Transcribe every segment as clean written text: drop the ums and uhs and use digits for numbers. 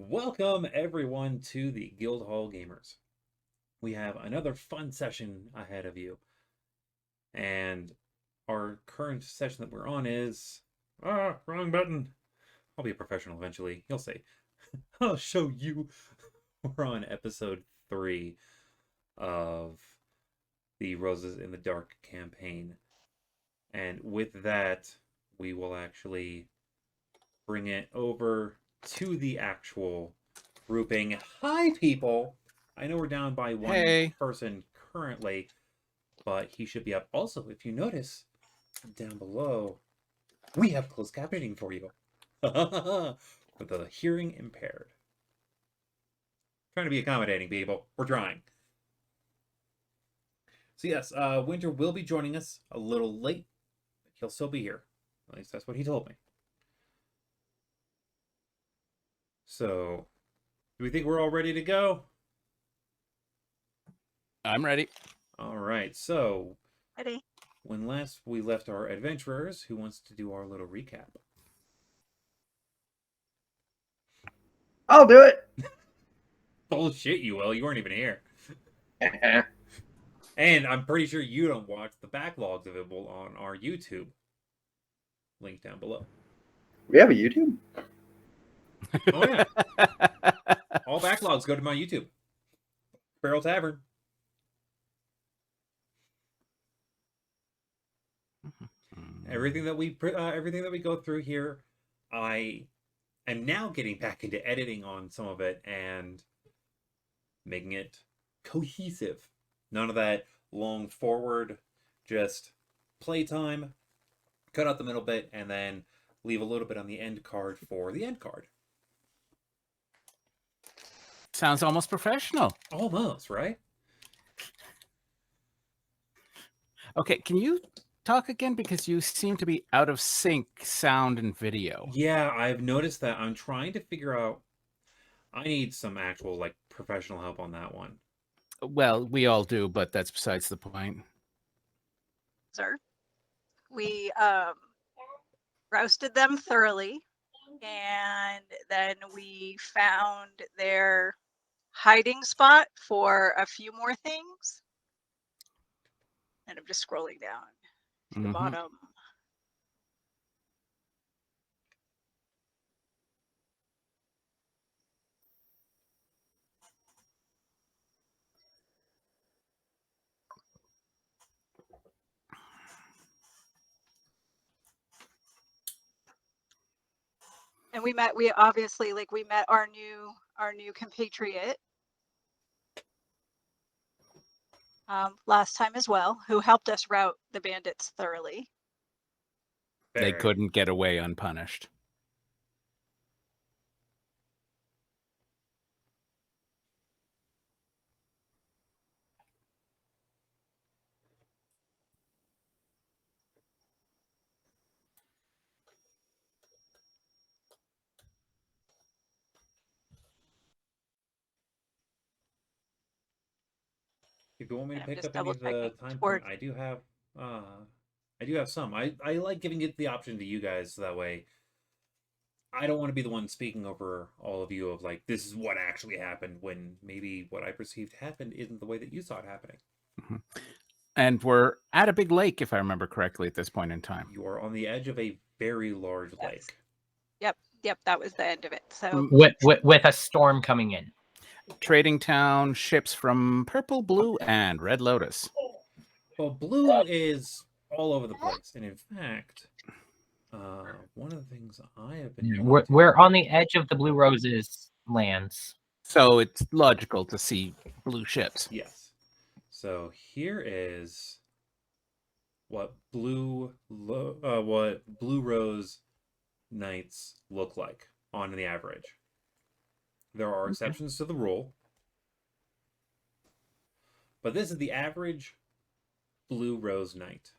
Welcome everyone to the Guildhall Gamers. We have another fun session ahead of you. And our current session that we're on is... wrong button. I'll be a professional eventually. You'll see. I'll show you. We're on episode 3 of the Roses in the Dark campaign. And with that, we will actually bring it over to the actual grouping. Hi, people! I know we're down by one person currently, but he should be up. Also, if you notice, down below, we have closed captioning for you. With the hearing impaired. Trying to be accommodating, people. We're trying. So yes, Winter will be joining us a little late. He'll still be here. At least that's what he told me. So, do we think we're all ready to go? I'm ready. All right. So, Ready. when last we left our adventurers, who wants to do our little recap? I'll do it. Bullshit, you will. You weren't even here. And I'm pretty sure you don't watch the backlogs available on our YouTube. Link down below. We have a YouTube? Oh, yeah. All backlogs go to my YouTube. Barrel Tavern. Everything that we go through here, I am now getting back into editing on some of it and making it cohesive. None of that long forward, just playtime, cut out the middle bit, and then leave a little bit on the end card for the end card. Sounds almost professional. Almost, right? Okay, can you talk again? Because you seem to be out of sync sound and video. Yeah, I've noticed that. I'm trying to figure out... I need some actual, professional help on that one. Well, we all do, but that's besides the point. Sir, we roasted them thoroughly, and then we found their hiding spot for a few more things. And I'm just scrolling down to the bottom. And we met our new compatriot last time as well, who helped us rout the bandits thoroughly. They couldn't get away unpunished. If you want me to pick up any of the time point, I do have some. I like giving it the option to you guys, so that way I don't want to be the one speaking over all of you of this is what actually happened, when maybe what I perceived happened isn't the way that you saw it happening. And we're at a big lake, if I remember correctly, at this point in time. You are on the edge of a very large lake. Yep, that was the end of it. So with a storm coming in. Trading town, ships from Purple, Blue, and Red Lotus. Well, Blue is all over the place, and in fact, one of the things I have been... We're on the edge of the Blue Roses lands. So it's logical to see blue ships. Yes. So here is what Blue Rose Knights look like on the average. There are exceptions to the rule, but this is the average Blue Rose Knight.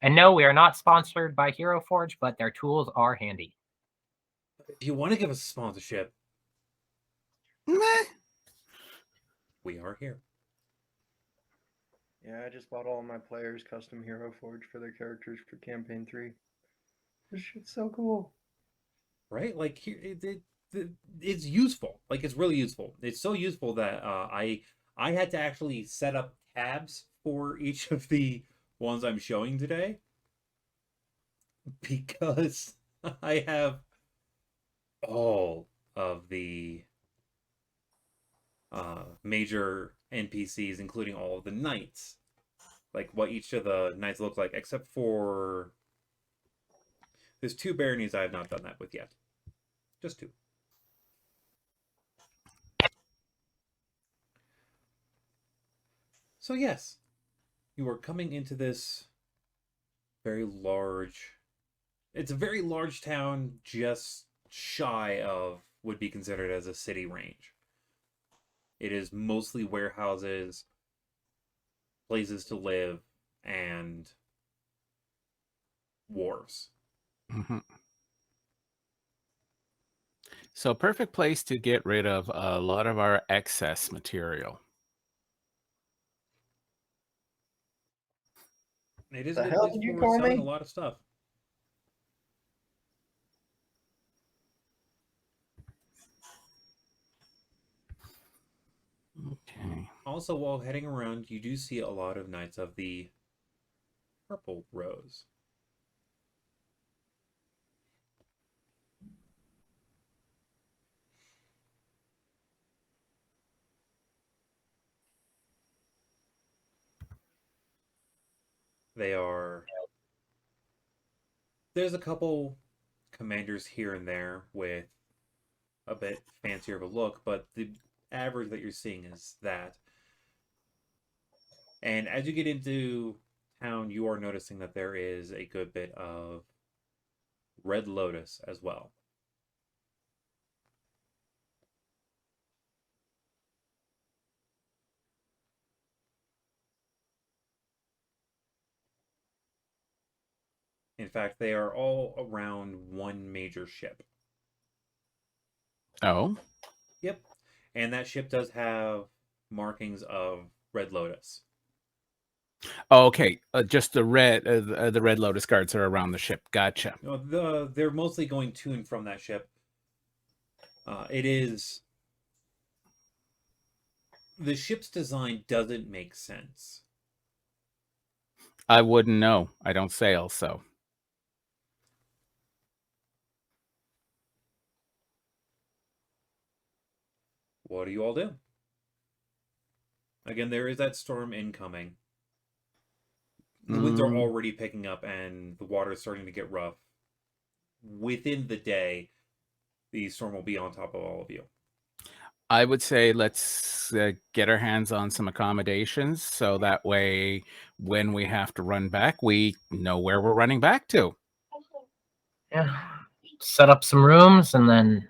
And no, we are not sponsored by Hero Forge, but their tools are handy. If you want to give us a sponsorship, we are here. Yeah, I just bought all my players custom Hero Forge for their characters for Campaign 3. This shit's so cool. right? Like here, it's useful. Like it's really useful. It's so useful that I had to actually set up tabs for each of the ones I'm showing today because I have all of the major NPCs, including all of the knights, like what each of the knights look like, except for there's 2 baronies I have not done that with yet. Just 2. So yes, you are coming into this very large. It's a very large town, just shy of would be considered as a city range. It is mostly warehouses, places to live, and wharves. Mm-hmm. So perfect place to get rid of a lot of our excess material. It is a The good hell place did you for call selling me? a lot of stuff. Okay. Also, while heading around, you do see a lot of knights of the Purple Rose. They are. There's a couple commanders here and there with a bit fancier of a look, but the average that you're seeing is that. And as you get into town, you are noticing that there is a good bit of Red Lotus as well. In fact, they are all around one major ship. Oh, Yep. And that ship does have markings of Red Lotus. oh okay. Just the Red Lotus guards are around the ship. Gotcha. They're mostly going to and from that ship. It is the ship's design doesn't make sense. I wouldn't know. I don't sail, so. What do you all do? Again, there is that storm incoming. The winds are already picking up and the water is starting to get rough. Within the day, the storm will be on top of all of you. I would say let's get our hands on some accommodations so that way when we have to run back, we know where we're running back to. Yeah. Set up some rooms and then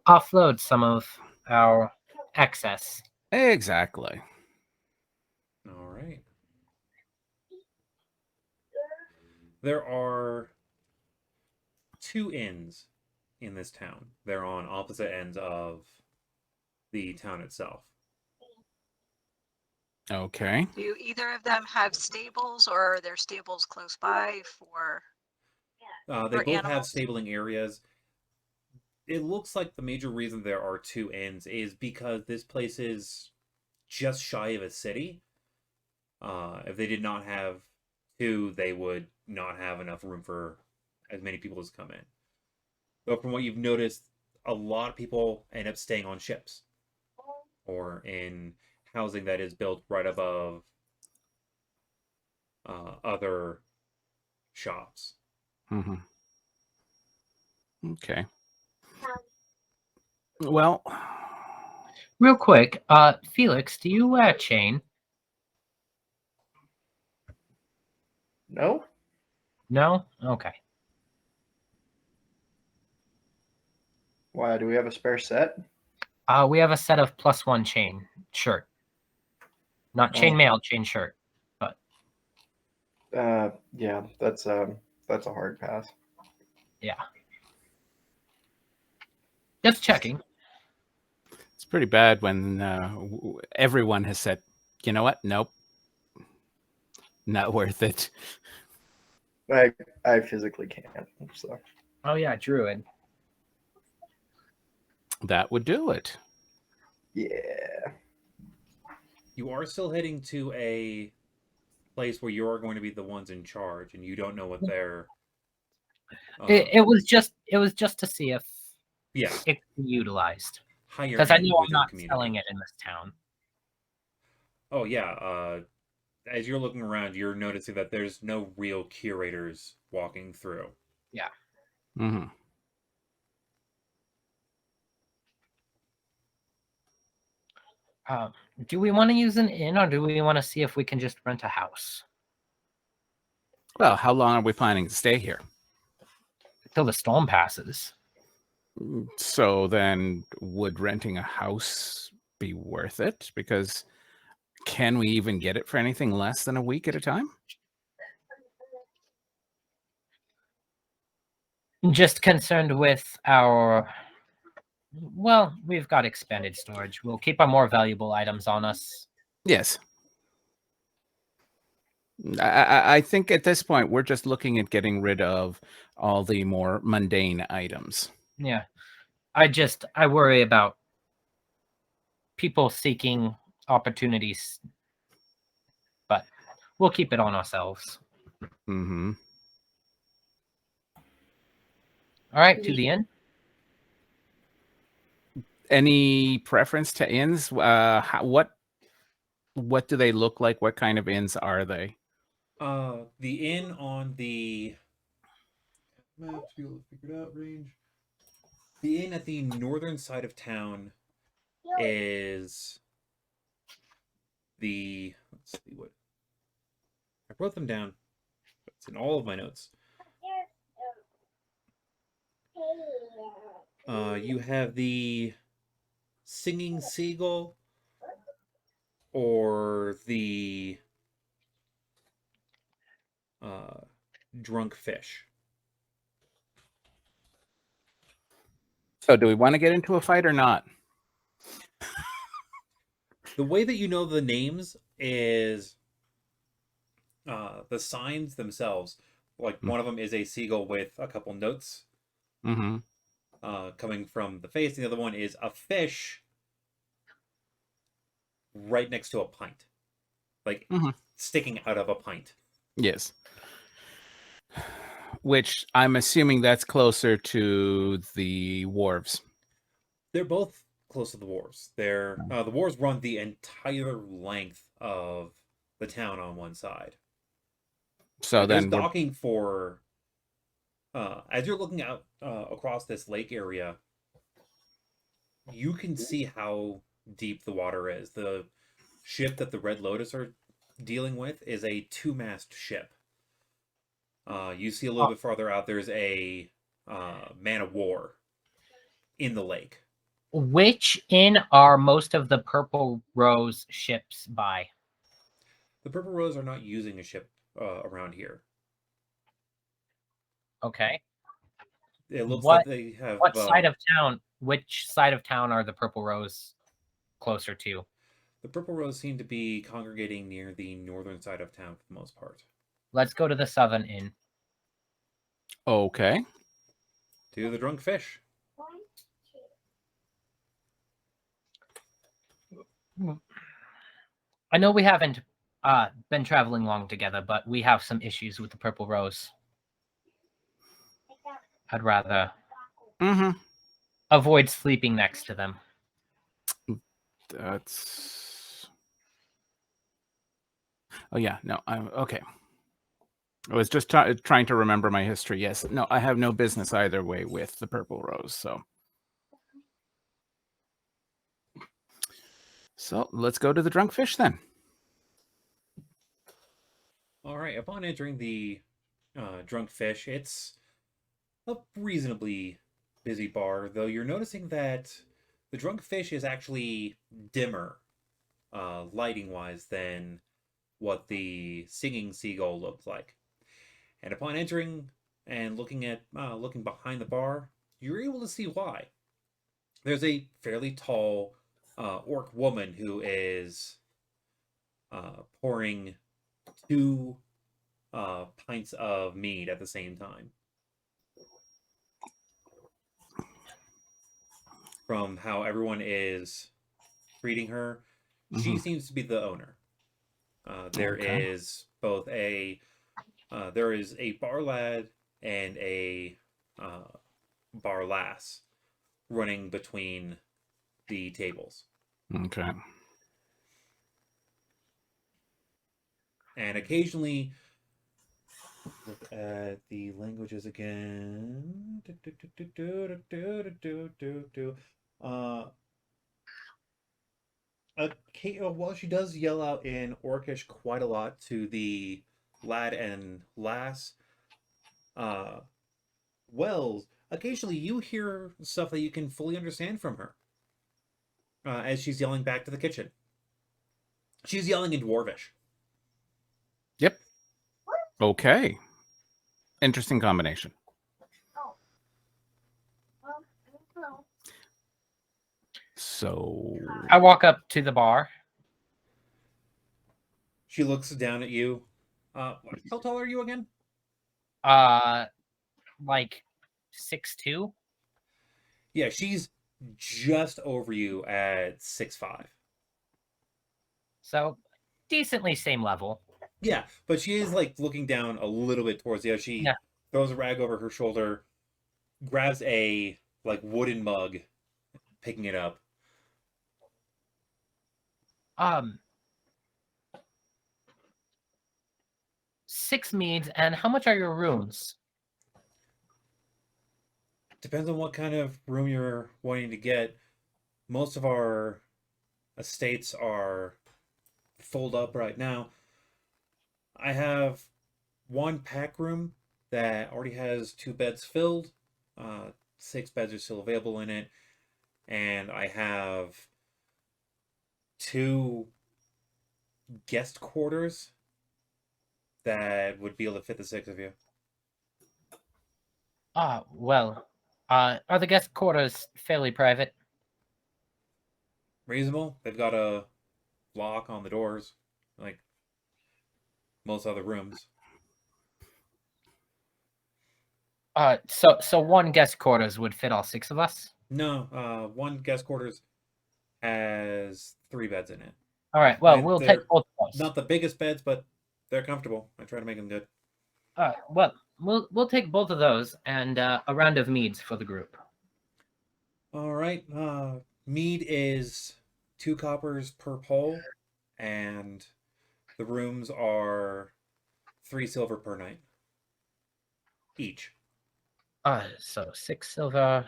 offload some of our excess. Exactly. All right. There are 2 inns in this town. They're on opposite ends of the town itself. Okay. Do either of them have stables, or are there stables close by for They both have animals? stabling areas. It looks like the major reason there are 2 inns is because this place is just shy of a city. If they did not have 2, they would not have enough room for as many people as come in. But from what you've noticed, a lot of people end up staying on ships or in housing that is built right above other shops. Mm-hmm. Okay. Well, Real quick, Felix, do you wear a chain? No? No? Okay. Why, do we have a spare set? We have a set of +1 chain shirt. Not chainmail, chain shirt. But Yeah, that's a hard pass. yeah. Just checking. it's pretty bad when everyone has said, you know what? Nope. Not worth it. I physically can't. So Oh yeah, druid. That would do it. Yeah. You are still heading to a place where you are going to be the ones in charge, and you don't know what they're. It was just to see if Yeah, it could be utilized, higher because I end know I'm within the not community. selling it in this town. Oh yeah. As you're looking around, you're noticing that there's no real curators walking through. Yeah. Mm-hmm. Do we want to use an inn, or do we want to see if we can just rent a house Well, how long are we planning to stay here? till the storm passes? So then, would renting a house be worth it? Because can we even get it for anything less than a week at a time? Just concerned with our. Well, we've got expanded storage. We'll keep our more valuable items on us. Yes. I think at this point we're just looking at getting rid of all the more mundane items. Yeah. I worry about people seeking opportunities, but we'll keep it on ourselves. Mm-hmm. All right, to the inn. Any preference to inns? What do they look like? What kind of inns are they? The inn on the map to be able to figure it out range. The inn at the northern side of town is the. Let's see what I wrote them down. It's in all of my notes. You have the Singing Seagull or the Drunk Fish. So, do we want to get into a fight or not? The way that you know the names is the signs themselves. Like one of them is a seagull with a couple notes Mm-hmm. coming from the face. The other one is a fish right next to a pint, like sticking out of a pint. Yes. Which I'm assuming that's closer to the wharves. They're both close to the wharves. The wharves run the entire length of the town on one side. So There's then docking for. As you're looking out across this lake area, you can see how deep the water is. The ship that the Red Lotus are dealing with is a 2-mast ship. You see a little bit farther out, there's a man of war in the lake. Which inn are most of the Purple Rose ships by? The Purple Rose are not using a ship around here. Okay. It looks like they have. What side of town? Which side of town are the Purple Rose closer to? The Purple Rose seem to be congregating near the northern side of town for the most part. Let's go to the Southern Inn. okay. To the Drunk Fish. I know we haven't been traveling long together, but we have some issues with the Purple Rose. I'd rather avoid sleeping next to them. That's. Oh yeah, no, I'm okay. I was just trying to remember my history. Yes, no, I have no business either way with the Purple Rose. So let's go to the Drunk Fish then. All right. Upon entering the Drunk Fish, it's a reasonably busy bar, though you're noticing that the Drunk Fish is actually dimmer, lighting-wise, than what the Singing Seagull looked like. And upon entering and looking behind the bar, you're able to see why. There's a fairly tall orc woman who is pouring 2 pints of mead at the same time. from how everyone is treating her, she seems to be the owner. There Okay. is both there is a bar lad and a bar lass running between the tables. Okay. And occasionally, look at the languages again. Well, she does yell out in Orcish quite a lot to the lad and lass. Wells, occasionally you hear stuff that you can fully understand from her as she's yelling back to the kitchen. She's yelling in Dwarvish. Yep. Okay. Interesting combination. So I walk up to the bar. She looks down at you. How tall are you again? Like 6'2". Yeah, she's just over you at 6'5". So decently same level. Yeah, but she is like looking down a little bit towards you. She Yeah. throws a rag over her shoulder, grabs a like wooden mug, picking it up. 6 meads, and how much are your rooms? Depends on what kind of room you're wanting to get. Most of our estates are full up right now. I have one pack room that already has 2 beds filled. 6 beds are still available in it. And I have 2 guest quarters that would be able to fit the 6 of you. Well, are the guest quarters fairly private? Reasonable. They've got a lock on the doors, like most other rooms. So one guest quarters would fit all 6 of us? No, one guest quarters has 3 beds in it. All right, well, And we'll they're take both of those. not the biggest beds, but they're comfortable. I try to make them good. All right, well, we'll take both of those and a round of meads for the group. All right. Mead is 2 coppers per pole, and the rooms are 3 silver per night each. So 6 silver.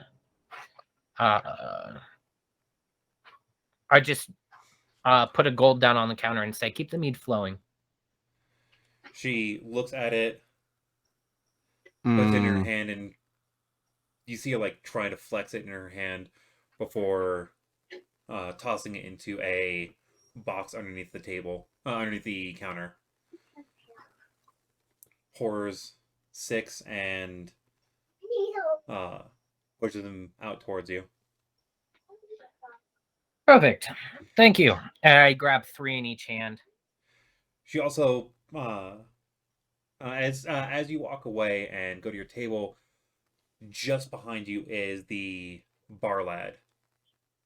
I just put a gold down on the counter and say, keep the mead flowing. She looks at it, puts it in her hand, and you see her like trying to flex it in her hand before tossing it into a box underneath the table, underneath the counter. Pours 6 and pushes them out towards you. Perfect. Thank you. And I grab 3 in each hand. She also, as you walk away and go to your table, just behind you is the bar lad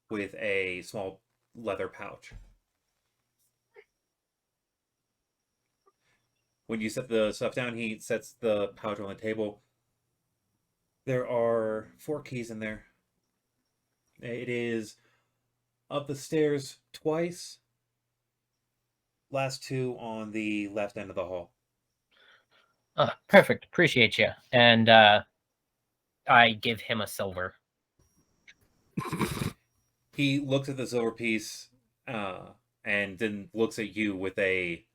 with a small leather pouch. When you set the stuff down, he sets the pouch on the table. There are 4 keys in there. It is up the stairs twice. Last 2 on the left end of the hall. Perfect. Appreciate you. And I give him a silver. He looks at the silver piece and then looks at you with a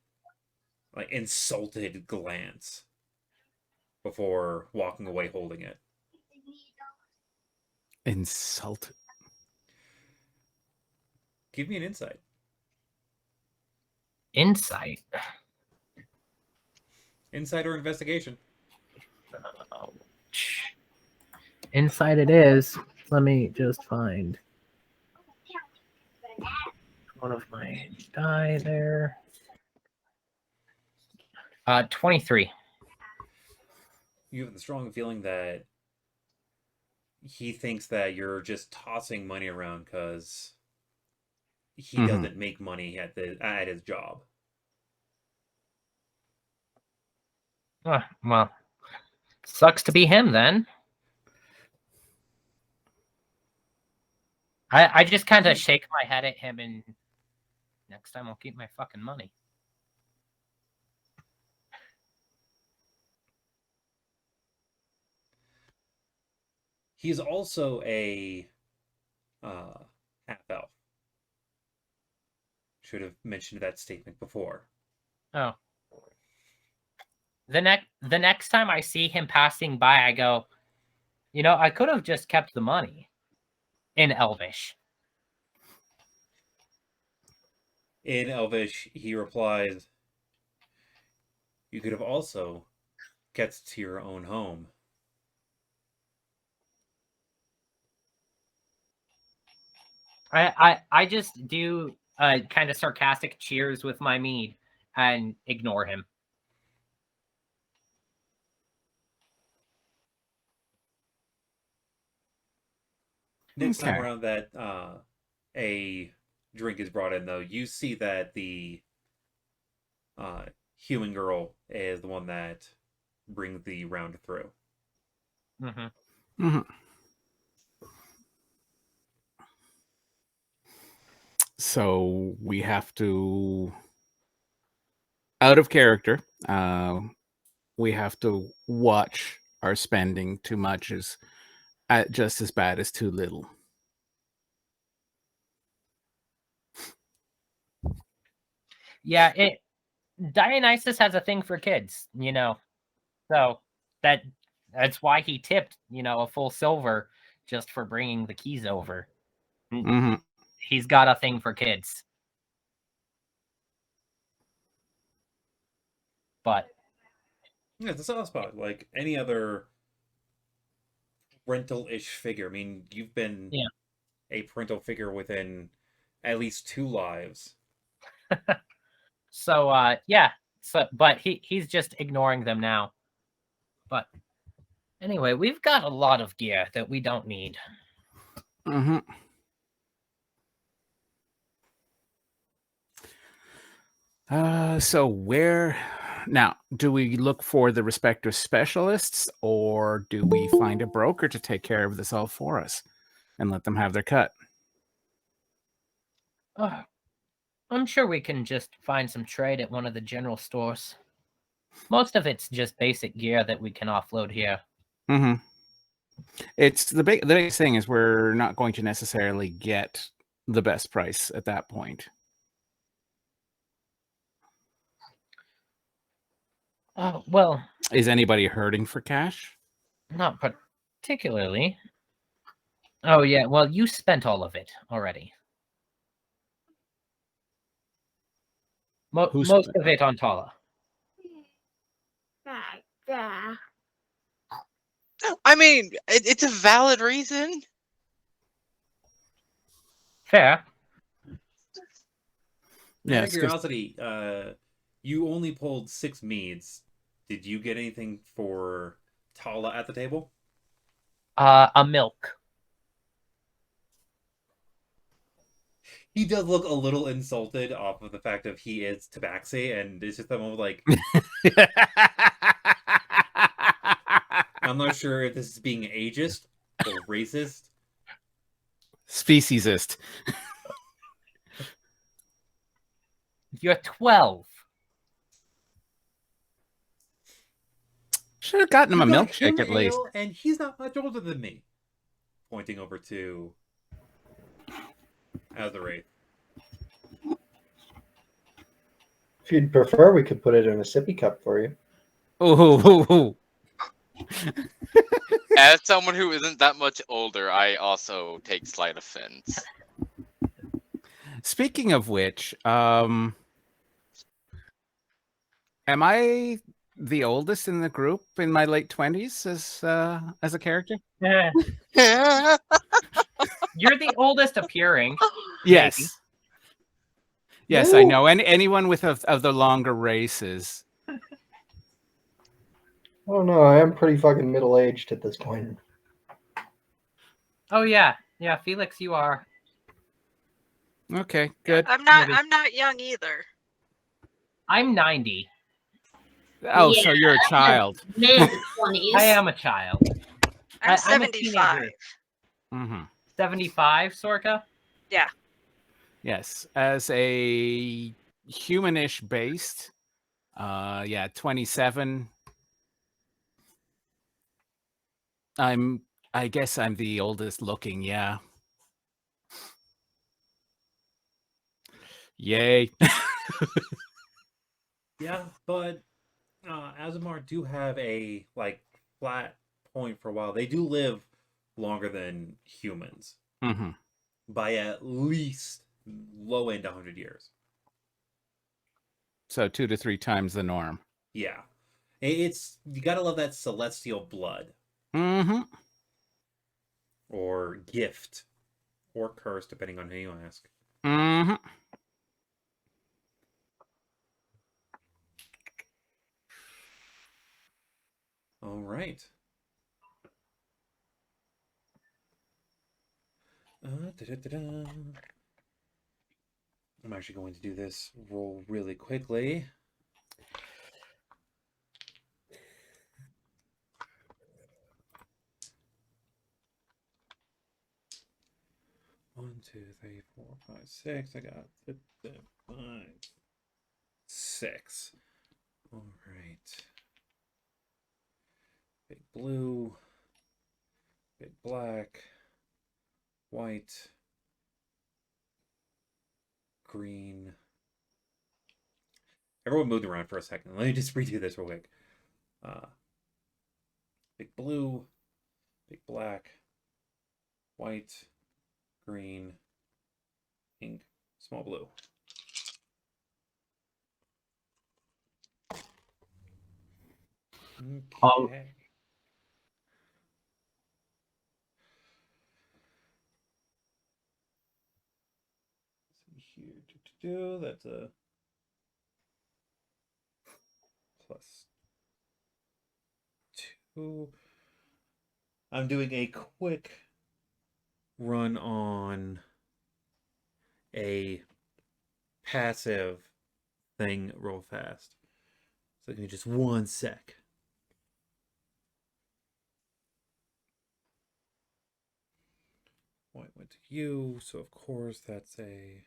like insulted glance before walking away holding it. Insulted. Give me an insight. Insight. Insight or investigation. Insight it is. Let me just find one of my die there. 23. You have the strong feeling that he thinks that you're just tossing money around because he Mhm. doesn't make money at his job. Well, sucks to be him then. I just kind of shake my head at him, and next time I'll keep my fucking money. He's also a half elf. Should have mentioned that statement before. Oh. The next time I see him passing by, I go, I could have just kept the money in Elvish. In Elvish, he replies, "You could have also kept to your own home." I just do kind of sarcastic cheers with my mead and ignore him. Next time Okay. around that a drink is brought in, though, you see that the human girl is the one that brings the round through. Mm-hmm. Mhm. So we have to, out of character, we have to watch our spending. Too much is just as bad as too little. Yeah, Dionysus has a thing for kids, so that's why he tipped, a full silver just for bringing the keys over. Mhm. He's got a thing for kids. But Yeah, it's a soft spot, like any other parental-ish figure. I mean, you've been Yeah. a parental figure within at least 2 lives. so yeah. But he's just ignoring them now. But anyway, we've got a lot of gear that we don't need. Mhm. So where now do we look for the respective specialists, or do we find a broker to take care of this all for us and let them have their cut? I'm sure we can just find some trade at one of the general stores. Most of it's just basic gear that we can offload here. Mm-hmm. It's the biggest thing is we're not going to necessarily get the best price at that point. Oh, well, Is anybody hurting for cash? not particularly. Oh, yeah, well, you spent all of it already. Who's Most of it on Tala. I mean, it's a valid reason. Fair. Out of Yes, 'cause- curiosity, you only pulled 6 meads. Did you get anything for Tala at the table? A milk. He does look a little insulted off of the fact that he is Tabaxi, and it's just that moment like, I'm not sure if this is being ageist or racist. Speciesist. You're 12. Should have gotten him a You got milkshake him at least. ale, and he's not much older than me. Pointing over to Azarate. If you'd prefer, we could put it in a sippy cup for you. Oh, As someone who isn't that much older, I also take slight offense. speaking of which, am I the oldest in the group in my late 20s as a character? You're the oldest appearing. Yes. Maybe. Yes, I know. And anyone with of the longer races. I don't know. I am pretty fucking middle aged at this point. Oh yeah, yeah, Felix, you are. Okay, Yeah, good. I'm not. Maybe. I'm not young either. I'm 90. Oh, Yeah, so you're a child. mid-20s. I am a child. I'm I'm a 75. teenager. Mm-hmm. 75, Sorka? Yeah. Yes, as a humanish based, yeah, 27. I guess I'm the oldest looking, yeah. Yay. Yeah, but Azamar do have a like flat point for a while. They do live longer than humans Mm-hmm. by at least low end 100 years. So 2 to 3 times the norm. Yeah. It's you gotta love that celestial blood Mm-hmm. or gift or curse, depending on who you ask. Mm-hmm. All right. Da-da-da-da. I'm actually going to do this roll really quickly. One, two, three, 4, 5, 6. I got 5, 6. All right. Big blue, big black, white, green. Everyone moved around for a second. Let me just redo this real quick. Big blue, big black, white, green, ink, small blue. Okay. Here, that's a +2. I'm doing a quick run on a passive thing real fast. So give me just 1 sec. White went to you, so of course that's a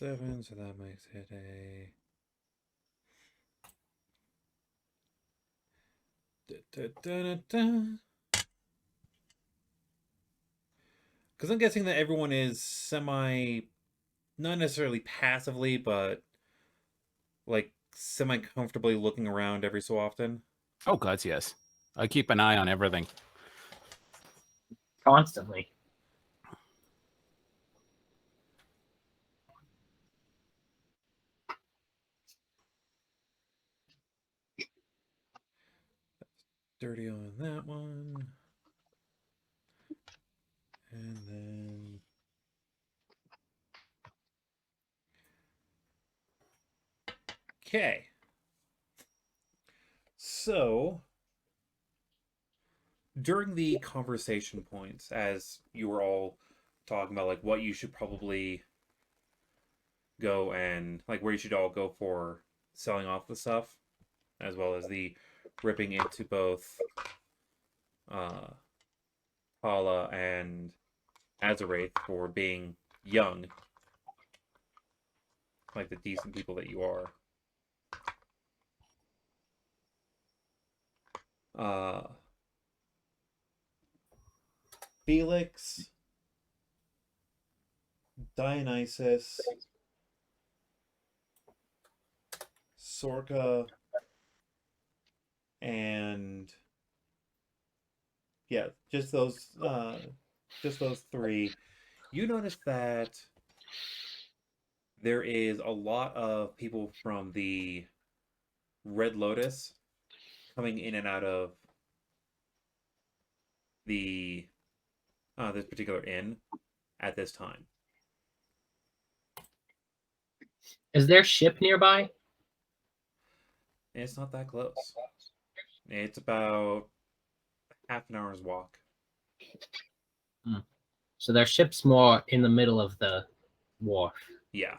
+7, so that makes it a because I'm guessing that everyone is semi, not necessarily passively, but like semi comfortably looking around every so often. Oh, God, yes. I keep an eye on everything. Constantly. Dirty on that one. And then okay. So during the conversation points, as you were all talking about like what you should probably go and like where you should all go for selling off the stuff, as well as the ripping into both Paula and Azarath for being young, like the decent people that you are. Felix, Dionysus, Sorka, and yeah, just those 3. You notice that there is a lot of people from the Red Lotus coming in and out of the this particular inn at this time. Is there ship nearby? It's not that close. It's about half an hour's walk. So their ship's more in the middle of the wharf. Yeah.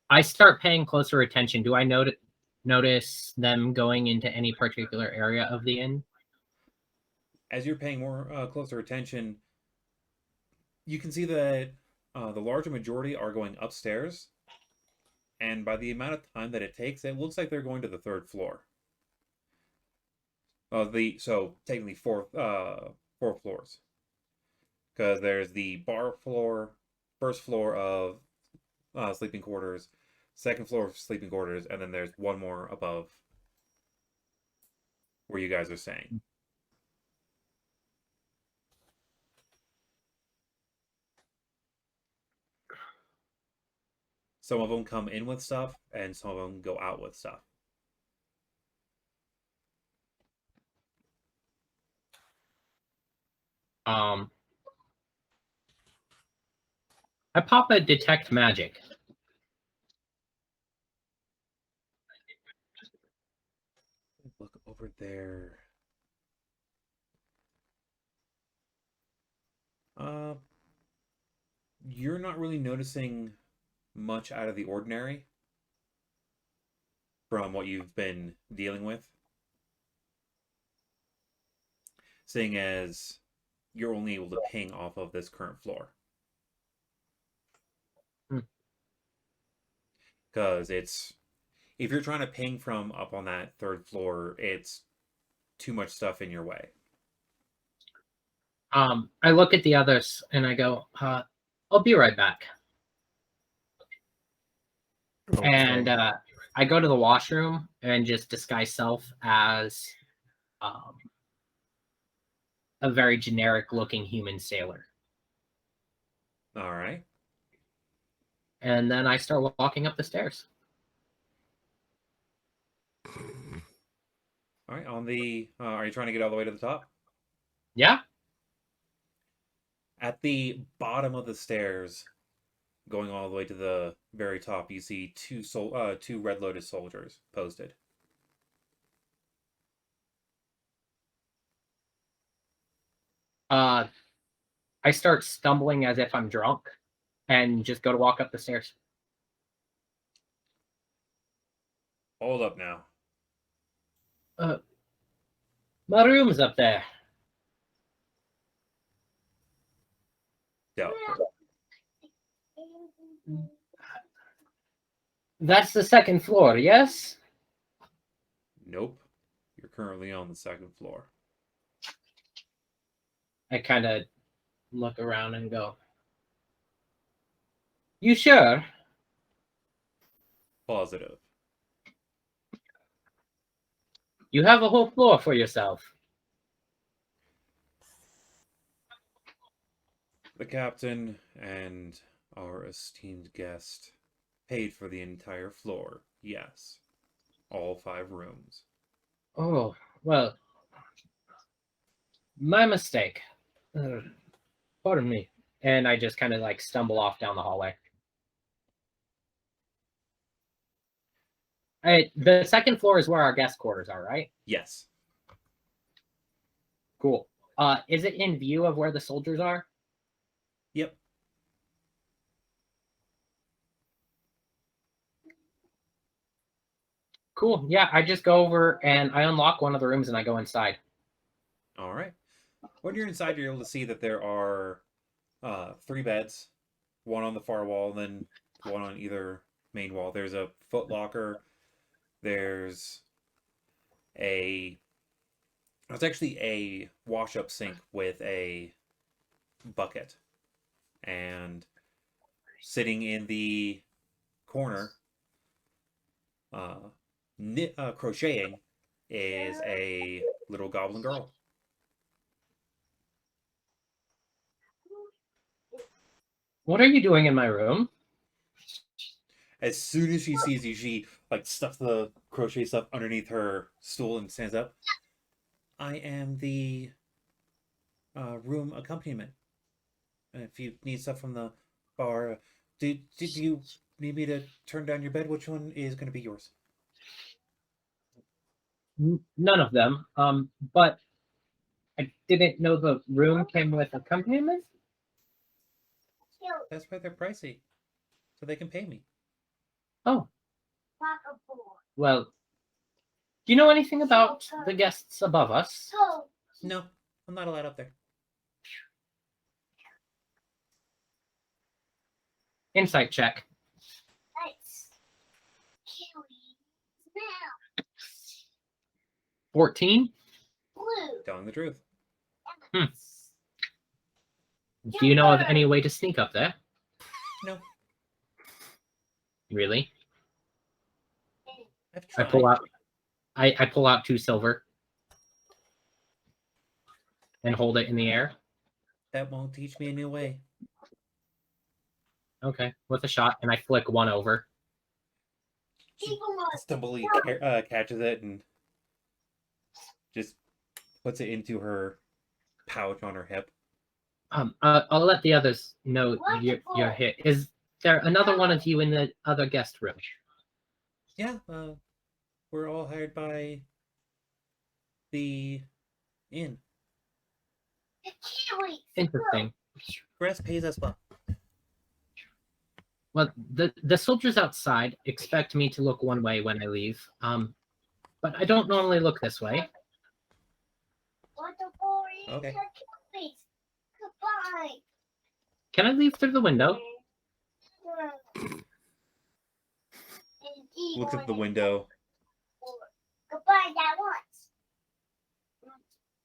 I start paying closer attention. Do I notice them going into any particular area of the inn? As you're paying more closer attention, you can see that the larger majority are going upstairs, and by the amount of time that it takes, it looks like they're going to the third floor. So technically four floors, because there's the bar floor, first floor of sleeping quarters, second floor of sleeping quarters, and then there's one more above where you guys are staying. Some of them come in with stuff, and some of them go out with stuff. I pop a detect magic. Look over there. You're not really noticing much out of the ordinary from what you've been dealing with, seeing as you're only able to ping off of this current floor. Because if you're trying to ping from up on that third floor, it's too much stuff in your way. I look at the others and I go, I'll be right back. Okay. And I go to the washroom and just disguise self as a very generic looking human sailor. All right. And then I start walking up the stairs. All right. On the, are you trying to get all the way to the top? Yeah. At the bottom of the stairs, going all the way to the very top, you see two Red Lotus soldiers posted. I start stumbling as if I'm drunk and just go to walk up the stairs. Hold up now. My room's up there. Doubtful. That's the second floor, yes? Nope. You're currently on the second floor. I kind of look around and go, you sure? Positive. You have a whole floor for yourself. The captain and our esteemed guest paid for the entire floor. Yes. All 5 rooms. Oh, well, my mistake. Pardon me. And I just kind of like stumble off down the hallway. The second floor is where our guest quarters are, right? Yes. Cool. Is it in view of where the soldiers are? Yep. Cool. Yeah, I just go over and I unlock one of the rooms and I go inside. All right. When you're inside, you're able to see that there are 3 beds, one on the far wall, and then one on either main wall. There's a foot locker. There's it's actually a wash-up sink with a bucket. And sitting in the corner, crocheting, is a little goblin girl. What are you doing in my room? As soon as she sees you, she like stuffs the crochet stuff underneath her stool and stands up. I am the room accompaniment. If you need stuff from the bar, did you need me to turn down your bed? Which one is going to be yours? None of them. But I didn't know the room came with accompaniment. That's why they're pricey, so they can pay me. Oh. Well, do you know anything about the guests above us? No, I'm not allowed up there. Insight check. 14. Telling the truth. Do you know of any way to sneak up there? No, Really? I've I tried. pull out 2 silver and hold it in the air. That won't teach me a new way. Okay, with a shot, and I flick 1 over. She stumbly catches it and just puts it into her pouch on her hip. I'll let the others know you're here. Is there another one of you in the other guest room? Yeah, we're all hired by the inn. Interesting. Grass pays us well. Well, the soldiers outside expect me to look one way when I leave. But I don't normally look this way. Okay. Can I leave through the window? Looks at the window.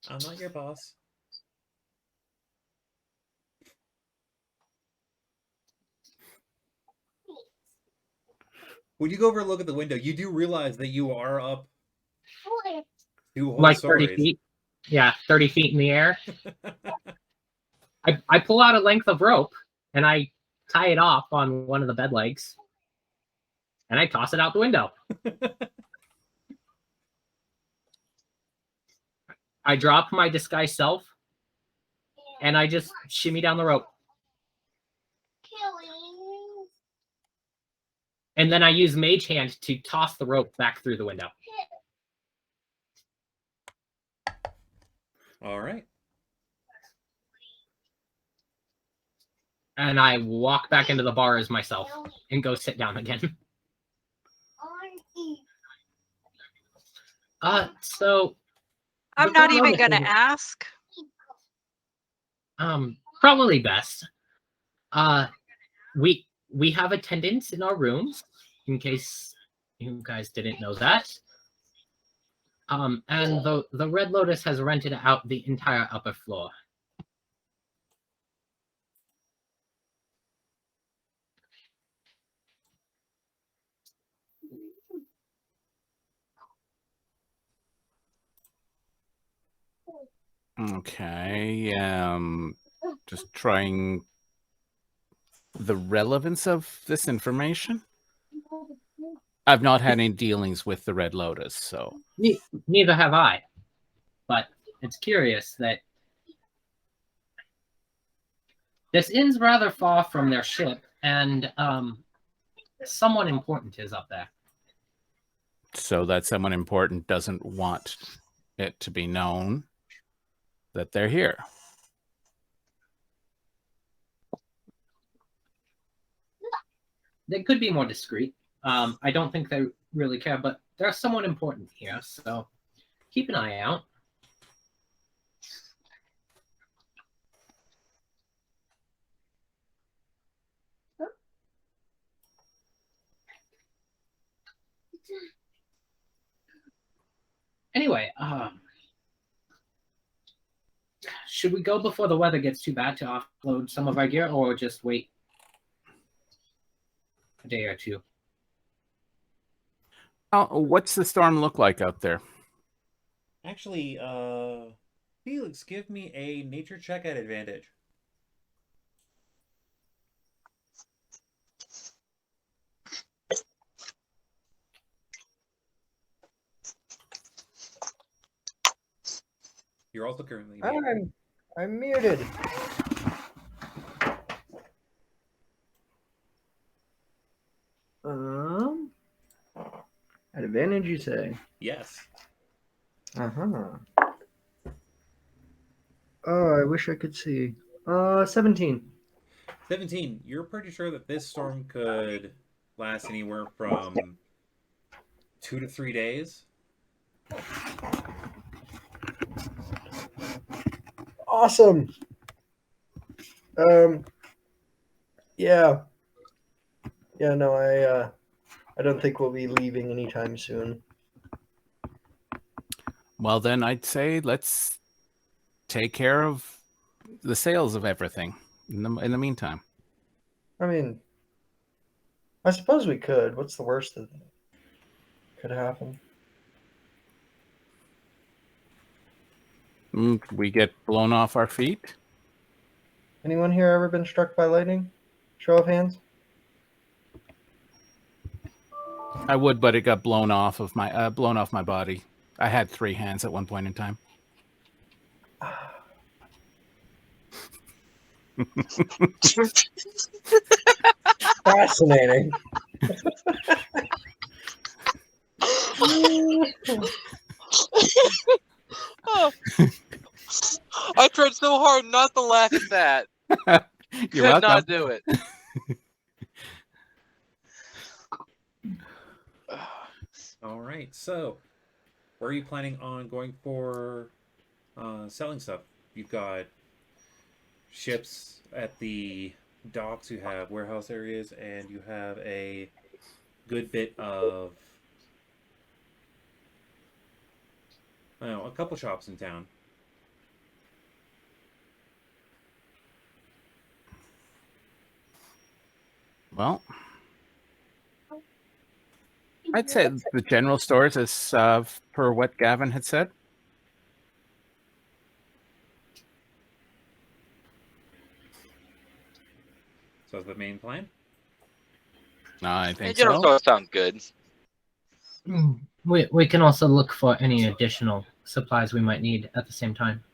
I'm not your boss. When you go over and look at the window, you do realize that you are up 2 whole Like 30 stories. feet. Yeah, 30 feet in the air. I pull out a length of rope and I tie it off on one of the bed legs. And I toss it out the window. I drop my disguised self and I just shimmy down the rope. And then I use Mage Hand to toss the rope back through the window. All right. And I walk back into the bar as myself and go sit down again. So I'm the not Red even Lotus gonna is- ask. Probably best. We have attendants in our rooms, in case you guys didn't know that. And the Red Lotus has rented out the entire upper floor. Okay. Just trying the relevance of this information. I've not had any dealings with the Red Lotus, so Neither have I. But it's curious that this inn's rather far from their ship, and someone important is up there. so that someone important doesn't want it to be known that they're here. They could be more discreet. I don't think they really care, but there's someone important here, so keep an eye out. Anyway, should we go before the weather gets too bad to offload some of our gear, or just wait a day or two? Oh, what's the storm look like out there? Actually, Felix, give me a nature check at advantage. You're also currently muted. I'm muted. At advantage, you say? Yes. Uh-huh. Oh, I wish I could see. 17. 17. You're pretty sure that this storm could last anywhere from 2 to 3 days. Awesome. Yeah. Yeah, no, I don't think we'll be leaving anytime soon. Well, then I'd say let's take care of the sales of everything in the meantime. I mean, I suppose we could. What's the worst that could happen? We get blown off our feet. Anyone here ever been struck by lightning? Show of hands. I would, but it got blown off my body. I had 3 hands at one point in time. Fascinating. Oh. I tried so hard not to laugh at that. You're Could welcome. not do it. All right. So, where are you planning on going for selling stuff? You've got ships at the docks, you have warehouse areas, and you have a good bit of, I don't know, a couple shops in town. Well, I'd say the general stores is per what Gavin had said. So, is the main plan? I think You know, so. so sounds good. We can also look for any additional supplies we might need at the same time.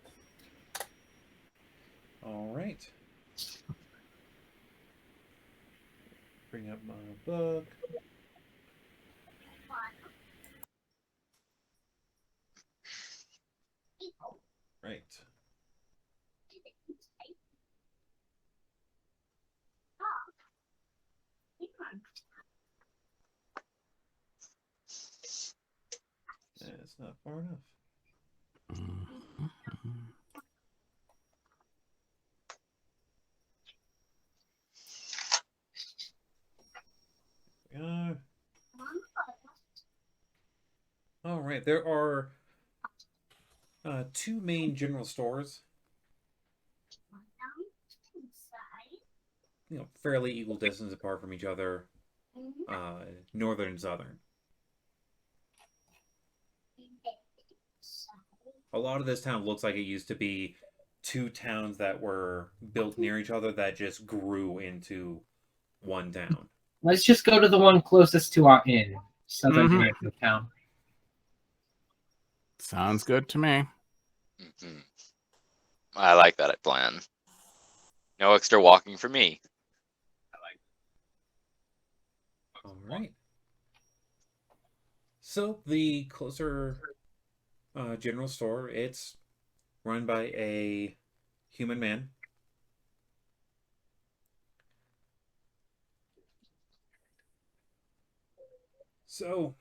All right. Bring up my book. Right. It's not far enough. All right. There are 2 main general stores. You know, fairly equal distance apart from each other. Northern and southern. A lot of this town looks like it used to be 2 towns that were built near each other that just grew into one town. Let's just go to the one closest to our inn, southern Mhm. area of town. Sounds good to me. Mhm. I like that plan. No extra walking for me. All right. So the closer general store, it's run by a human man. So,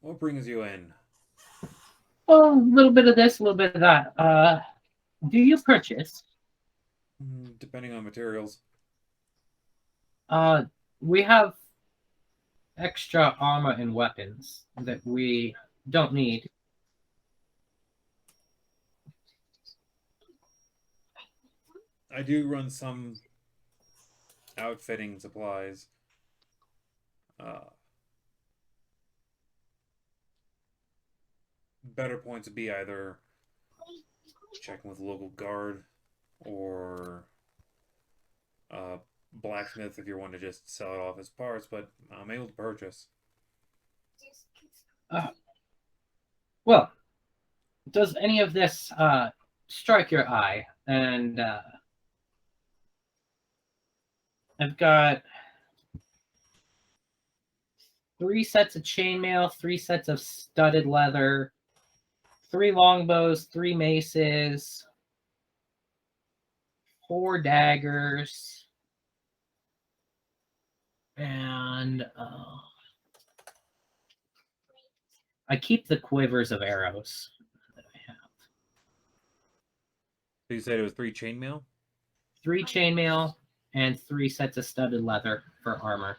what brings you in? Oh, a little bit of this, a little bit of that. Do you purchase? Depending on materials. We have extra armor and weapons that we don't need. I do run some outfitting supplies. Better point to be either checking with the local guard or blacksmith if you're one to just sell it off as parts, but I'm able to purchase. Well, does any of this strike your eye? And I've got 3 sets of chainmail, 3 sets of studded leather, 3 longbows, 3 maces, 4 daggers, and I keep the quivers of arrows that I have. So you said it was 3 chainmail? 3 chainmail and 3 sets of studded leather for armor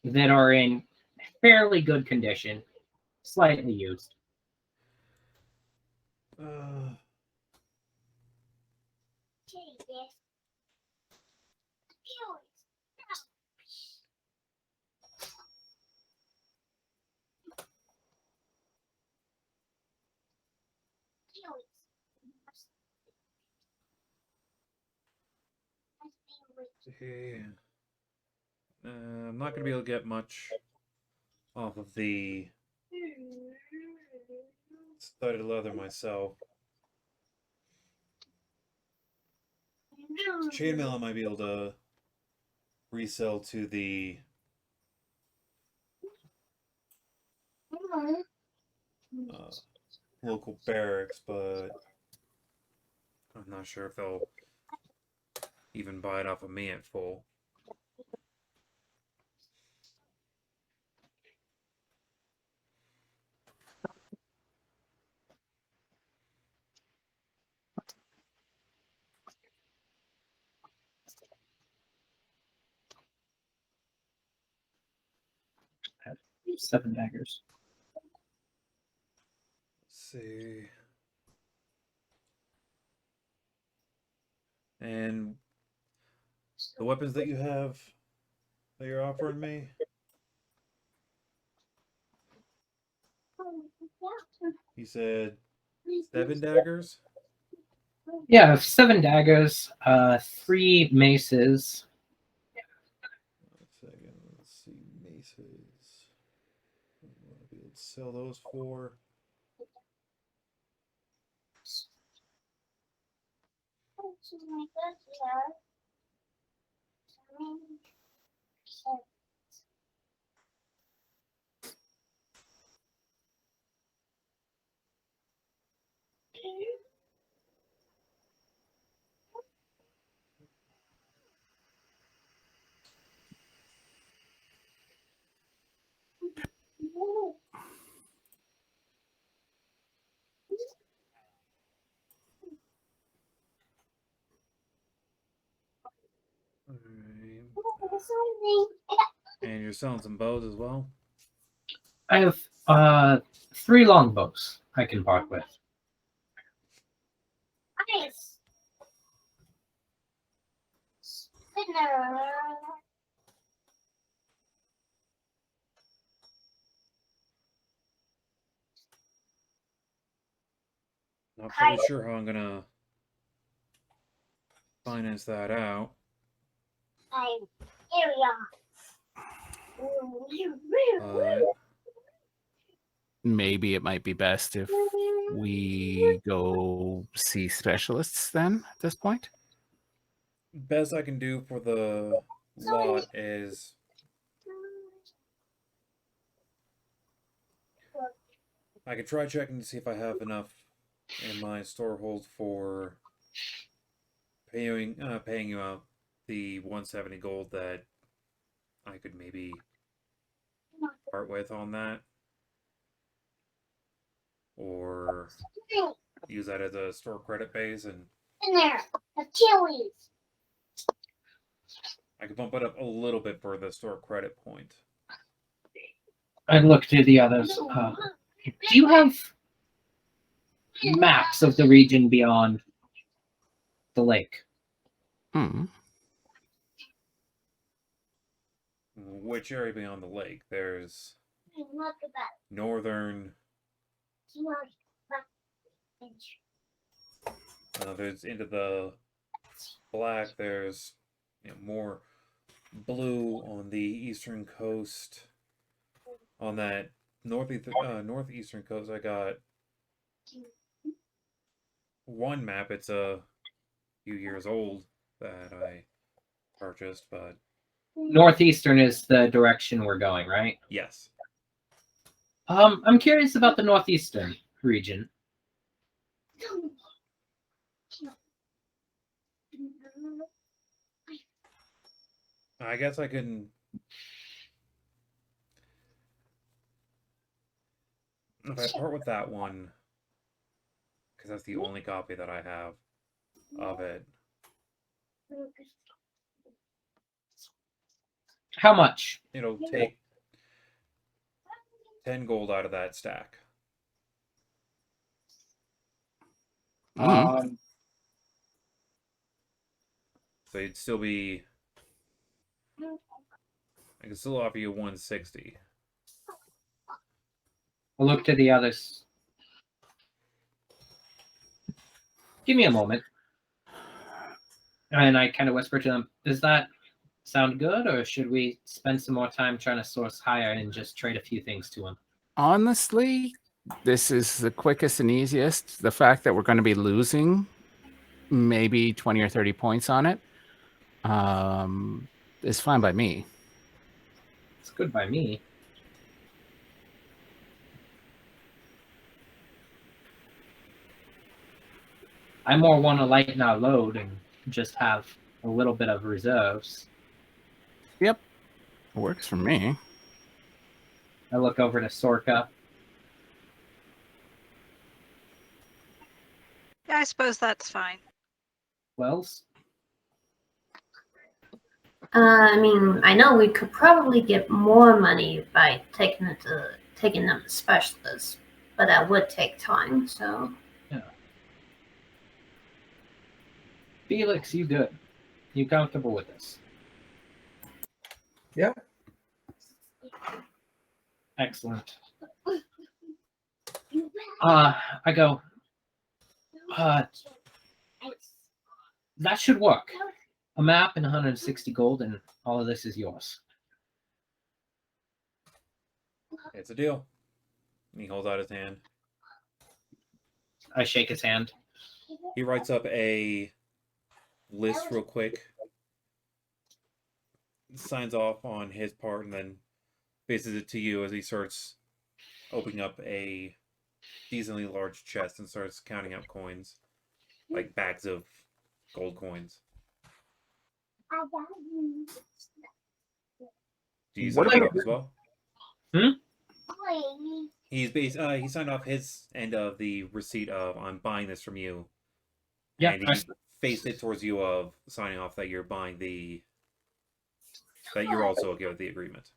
that are in fairly good condition, slightly used. Okay. I'm not going to be able to get much off of the studded leather myself. Chainmail I might be able to resell to the local barracks, but I'm not sure if they'll even buy it off of me at full. I have 7 daggers. Let's see. And the weapons that you have that you're offering me? You said 7 daggers? Yeah, 7 daggers, 3 maces. Second, let's see, maces. I'm gonna be able to sell those for. Alright. And you're selling some bows as well? I have 3 longbows I can part with. Not fully sure how I'm gonna finance that out. But Maybe it might be best if we go see specialists then at this point. best I can do for the lot is I could try checking to see if I have enough in my store hold for paying you out the 170 gold that I could maybe part with on that, or use that as a store credit base, and I could bump it up a little bit for the store credit point. I look to the others. Do you have maps of the region beyond the lake? Hmm. Which area beyond the lake? There's northern. There's into the black. There's more blue on the eastern coast, on that northeastern coast, I got one map. It's a few years old that I purchased, but Northeastern is the direction we're going, right? yes. I'm curious about the northeastern region. I guess I can. If I part with that one, because that's the only copy that I have of it. How much? It'll take 10 gold out of that stack. Mm. So you'd still be. I can still offer you 160. I'll look to the others. Give me a moment. And I kind of whisper to them, does that sound good, or should we spend some more time trying to source higher and just trade a few things to him? Honestly, this is the quickest and easiest. The fact that we're going to be losing maybe 20 or 30 points on it is fine by me. It's good by me. I more want to lighten our load and just have a little bit of reserves. Yep. Works for me. I look over to Sorka. Yeah, I suppose that's fine. Wells? I mean, I know we could probably get more money by taking them to specialists, but that would take time. So Felix, you good? You comfortable with this? Yeah. Excellent. I go, that should work. A map and 160 gold, and all of this is yours. It's a deal. And he holds out his hand. I shake his hand. He writes up a list real quick, signs off on his part, and then faces it to you as he starts opening up a decently large chest and starts counting out coins, like bags of gold coins. Do you sign What it about- off as well? He signed off his end of the receipt of I'm buying this from you. Yeah, And he faced it towards you of signing off that you're buying that you're also okay with the agreement.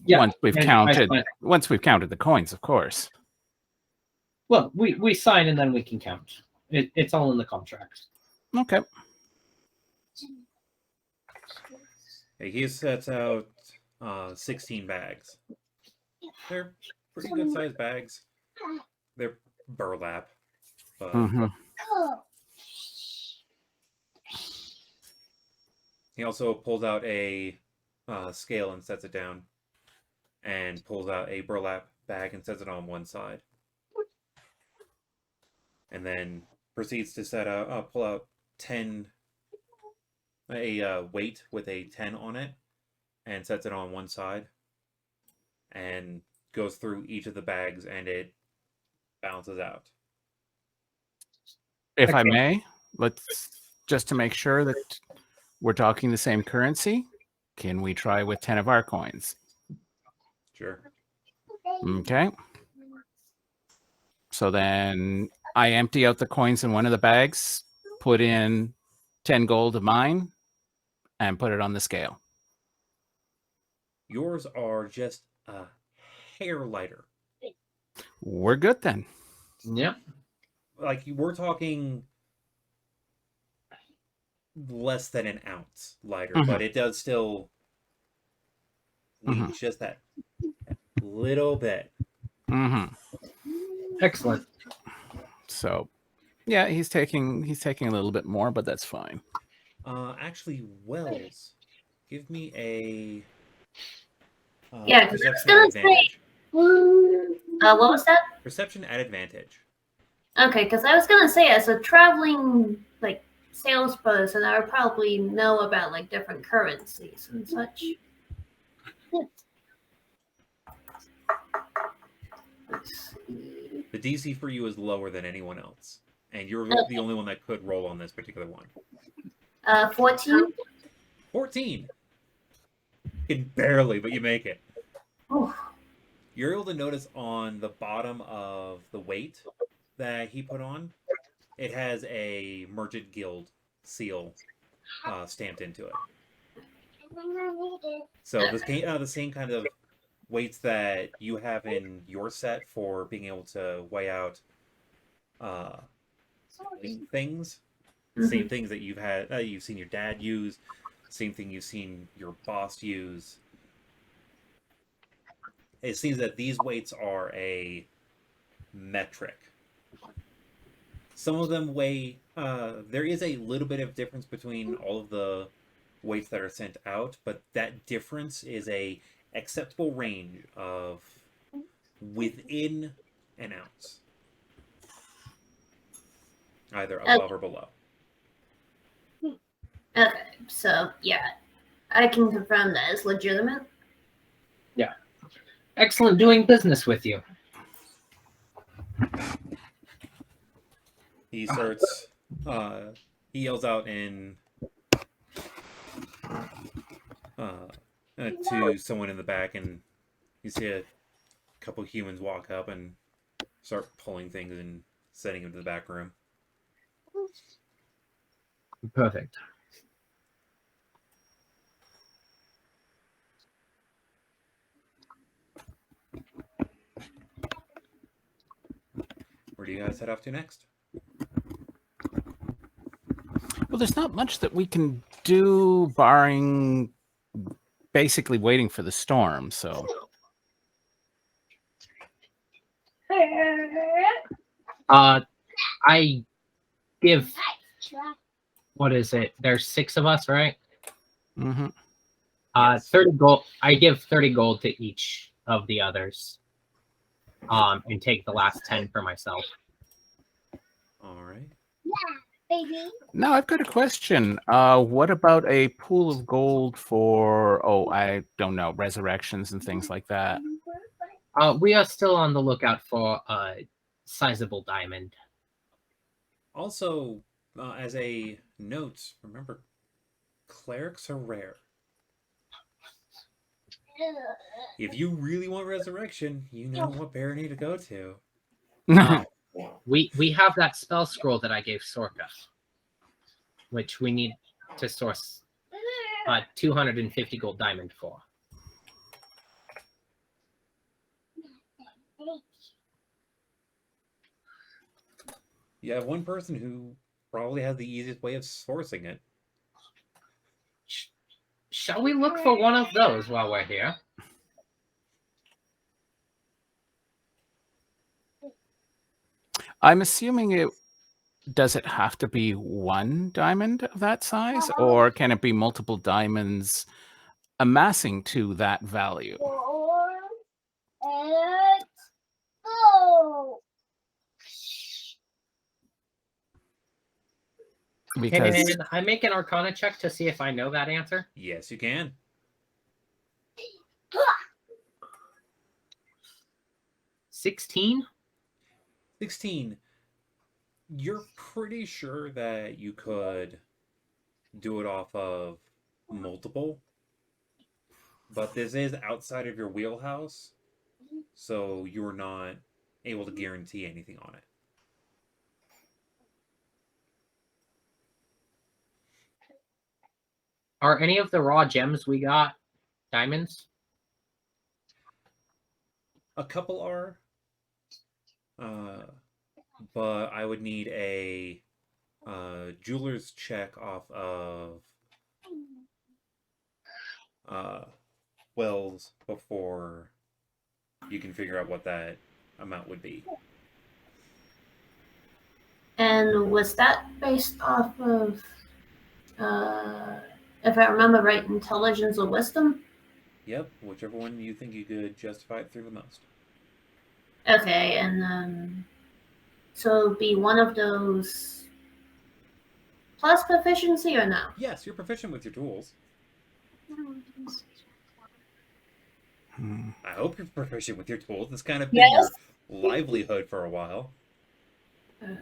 Yeah, Once we've I counted sign. the coins, of course. Well, we sign and then we can count. It's all in the contract. Okay. He sets out 16 bags. They're pretty good sized bags. They're burlap. But Mhm. he also pulls out a scale and sets it down. And pulls out a burlap bag and sets it on one side. And then proceeds to pull out 10, a weight with a 10 on it, and sets it on one side. And goes through each of the bags and it balances out. If I Okay. may, let's just to make sure that we're talking the same currency, can we try with 10 of our coins? Sure. Okay. So then I empty out the coins in one of the bags, put in 10 gold of mine, and put it on the scale. Yours are just a hair lighter. We're good then. Yeah. Like, we're talking less than an ounce lighter, but it does still lead just that little bit. Mm-hmm. Excellent. So, yeah, he's taking a little bit more, but that's fine. Actually, Wells, give me a yeah, 'cause I was perception gonna say advantage. What was that? Perception at advantage. Okay, because I was gonna say, as a traveling like salesperson, I would probably know about like different currencies and such. Let's see. The DC for you is lower than anyone else, and you're the only one that could roll on this particular one. 14. 14. You can barely, but you make it. Oh, You're able to notice on the bottom of the weight that he put on, it has a Merchant Guild seal stamped into it. So the same kind of weights that you have in your set for being able to weigh out things, same things that you've seen your dad use, same thing you've seen your boss use. It seems that these weights are a metric. Some of them weigh. There is a little bit of difference between all of the weights that are sent out, but that difference is a acceptable range of within an ounce, either above or below. okay, so yeah, I can confirm that is legitimate. Excellent doing business with you. He starts. He yells out to someone in the back, and you see a couple humans walk up and start pulling things and setting them to the back room. Perfect. Where do you guys head off to next? Well, there's not much that we can do, barring basically waiting for the storm. So, I give. What is it? There's 6 of us, right? mhm. Yes. 30 gold. I give 30 gold to each of the others. And take the last 10 for myself. All right. Now I've got a question. What about a pool of gold for? Oh, I don't know, resurrections and things like that. We are still on the lookout for a sizable diamond. Also, as a note, remember, clerics are rare. If you really want resurrection, you know what barony to go to. We have that spell scroll that I gave Sorka, which we need to source 250 gold diamond for. You have one person who probably has the easiest way of sourcing it. Shall we look for one of those while we're here? I'm assuming does it have to be one diamond of that size, or can it be multiple diamonds amassing to that value? Because Can I make an Arcana check to see if I know that answer? Yes, you can. 16? 16. You're pretty sure that you could do it off of multiple, but this is outside of your wheelhouse, so you're not able to guarantee anything on it. Are any of the raw gems we got diamonds? A couple are, but I would need a jeweler's check off of Wells before you can figure out what that amount would be. And was that based off of, if I remember right, intelligence or wisdom? Yep, whichever one you think you could justify it through the most. Okay, and so it'll be one of those plus proficiency or no? Yes, you're proficient with your tools. Hmm. I hope you're proficient with your tools. It's kind of been Yes. your livelihood for a while. Uh,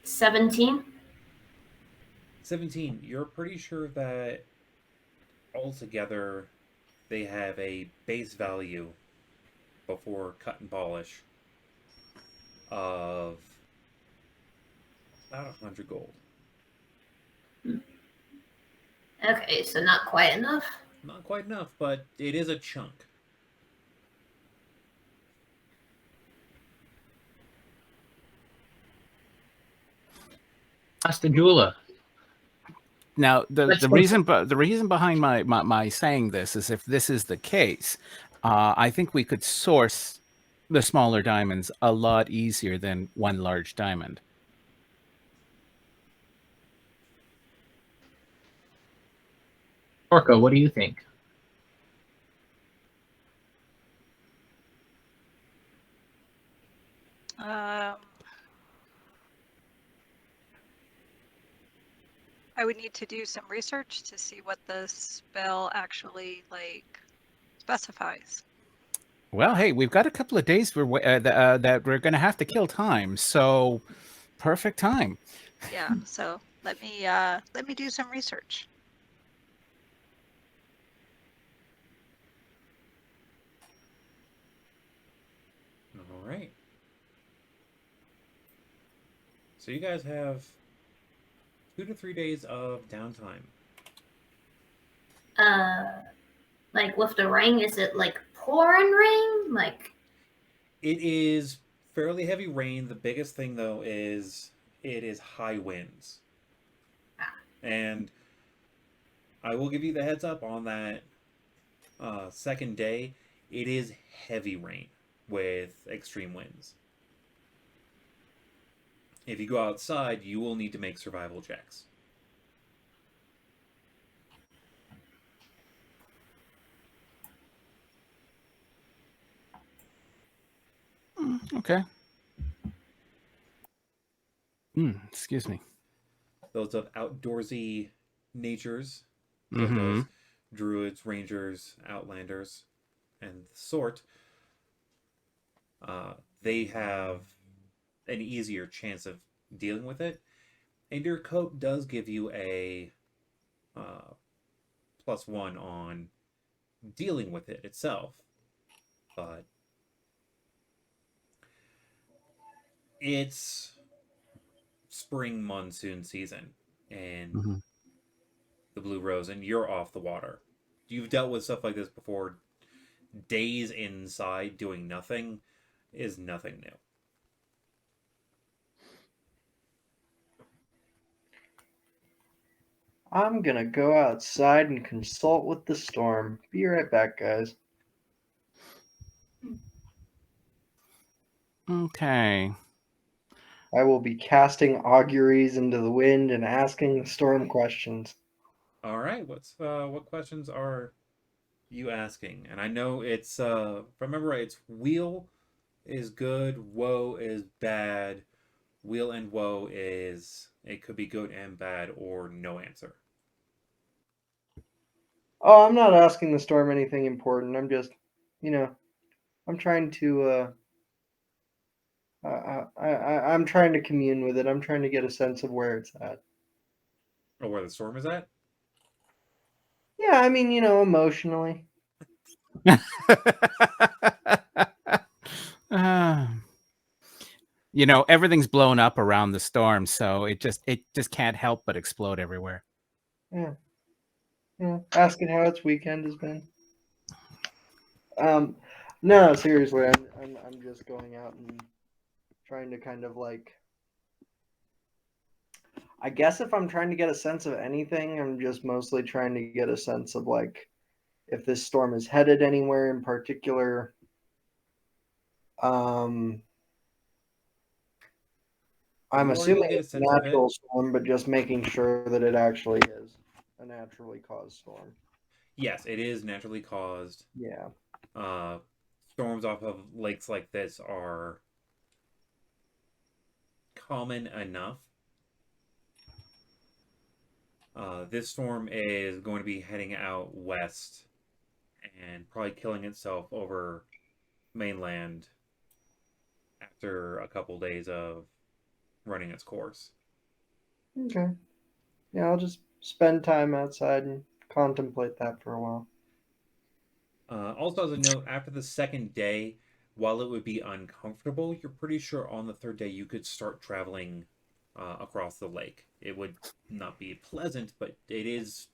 $17. 17, you're pretty sure that altogether they have a base value before cut and polish of about 100 gold. Okay, so not quite enough. Not quite enough, but it is a chunk. Ask the jeweler. Now, Let's the go. reason behind my saying this is if this is the case, I think we could source the smaller diamonds a lot easier than one large diamond. Orko, what do you think? I would need to do some research to see what the spell actually specifies. Well, hey, we've got a couple of days that we're going to have to kill time, so perfect time. Yeah, so let me do some research. All right. So you guys have 2 to 3 days of downtime. Like with the rain, is it like pouring rain? Like It is fairly heavy rain. The biggest thing, though, is it is high winds. And I will give you the heads up on that second day. It is heavy rain with extreme winds. If you go outside, you will need to make survival checks. Okay. Excuse me. Those of outdoorsy natures, so Mm-hmm. those druids, rangers, outlanders, and the sort, they have an easier chance of dealing with it. And your coat does give you a +1 on dealing with it itself. But it's spring monsoon season and Mm-hmm. the Blue Rose, and you're off the water. You've dealt with stuff like this before. Days inside doing nothing is nothing new. I'm gonna go outside and consult with the storm. Be right back, guys. Okay. I will be casting auguries into the wind and asking the storm questions. All right, what questions are you asking? And I know it's if I remember right, it's wheel is good, woe is bad. Wheel and woe is it could be good and bad or no answer. Oh, I'm not asking the storm anything important. I'm just, I'm trying to, I'm trying to commune with it. I'm trying to get a sense of where it's at. Or where the storm is at? Yeah, I mean, emotionally. Everything's blown up around the storm, so it just can't help but explode everywhere. Yeah. Asking how its weekend has been. No, seriously, I'm just going out and trying to kind of I guess if I'm trying to get a sense of anything, I'm just mostly trying to get a sense of if this storm is headed anywhere in particular. I'm You already assuming get a it's a sense of it. natural storm, but just making sure that it actually is a naturally caused storm. Yes, it is naturally caused. Yeah. Storms off of lakes like this are common enough. This storm is going to be heading out west and probably killing itself over mainland after a couple days of running its course. Okay. Yeah, I'll just spend time outside and contemplate that for a while. Also, as a note, after the second day, while it would be uncomfortable, you're pretty sure on the third day you could start traveling across the lake. It would not be pleasant, but it is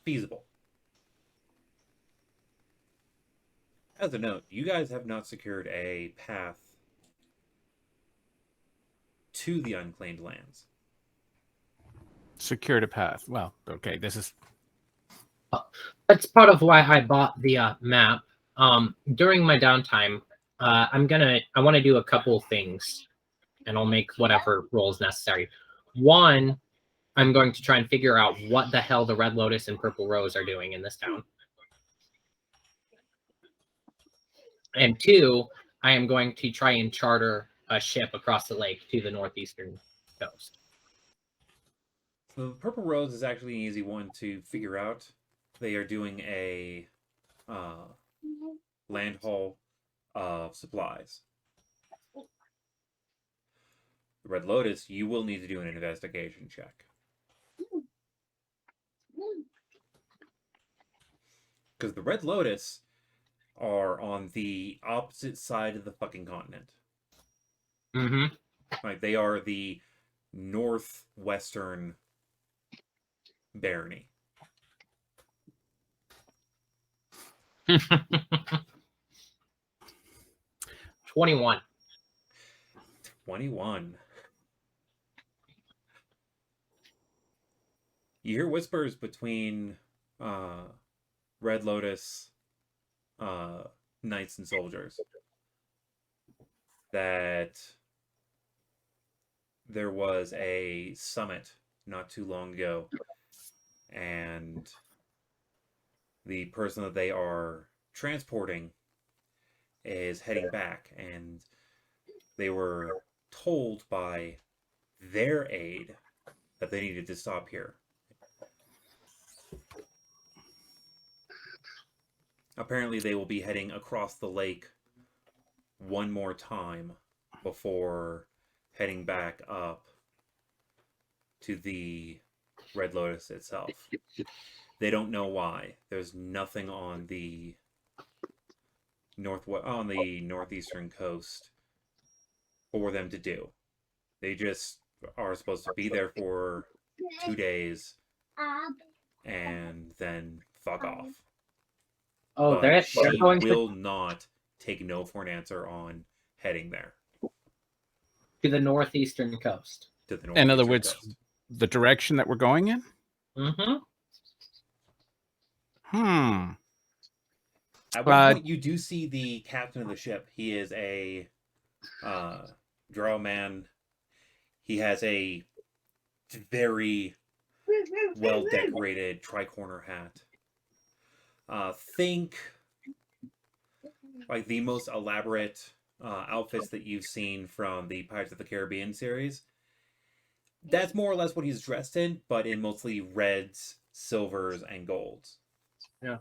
feasible. As a note, you guys have not secured a path to the unclaimed lands. Secured a path. Well, okay, this is That's part of why I bought the map. During my downtime, I want to do a couple things, and I'll make whatever rolls necessary. One, I'm going to try and figure out what the hell the Red Lotus and Purple Rose are doing in this town. And two, I am going to try and charter a ship across the lake to the northeastern coast. The Purple Rose is actually an easy one to figure out. They are doing a land haul of supplies. The Red Lotus, you will need to do an investigation check. Because the Red Lotus are on the opposite side of the fucking continent. Mm-hmm. Like, they are the northwestern barony. 21. 21. You hear whispers between Red Lotus knights and soldiers that there was a summit not too long ago, and the person that they are transporting is heading back, and they were told by their aide that they needed to stop here. Apparently, they will be heading across the lake one more time before heading back up to the Red Lotus itself. They don't know why. There's nothing on the northeastern coast for them to do. They just are supposed to be there for 2 days and then fuck off. Oh, But they're she going will not take no for an answer on heading there to the northeastern coast. to the in other northeastern words, coast. the direction that we're going in. Mm-hmm. At one point, you do see the captain of the ship. He is a drow man. He has a very well-decorated tri-corner hat. Think like the most elaborate outfits that you've seen from the Pirates of the Caribbean series. That's more or less what he's dressed in, but in mostly reds, silvers, and golds. Yeah.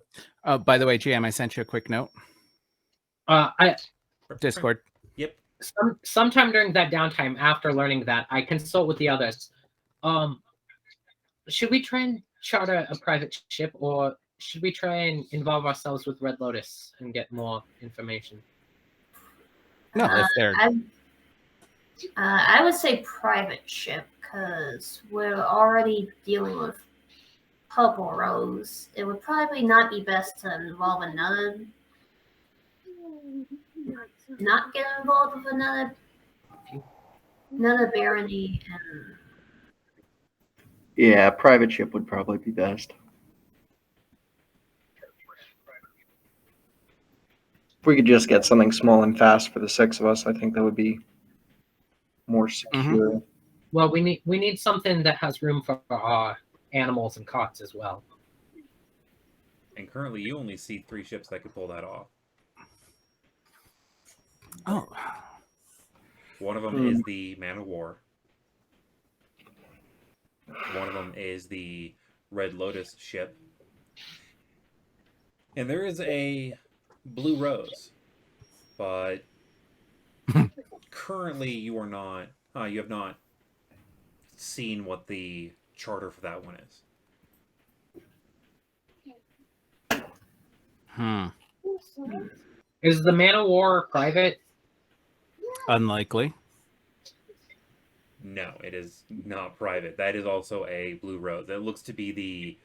By the way, GM, I sent you a quick note. Discord. Yep. Sometime during that downtime, after learning that, I consult with the others. Should we try and charter a private ship, or should we try and involve ourselves with Red Lotus and get more information? No, if they're I would say private ship because we're already dealing with Purple Rose. It would probably not be best to involve not get involved with another barony. And Yeah, private ship would probably be best. If we could just get something small and fast for the 6 of us, I think that would be more secure. Well, we need something that has room for animals and cots as well. And currently, you only see 3 ships that could pull that off. Oh, One of them is the Man of War. One of them is the Red Lotus ship. And there is a Blue Rose. But currently you are not, you have not seen what the charter for that one is. Is the Man of War private? unlikely. No, it is not private. That is also a Blue Rose. That looks to be the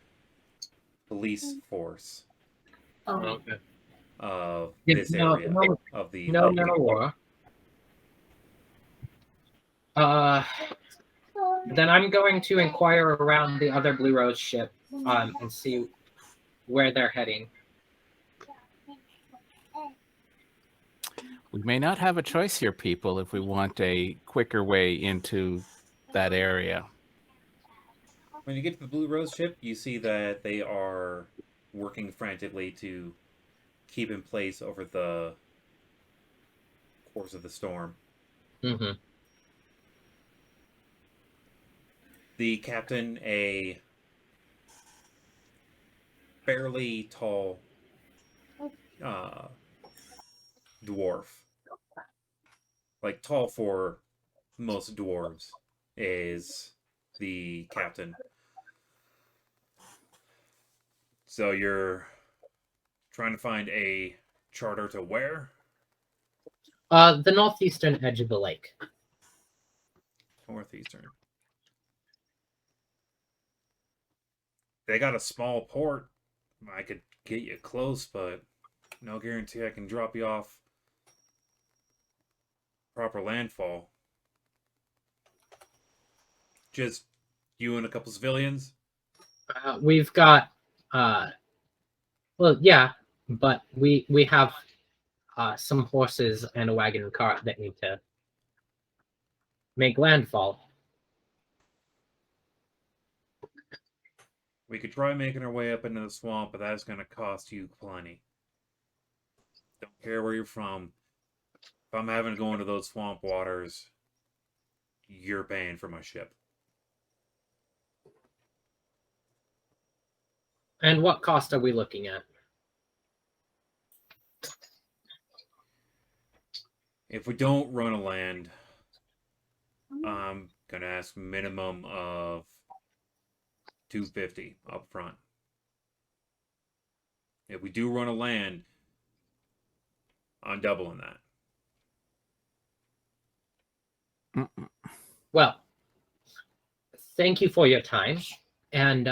police force Oh, Okay. of Yeah, this no, area no, of the No Man of War. Then I'm going to inquire around the other Blue Rose ship and see where they're heading. We may not have a choice here, people, if we want a quicker way into that area. When you get to the Blue Rose ship, you see that they are working frantically to keep in place over the course of the storm. Mm-hmm. The captain, a fairly tall dwarf, like tall for most dwarves, is the captain. So you're trying to find a charter to where? The northeastern edge of the lake. Northeastern. They got a small port. I could get you close, but no guarantee I can drop you off proper landfall. Just you and a couple civilians? We've got well, yeah, but we have some horses and a wagon and cart that need to make landfall. We could try making our way up into the swamp, but that's going to cost you plenty. Don't care where you're from. If I'm having to go into those swamp waters, you're paying for my ship. And what cost are we looking at? If we don't run a land, I'm going to ask minimum of $250 up front. If we do run a land, I'm doubling that. Well, thank you for your time. And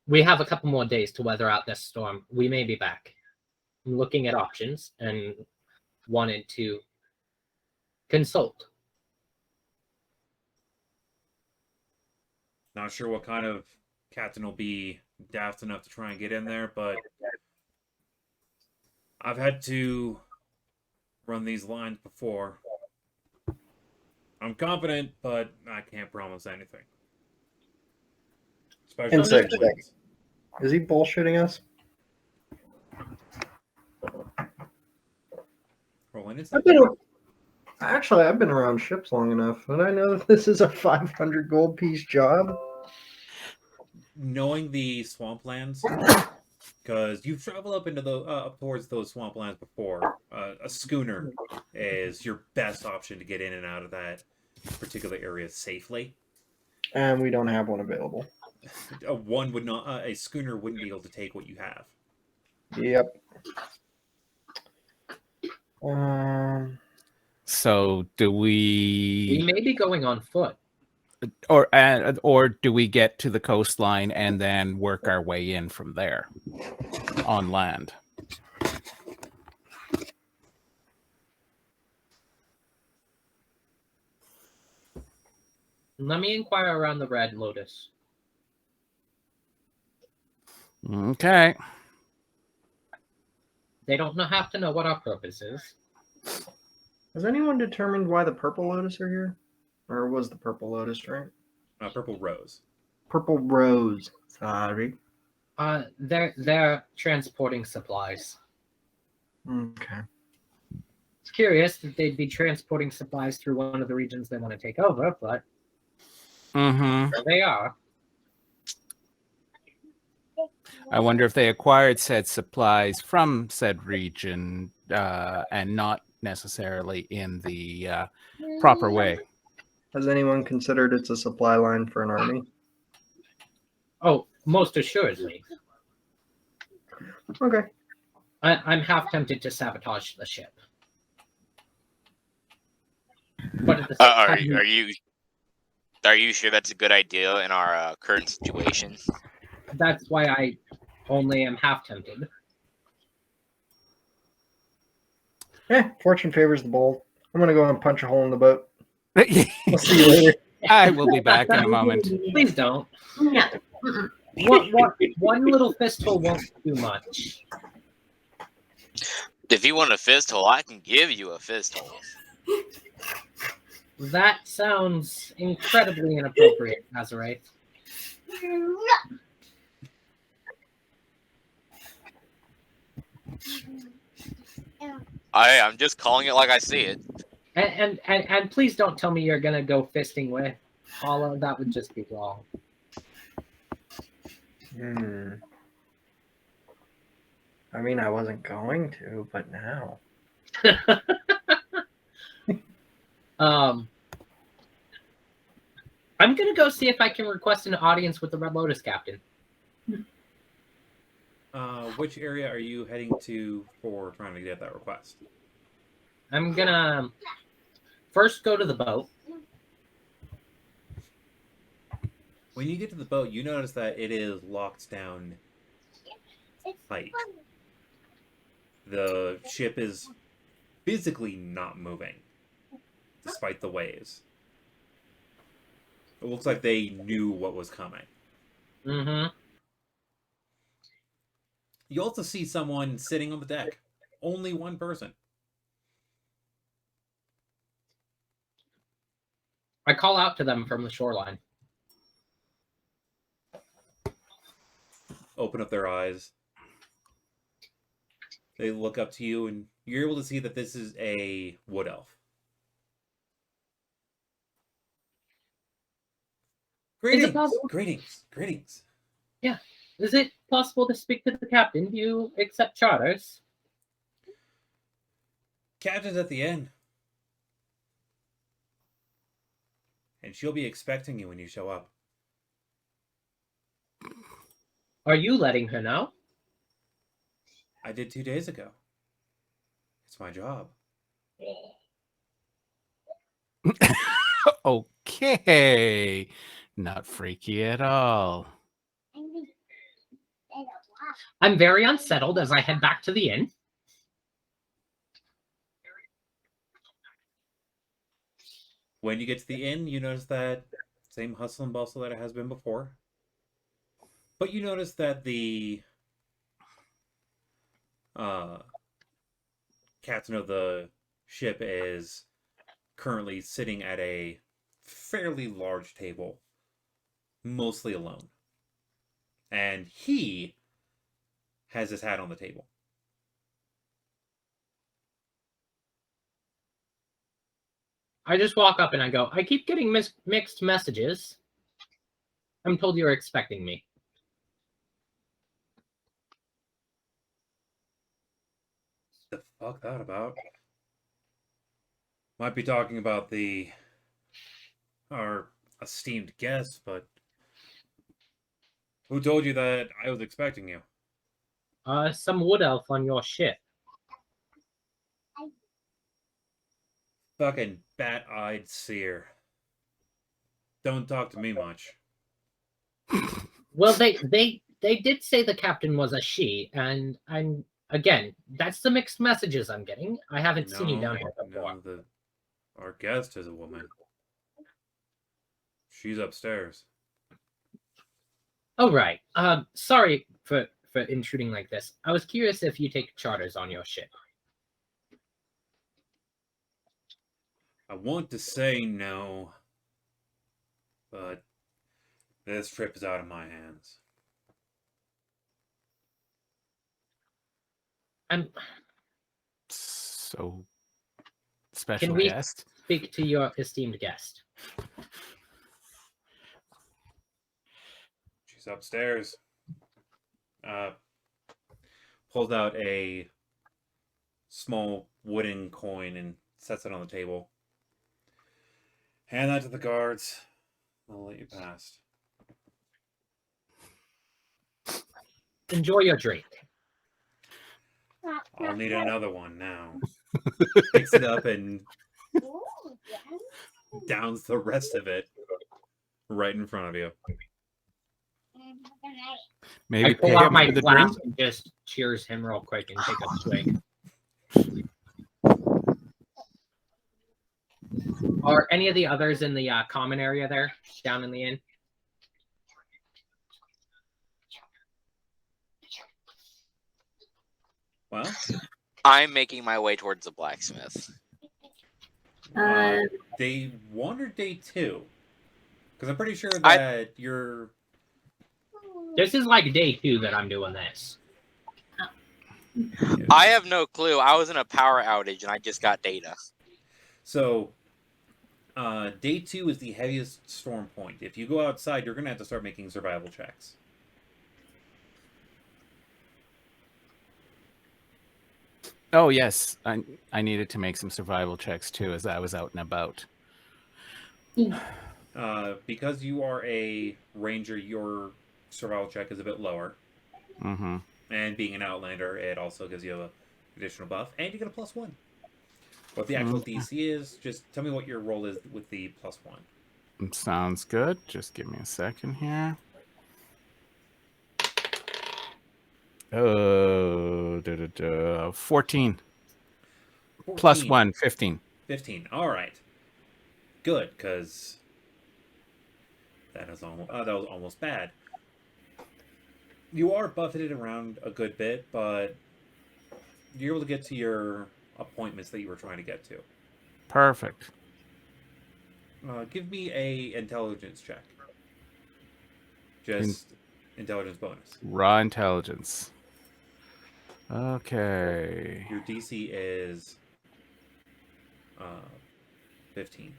we have a couple more days to weather out this storm. We may be back. I'm looking at options and wanted to consult. Not sure what kind of captain will be daft enough to try and get in there, but I've had to run these lines before. I'm confident, but I can't promise anything. Especially Insight with check. wins. Is he bullshitting us? Roll an insight. I've been around ships long enough, and I know that this is a 500 gold piece job. Knowing the swamplands, because you've traveled up into the up towards those swamplands before, a schooner is your best option to get in and out of that particular area safely. And we don't have one available. One would not. A schooner wouldn't be able to take what you have. Yep. So do We we, may be going on foot. or do we get to the coastline and then work our way in from there on land? Let me inquire around the Red Lotus. Okay. They don't have to know what our purpose is. Has anyone determined why the Purple Lotus are here? Or was the purple lotus, right? Purple rose. Purple rose. Sorry. They're transporting supplies. Okay. It's curious that they'd be transporting supplies through one of the regions they want to take over, but there they are. I wonder if they acquired said supplies from said region and not necessarily in the proper way. Has anyone considered it's a supply line for an army? Oh, most assuredly. Okay. I'm half tempted to sabotage the ship. But at the same time, Are you sure that's a good idea in our current situation? that's why I only am half tempted. Yeah, fortune favors the bold. I'm gonna go and punch a hole in the boat. I'll see you later. I will be back in a moment. Please don't. No. One little fist hole won't do much. If you want a fist hole, I can give you a fist hole. That sounds incredibly inappropriate, Azaraith. I'm just calling it like I see it. And please don't tell me you're gonna go fisting with Hala. That would just be wrong. I mean, I wasn't going to, but now. I'm gonna go see if I can request an audience with the Red Lotus captain. Which area are you heading to for trying to get that request? I'm gonna first go to the boat. When you get to the boat, you notice that it is locked down tight. The ship is physically not moving, despite the waves. It looks like they knew what was coming. Mm-hmm. You also see someone sitting on the deck. Only one person. I call out to them from the shoreline. Open up their eyes. They look up to you, and you're able to see that this is a wood elf. Greetings! Greetings! Greetings! Yeah. Is it possible to speak to the captain? Do you accept charters? Captain's at the inn. And she'll be expecting you when you show up. Are you letting her know? I did 2 days ago. It's my job. Okay. Not freaky at all. I'm very unsettled as I head back to the inn. When you get to the inn, you notice that same hustle and bustle that it has been before. But you notice that the captain of the ship is currently sitting at a fairly large table, mostly alone. And he has his hat on the table. I just walk up and I go, I keep getting mixed messages. I'm told you're expecting me. The fuck that about? Might be talking about our esteemed guest, but who told you that I was expecting you? Some wood elf on your ship. Fucking bat-eyed seer. Don't talk to me much. Well, they did say the captain was a she, and again, that's the mixed messages I'm getting. I haven't seen you down here before. No, our guest is a woman. She's upstairs. Oh, right. Sorry for intruding like this. I was curious if you take charters on your ship. I want to say no, but this trip is out of my hands. So, special Can we guest. speak to your esteemed guest? She's upstairs. Pulls out a small wooden coin and sets it on the table. Hand that to the guards. I'll let you pass. Enjoy your drink. I'll need another one now. Picks it up and downs the rest of it right in front of you. Maybe I pull pay out him my for the drink. flask and just cheers him real quick and take a swig. Are any of the others in the common area there, down in the inn? Well, I'm making my way towards the blacksmith. day 1 or day 2? Because I'm pretty sure that you're... This is like day 2 that I'm doing this. I have no clue. I was in a power outage and I just got data. So, day 2 is the heaviest storm point. If you go outside, you're going to have to start making survival checks. Oh yes, I needed to make some survival checks too as I was out and about. Because you are a ranger, your survival check is a bit lower. Mm-hmm. And being an outlander, it also gives you an additional buff, and you get a +1. What the actual DC is, just tell me what your roll is with the +1. Sounds good. Just give me a second here. Oh, 14. 14. Plus 1, 15. 15. All right. Good, because that was almost bad. You are buffeted around a good bit, but you're able to get to your appointments that you were trying to get to. Perfect. Give me a intelligence check. Just intelligence bonus. Raw intelligence. Okay. Your DC is 15.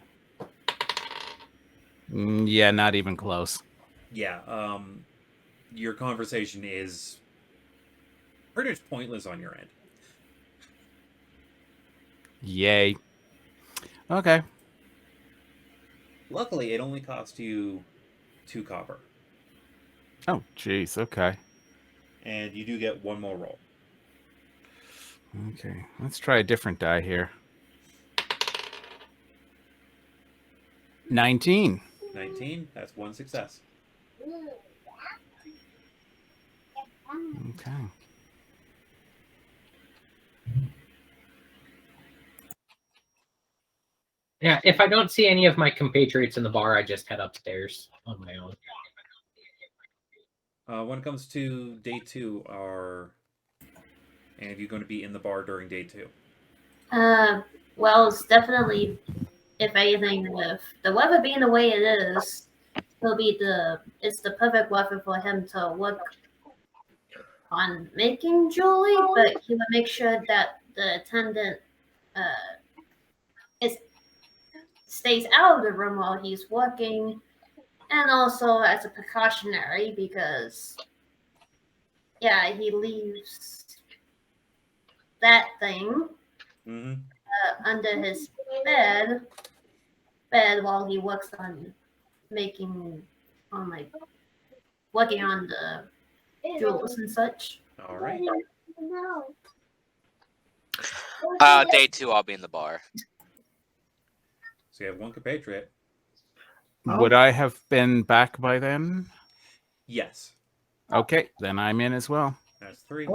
Yeah, not even close. Yeah, your conversation is pretty much pointless on your end. Yay. Okay. Luckily, it only cost you 2 copper. Oh, jeez. Okay. And you do get 1 more roll. Okay. Let's try a different die here. 19. 19, that's 1 success. Okay. Yeah, if I don't see any of my compatriots in the bar, I just head upstairs on my own. When it comes to day 2, and you're going to be in the bar during day 2. Well, it's definitely, if anything, with the weather being the way it is, it's the perfect weather for him to work on making jewelry, but he would make sure that the attendant stays out of the room while he's working, and also as a precautionary because, yeah, he leaves that thing under his bed while he works on working on the jewels and such. All right. Day 2, I'll be in the bar. So you have 1 compatriot. Would I have been back by then? Yes. Okay, then I'm in as well. That's 3.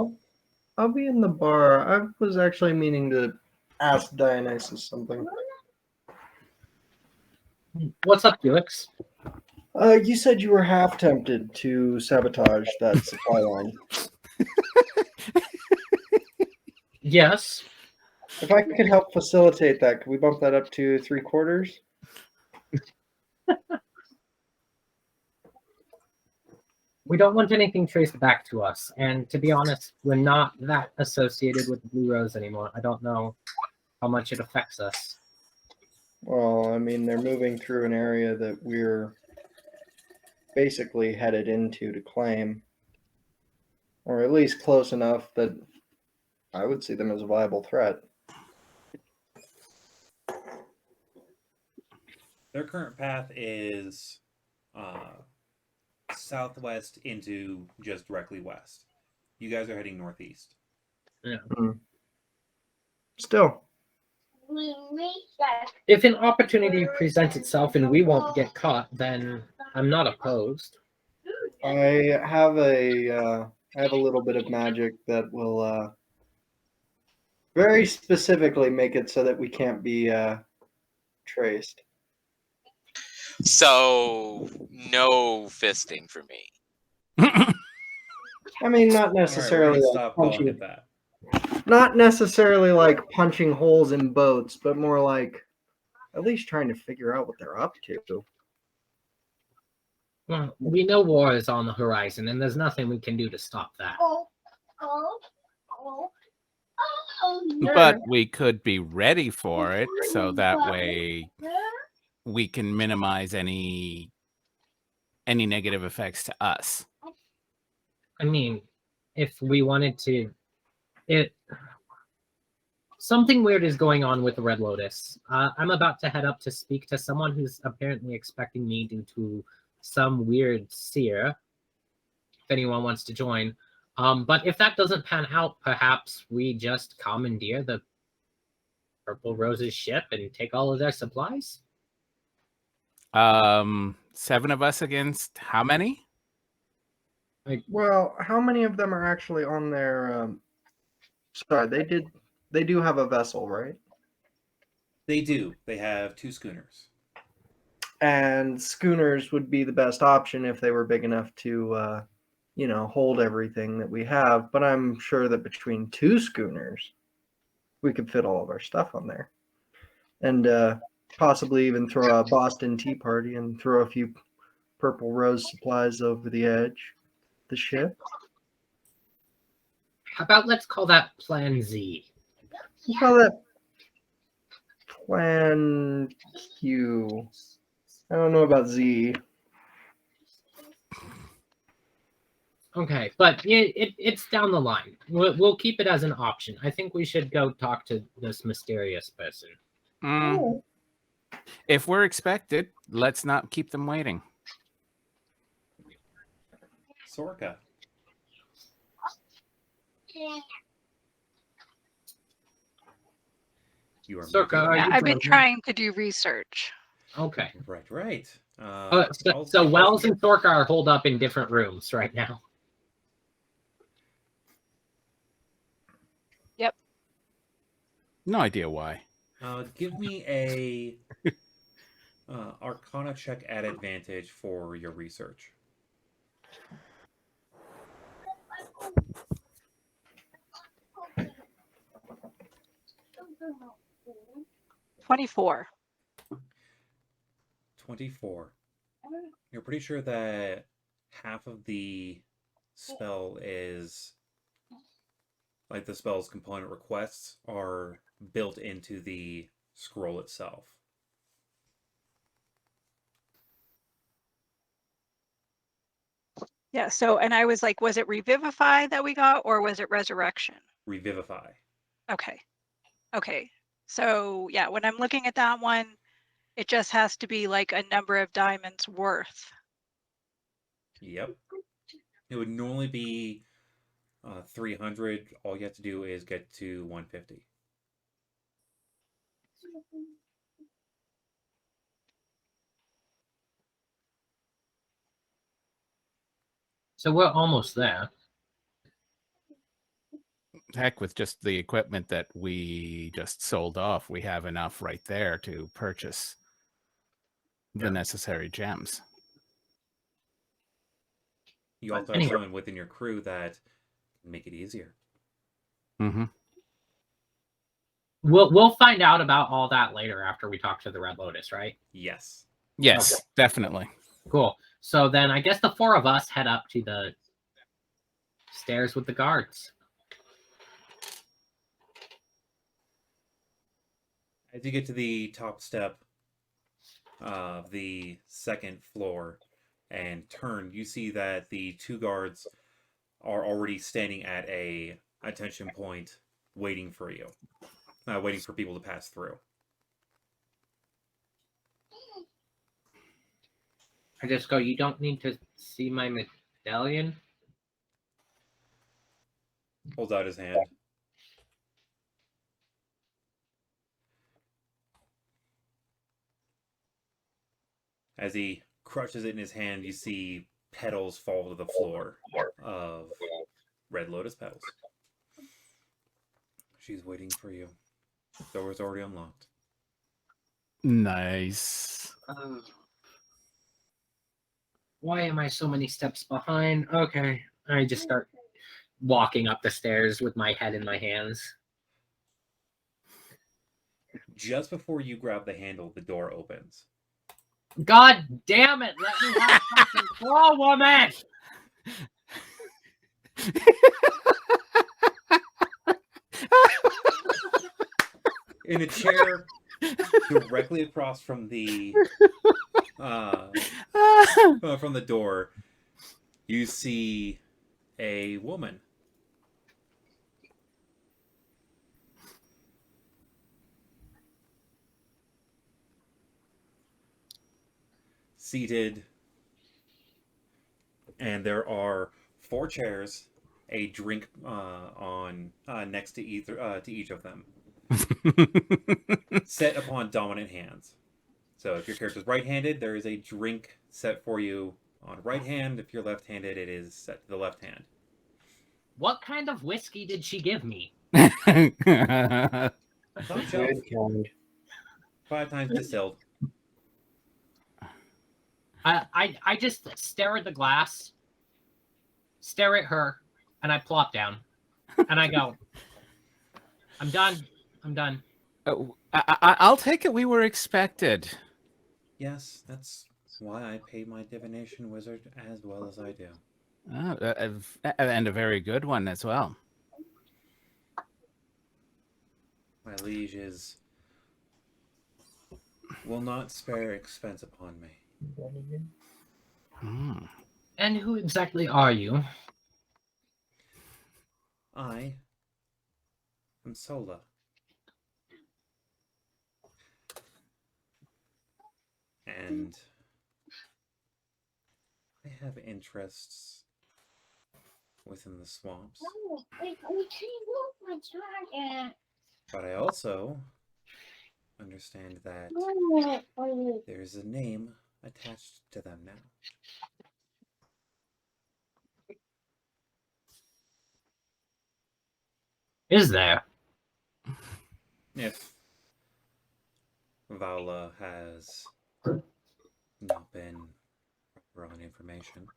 I'll be in the bar. I was actually meaning to ask Dionysus something. What's up, Felix? You said you were half tempted to sabotage that supply line. Yes. If I could help facilitate that, could we bump that up to 3/4? We don't want anything traced back to us. And to be honest, we're not that associated with the Blue Rose anymore. I don't know how much it affects us. Well, I mean, they're moving through an area that we're basically headed into to claim, or at least close enough that I would see them as a viable threat. Their current path is southwest into just directly west. You guys are heading northeast. Yeah. Still, If an opportunity presents itself and we won't get caught, then I'm not opposed. I have a little bit of magic that will very specifically make it so that we can't be traced. So no fisting for me. I mean, not All right, we're necessarily gonna like stop calling punching, it that. not necessarily like punching holes in boats, but more like at least trying to figure out what they're up to. Well, we know war is on the horizon, and there's nothing we can do to stop that. But we could be ready for it, so that way we can minimize any negative effects to us. I mean, if we wanted to, something weird is going on with the Red Lotus. I'm about to head up to speak to someone who's apparently expecting me due to some weird seer. If anyone wants to join. But if that doesn't pan out, perhaps we just commandeer the Purple Rose's ship and take all of their supplies? 7 of us against how many? Well, how many of them are actually on their? Sorry, they do have a vessel, right? They do. They have 2 schooners. And schooners would be the best option if they were big enough to, hold everything that we have. But I'm sure that between 2 schooners, we could fit all of our stuff on there, and possibly even throw a Boston Tea Party and throw a few Purple Rose supplies over the edge, the ship. How about let's call that Plan Z? We'll call that Plan Q. I don't know about Z. Okay, but it's down the line. We'll keep it as an option. I think we should go talk to this mysterious person. If we're expected, let's not keep them waiting. Sorka. You are Sorka, moving- are you I've been joining? trying to do research. Okay. Right. So Wells and Sorka are holed up in different rooms right now. Yep. No idea why. Give me a Arcana check at advantage for your research. $24. 24. You're pretty sure that half of the spell is like the spell's component requests are built into the scroll itself. Yeah, so, and I was like, was it Revivify that we got, or was it Resurrection? Revivify. Okay. Okay. So, yeah, when I'm looking at that one, it just has to be like a number of diamonds worth. Yep. It would normally be 300. All you have to do is get to 150. So we're almost there. Heck, with just the equipment that we just sold off, we have enough right there to purchase the necessary gems. You also have Anyway. someone within your crew that can make it easier. Mm-hmm. We'll find out about all that later after we talk to the Red Lotus, right? Yes. Yes, Okay. definitely. Cool. So then I guess the four of us head up to the stairs with the guards. As you get to the top step of the second floor and turn, you see that the two guards are already standing at a attention point waiting for you. Waiting for people to pass through. I just go, you don't need to see my medallion. Holds out his hand. As he crushes it in his hand, you see petals fall to the floor of red lotus petals. She's waiting for you. Door's already unlocked. Nice. Why am I so many steps behind? Okay. I just start walking up the stairs with my head in my hands. Just before you grab the handle, the door opens. God damn it! Let me have some control, woman! In a chair directly across from the door, you see a woman. Seated, and there are 4 chairs, a drink on next to each of them, set upon dominant hands. So if your character's right-handed, there is a drink set for you on right hand. If you're left-handed, it is set to the left hand. What kind of whiskey did she give me? Top shelf, Good kind. 5 times distilled. I just stare at the glass, stare at her, and I plop down. And I go, I'm done. I'm done. I'll take it we were expected. Yes, that's why I pay my divination wizard as well as I do. And a very good one as well. My lieges will not spare expense upon me. And who exactly are you? I am Sola. And I have interests within the swamps. But I also understand that there's a name attached to them now. Is there? If Vala has not been proper on information,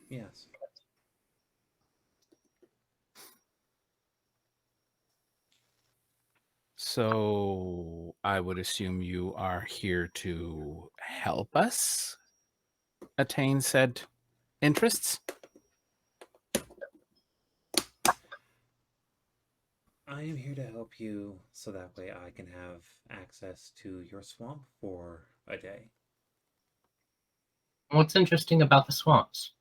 yes. So I would assume you are here to help us attain said interests? I am here to help you so that way I can have access to your swamp for a day. What's interesting about the swamps?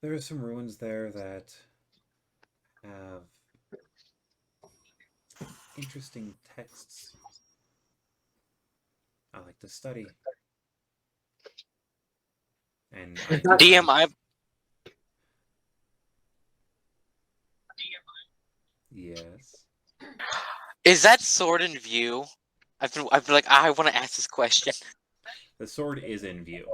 There are some ruins there that have interesting texts I like to study. And DM, Yes. is that sword in view? I've been like, I want to ask this question. The sword is in view.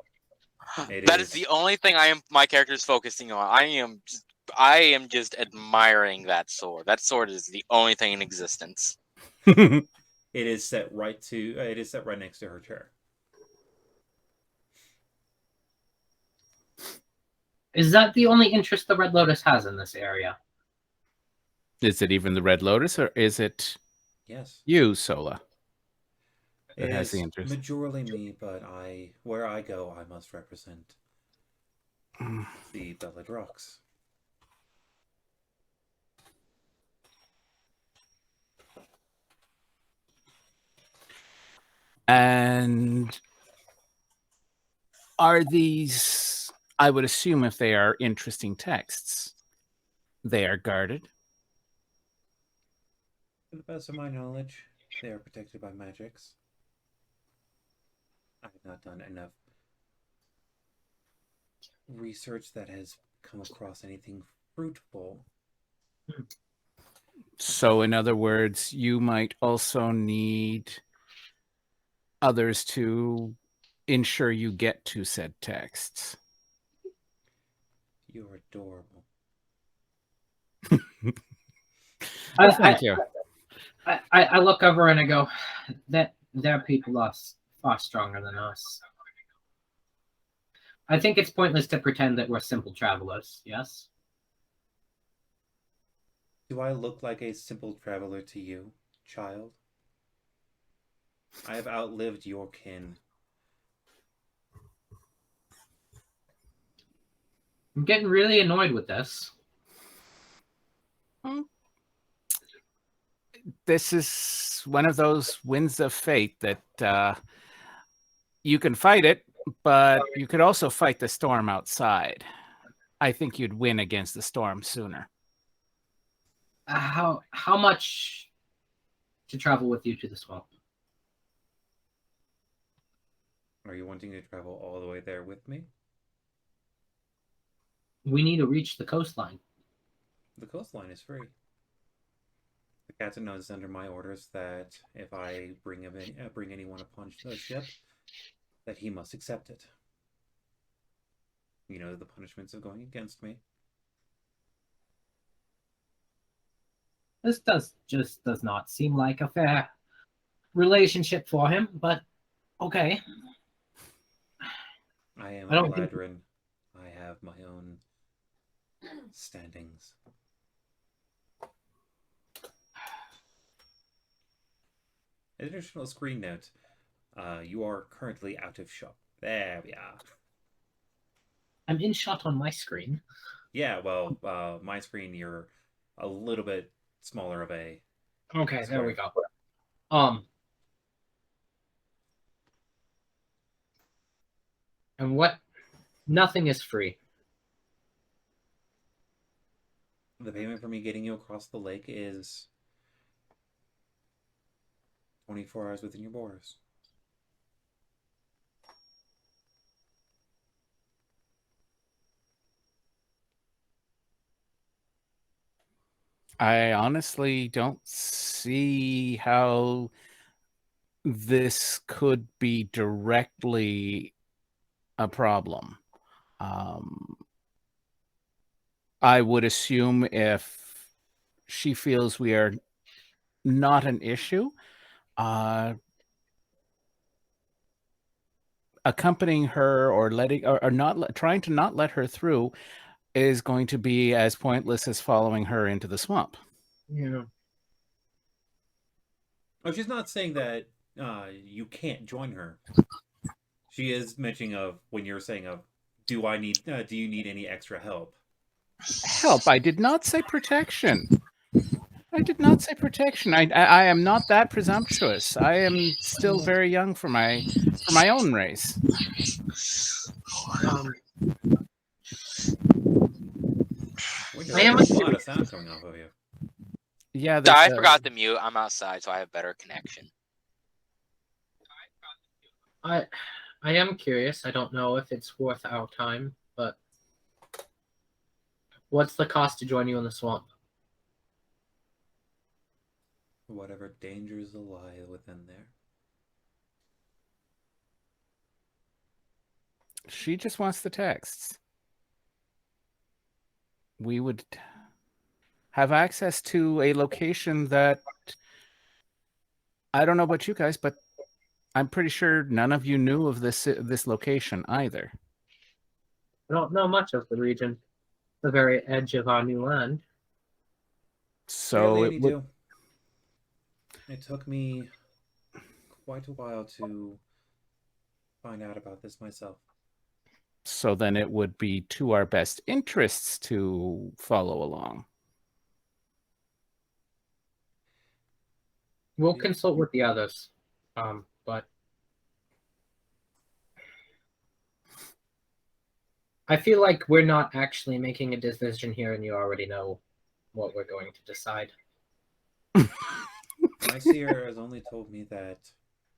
That is the only thing my character is focusing on. I am just admiring that sword. That sword is the only thing in existence. It is set right next to her chair. Is that the only interest the Red Lotus has in this area? Is it even the Red Lotus, or is it Yes. you, Sola? that has the It's interest. majorly me, but where I go, I must represent Mm. the Bellad Rocks. And are these, I would assume if they are interesting texts, they are guarded? To the best of my knowledge, they are protected by magics. I have not done enough research that has come across anything fruitful. So, in other words, you might also need others to ensure you get to said texts. You're adorable. Thank you. I look over and I go, that their people are far stronger than us. I think it's pointless to pretend that we're simple travelers, yes? Do I look like a simple traveler to you, child? I have outlived your kin. I'm getting really annoyed with this. This is one of those winds of fate that you can fight it, but you could also fight the storm outside. I think you'd win against the storm sooner. How much to travel with you to the swamp? Are you wanting to travel all the way there with me? We need to reach the coastline. The coastline is free. The captain knows under my orders that if I bring anyone upon the ship, that he must accept it. You know the punishments of going against me. This just does not seem like a fair relationship for him, but okay. I am I a don't think- Ladrin. I have my own standings. Additional screen note. You are currently out of shot. There we are. I'm in shot on my screen. Yeah, well, my screen, you're a little bit smaller of a... Okay, there we Square. go. And what? Nothing is free. The payment for me getting you across the lake is 24 hours within your borders. I honestly don't see how this could be directly a problem. I would assume if she feels we are not an issue, accompanying her or trying to not let her through is going to be as pointless as following her into the swamp. Yeah. Oh, she's not saying that you can't join her. She is mentioning of when you're saying of, do you need any extra help? Help! I did not say protection. I did not say protection. I am not that presumptuous. I am still very young for my own race. I am a lot of sound coming off of you. Yeah, I forgot to mute. I'm outside, so I have better connection. I am curious. I don't know if it's worth our time, but what's the cost to join you in the swamp? Whatever dangers lie within there. She just wants the texts. We would have access to a location that I don't know about you guys, but I'm pretty sure none of you knew of this location either. I don't know much of the region, the very edge of our new land. So Barely any do. It took me quite a while to find out about this myself. So then it would be to our best interests to follow along. We'll Yeah. consult with the others. But I feel like we're not actually making a decision here, and you already know what we're going to decide. My seer has only told me that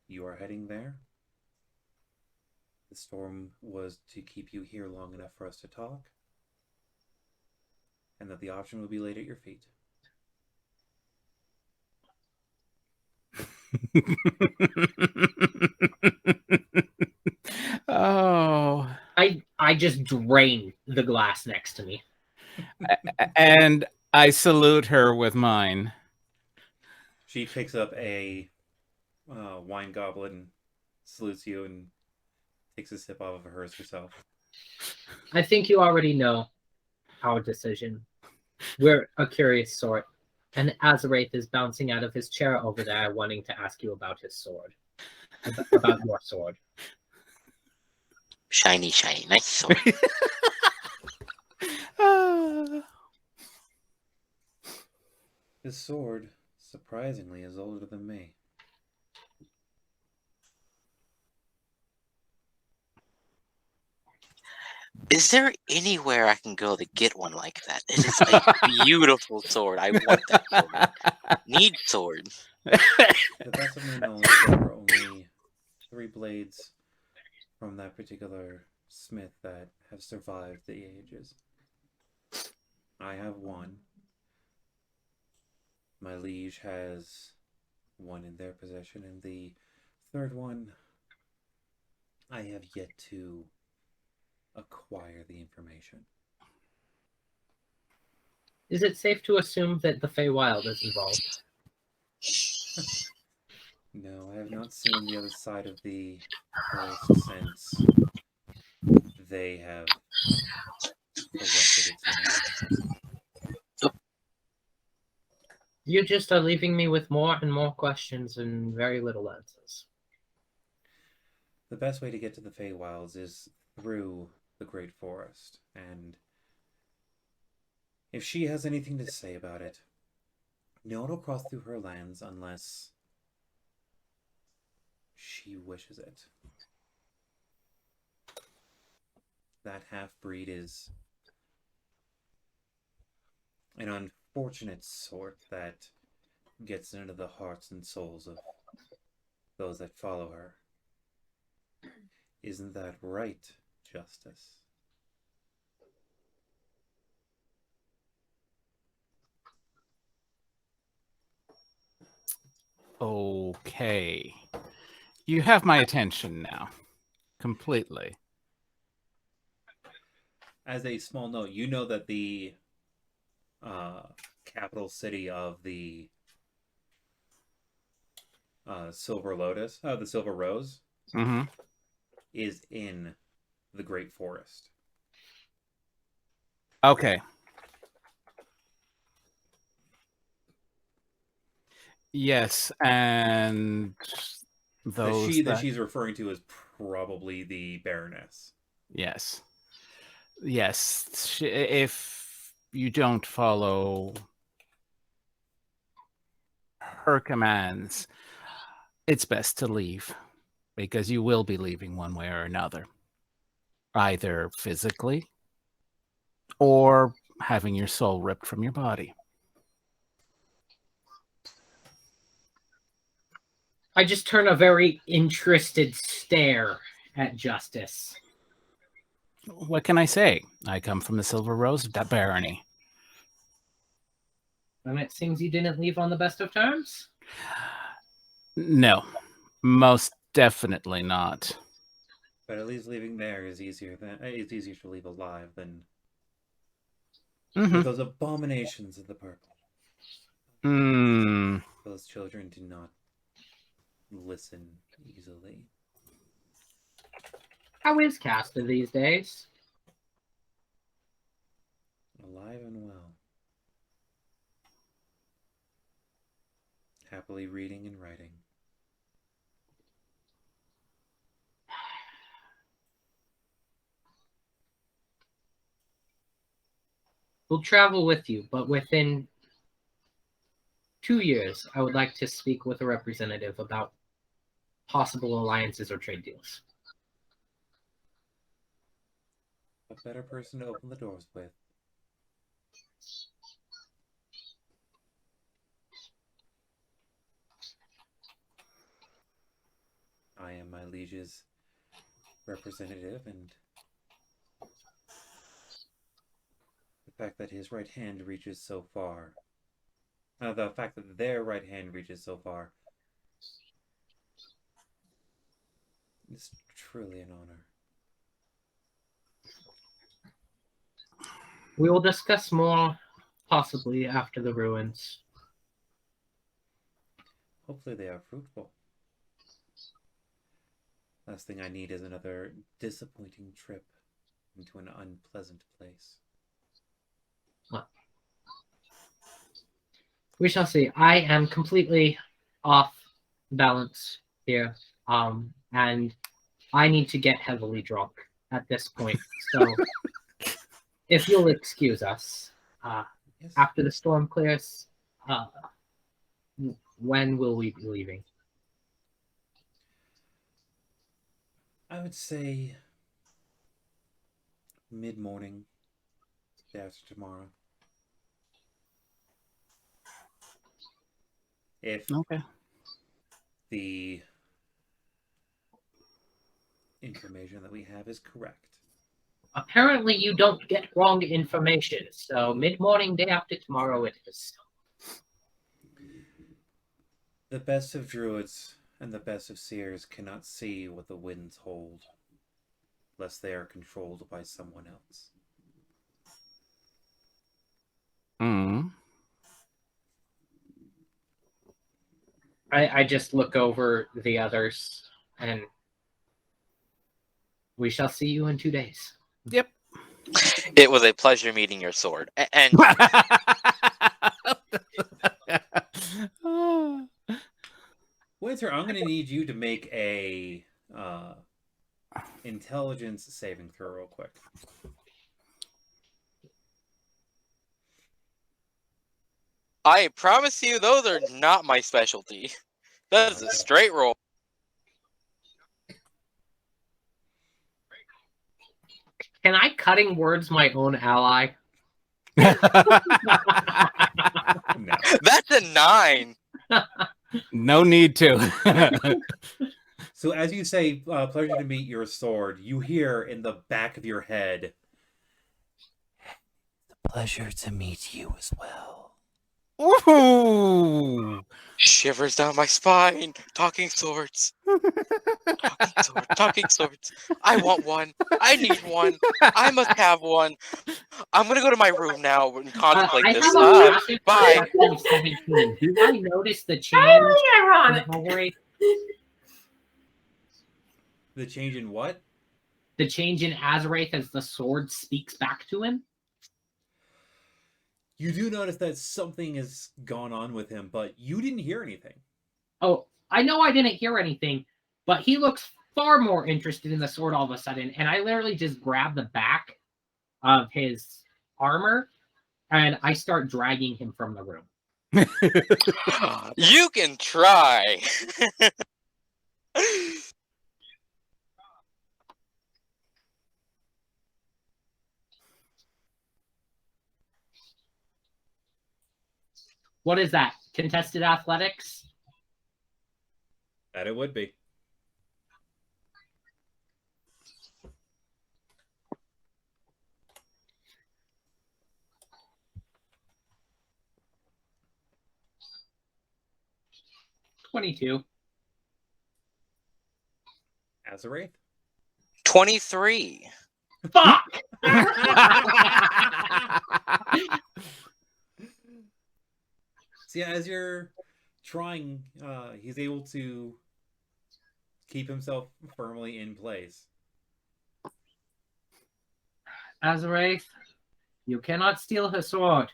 you are heading there. The storm was to keep you here long enough for us to talk, and that the option will be laid at your feet. Oh. I just drain the glass next to me. And I salute her with mine. She picks up a wine goblet and salutes you and takes a sip off of hers herself. I think you already know our decision. We're a curious sort, and Azarath is bouncing out of his chair over there, wanting to ask you about his sword, about your sword. Shiny, nice sword. His sword, surprisingly, is older than me. Is there anywhere I can go to get one like that? It is a beautiful sword. I want that sword. Need sword. The best of my knowledge, there are only 3 blades from that particular smith that have survived the ages. I have one. My liege has one in their possession, and the third one I have yet to acquire the information. Is it safe to assume that the Feywild is involved? No, I have not seen the other side of the forest since they have corrupted its name. You just are leaving me with more and more questions and very little answers. The best way to get to the Feywilds is through the Great Forest, and if she has anything to say about it, no one will cross through her lands unless she wishes it. That half-breed is an unfortunate sort that gets into the hearts and souls of those that follow her. Isn't that right, Justice? Okay. You have my attention now. Completely. As a small note, you know that the capital city of the Silver Lotus, the Silver Rose, is in the Great Forest. Okay. Yes, and those that she's referring to is probably the Baroness. Yes. Yes. If you don't follow her commands, it's best to leave, because you will be leaving one way or another, either physically or having your soul ripped from your body. I just turn a very interested stare at Justice. What can I say? I come from the Silver Rose Barony. And it seems you didn't leave on the best of terms? No, most definitely not. But at least leaving there is easier it's easier to leave alive than with those abominations of the purple. Those children do not listen easily. How is Casta these days? Alive and well. Happily reading and writing. will travel with you, but within 2 years, I would like to speak with a representative about possible alliances or trade deals. A better person to open the doors with. I am my liege's representative, and the fact that his right hand reaches so far. The fact that their right hand reaches so far is truly an honor. We will discuss more, possibly after the ruins. Hopefully they are fruitful. Last thing I need is another disappointing trip into an unpleasant place. Well, we shall see. I am completely off balance here, and I need to get heavily drunk at this point. So, if you'll excuse us, Yes. after the storm clears, when will we be leaving? I would say mid-morning, day after tomorrow. If Okay. the information that we have is correct. Apparently, you don't get wrong information. So, mid-morning, day after tomorrow, it is. The best of druids and the best of seers cannot see what the winds hold, lest they are controlled by someone else. I just look over the others, and we shall see you in 2 days. Yep. It was a pleasure meeting your sword. And Winter, I'm going to need you to make a intelligence saving throw real quick. I promise you, those are not my specialty. That is a straight roll. Can I cutting words my own ally? No. That's a 9. No need to. So as you say, pleasure to meet your sword, you hear in the back of your head, pleasure to meet you as well. Ooh. Shivers down my spine. Talking swords. Talking swords. I want one. I need one. I must have one. I'm gonna go to my room now and contemplate I this. have a massive Bye. perception of 17. Do I notice the change? Highly in ironic. Hungary? The change in what? The change in Azraith as the sword speaks back to him? You do notice that something has gone on with him, but you didn't hear anything. Oh, I know I didn't hear anything, but he looks far more interested in the sword all of a sudden, and I literally just grab the back of his armor, and I start dragging him from the room. You can try. What is that? Contested athletics? That it would be. $22. Azaraith? 23. Fuck! See, as you're trying, he's able to keep himself firmly in place. Azraith, you cannot steal her sword.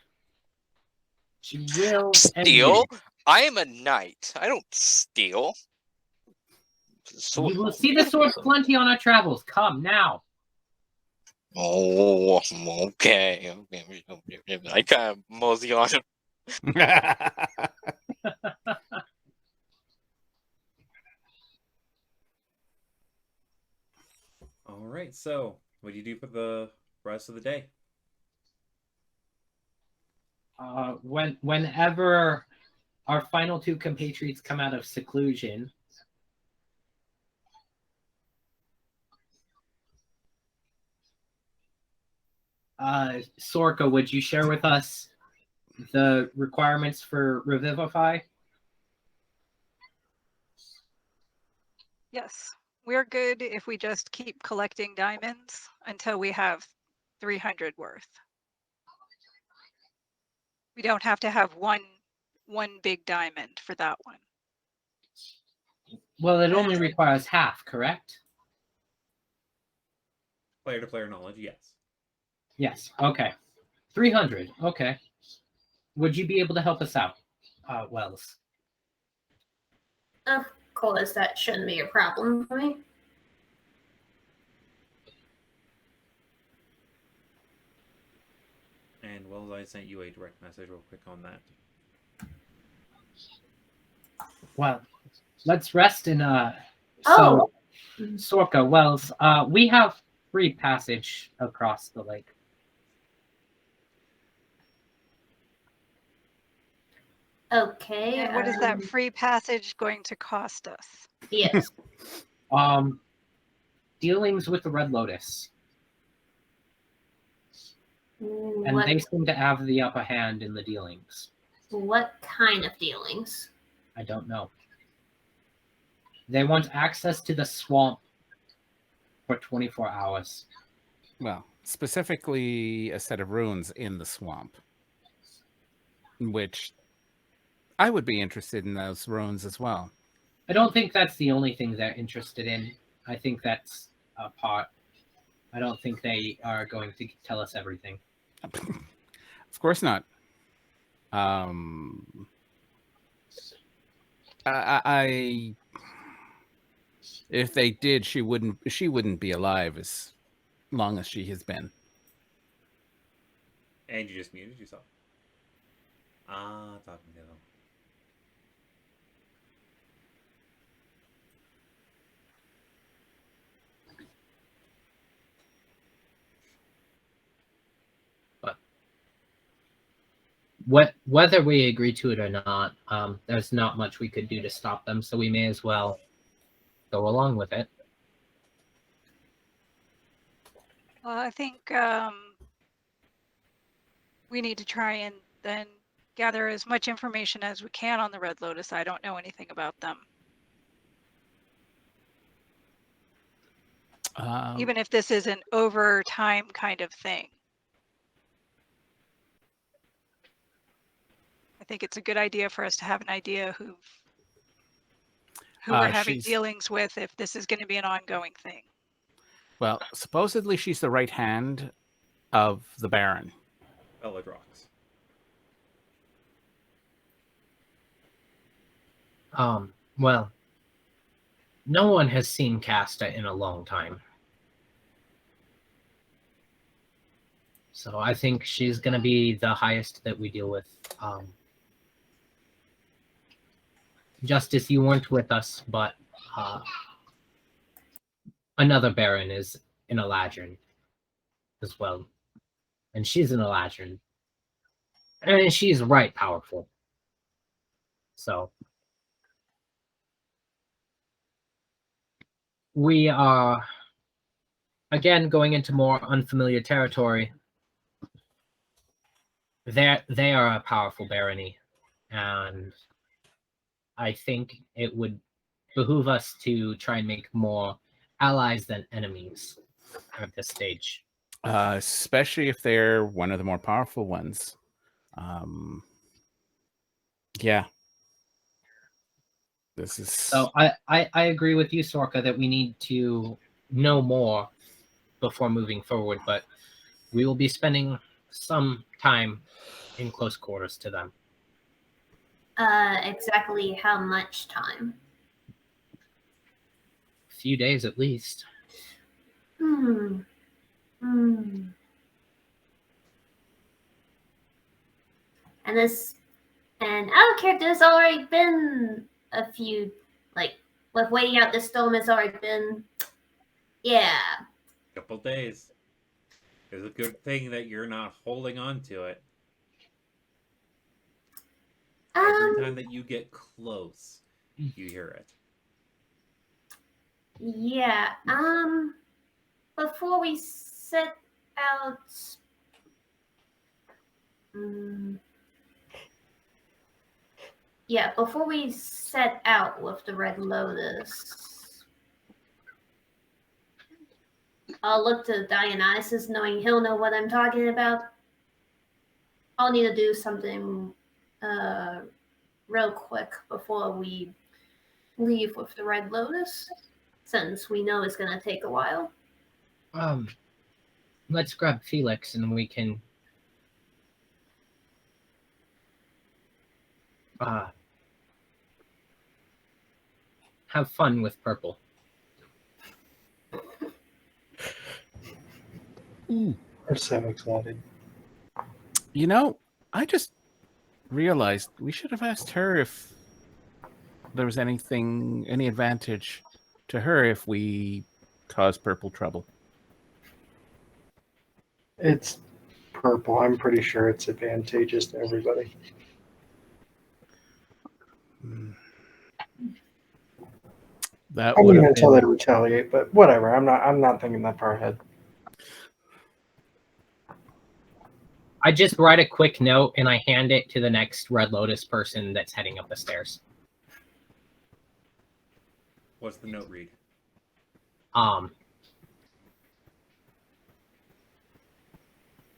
She will end Steal? you. I am a knight. I don't steal. You will see the sword plenty on our travels. Come now. Oh, okay. I kind of mosey on. All right. So, what do you do for the rest of the day? Whenever our final two compatriots come out of seclusion, Sorka, would you share with us the requirements for Revivify? Yes, we're good if we just keep collecting diamonds until we have 300 worth. We don't have to have one big diamond for that one. Well, it only requires half, correct? Player to player knowledge, yes. Yes. Okay. 300. Okay. Would you be able to help us out, Wells? Of course, that shouldn't be a problem for me. And Wells, I sent you a direct message real quick on that. Well, let's rest in Oh. So, Sorka, Wells, we have free passage across the lake. Okay. And what is that free passage going to cost us? Yes. Dealings with the Red Lotus. And What, they seem to have the upper hand in the dealings. what kind of dealings? I don't know. They want access to the swamp for 24 hours. Well, specifically a set of runes in the swamp, which I would be interested in those runes as well. I don't think that's the only thing they're interested in. I think that's a part. I don't think they are going to tell us everything. Of course not. I if they did, she wouldn't be alive as long as she has been. And you just muted yourself. Talking to them. Whether we agree to it or not, there's not much we could do to stop them, so we may as well go along with it. Well, I think we need to try and then gather as much information as we can on the Red Lotus. I don't know anything about them. Even if this is an over time kind of thing. I think it's a good idea for us to have an idea who we're having dealings with if this is going to be an ongoing thing. Well, supposedly she's the right hand of the Baron. Bellatrox. Well, no one has seen Casta in a long time. So I think she's going to be the highest that we deal with. Justice, you weren't with us, but another Baron is in Eladrin as well. And she's in Eladrin. And she's right powerful. So we are, again, going into more unfamiliar territory. They are a powerful barony, and I think it would behoove us to try and make more allies than enemies at this stage. Especially if they're one of the more powerful ones. Yeah. This is... So I agree with you, Sorka, that we need to know more before moving forward, but we will be spending some time in close quarters to them. Exactly how much time? A few days at least. Hmm. And out of character, there's already been a few, like, with waiting out the storm has already been, yeah. Couple days. It's a good thing that you're not holding on to it. Every time that you get close, you hear it. Yeah. Before we set out, yeah, before we set out with the Red Lotus, I'll look to Dionysus, knowing he'll know what I'm talking about. I'll need to do something real quick before we leave with the Red Lotus, since we know it's going to take a while. Let's grab Felix and we can have fun with purple. I'm so excited. You know, I just realized we should have asked her if there was any advantage to her if we cause purple trouble. It's purple. I'm pretty sure it's advantageous to everybody. That I would mean, have until been... they retaliate, but whatever. I'm not thinking that far ahead. I just write a quick note and I hand it to the next Red Lotus person that's heading up the stairs. What's the note read?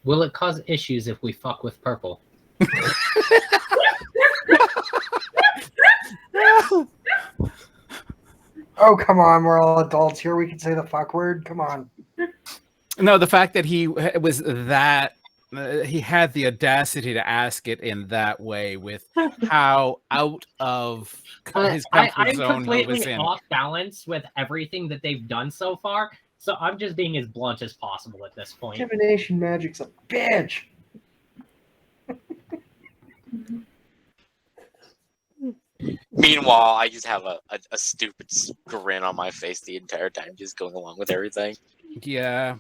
Will it cause issues if we fuck with purple? Oh, come on. We're all adults here. We can say the fuck word. Come on. No, the fact that he was that he had the audacity to ask it in that way, with how out of his comfort I'm zone he was completely in. off balance with everything that they've done so far, so I'm just being as blunt as possible at this point. Divination magic's a bitch. Meanwhile, I just have a stupid grin on my face the entire time, just going along with everything. Yeah.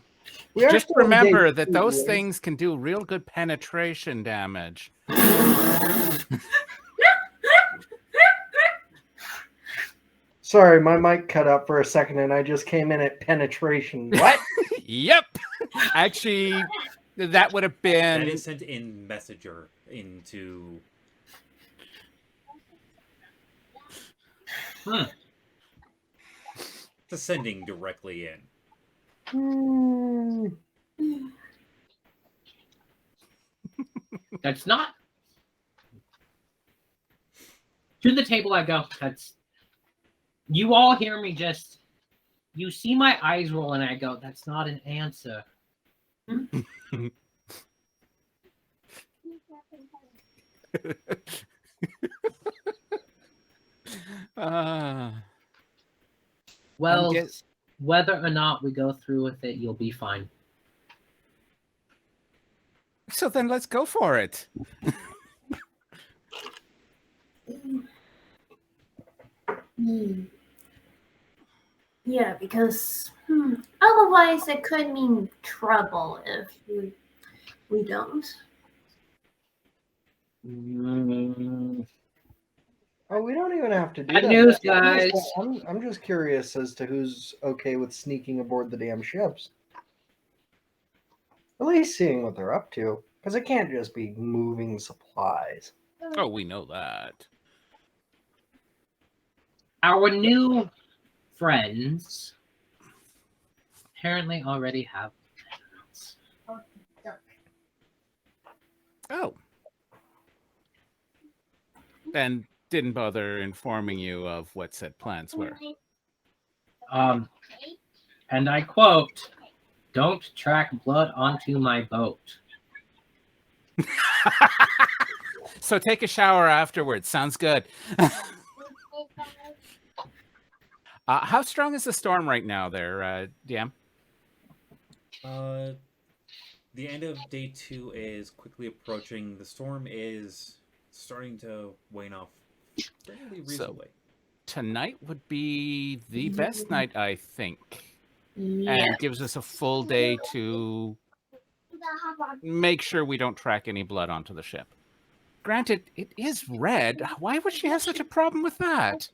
We are Just still on day remember that 2, those right? things can do real good penetration damage. Sorry, my mic cut up for a second and I just came in at penetration. What? Yep. Actually, that would have been... That is sent in Messenger into... It's sending directly in. That's not... To the table I go. That's... You all hear me just... You see my eyes roll and I go, that's not an answer. Well, whether or not we go through with it, you'll be fine. So then let's go for it. Yeah, because otherwise it could mean trouble if we don't. Oh, we don't even have to do Bad that. news, yet. guys. I'm just curious as to who's okay with sneaking aboard the damn ships. At least seeing what they're up to. Because it can't just be moving supplies. Oh, we know that. Our new friends apparently already have plans. Oh. And didn't bother informing you of what said plans were. And I quote, "Don't track blood onto my boat." So take a shower afterwards. Sounds good. How strong is the storm right now there, DM? The end of day 2 is quickly approaching. The storm is starting to wane off fairly reasonably. Tonight would be the best night, I think. Yeah. And gives us a full day to make sure we don't track any blood onto the ship. Granted, it is red. Why would she have such a problem with that?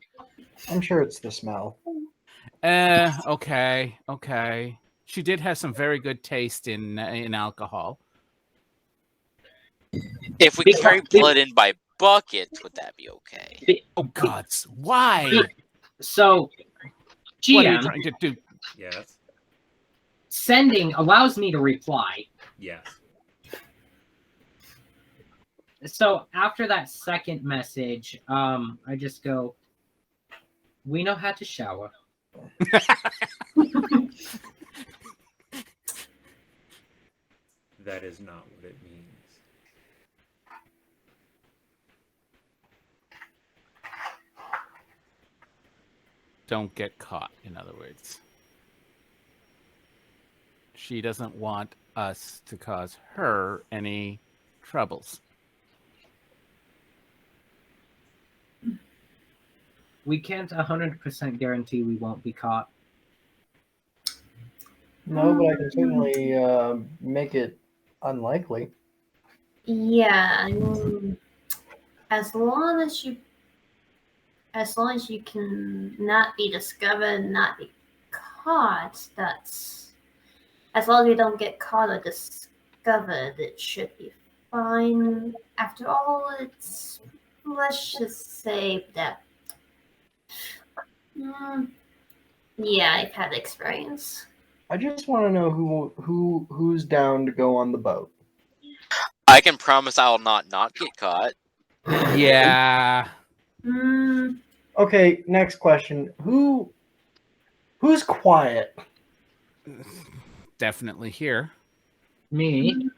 I'm sure it's the smell. Okay. She did have some very good taste in alcohol. If we carry blood in by buckets, would that be okay? Oh gods, why? So, What are you GM, trying to do? Yes. sending allows me to reply. Yes. So after that second message, I just go, we know how to shower. That is not what it means. Don't get caught, in other words. She doesn't want us to cause her any troubles. We can't 100% guarantee we won't be caught. No, but I can certainly make it unlikely. Yeah, I mean, as long as you can not be discovered, not be caught, that's as long as you don't get caught or discovered, it should be fine. After all, let's just say that. Yeah, I've had experience. I just want to know who's down to go on the boat. I can promise I'll not get caught. Yeah. Okay, next question. Who's quiet? Definitely here. Me?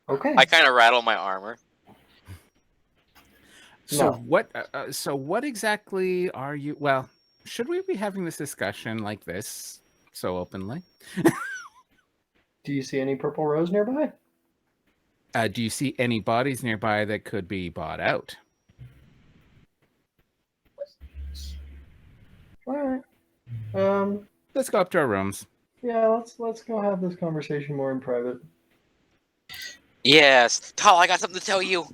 Okay. I kind of rattle my armor. So No. what exactly are you? Well, should we be having this discussion like this so openly? Do you see any purple rose nearby? Do you see any bodies nearby that could be bought out? All right. Let's go up to our rooms. Yeah, let's go have this conversation more in private. Yes, Tal, I got something to tell you.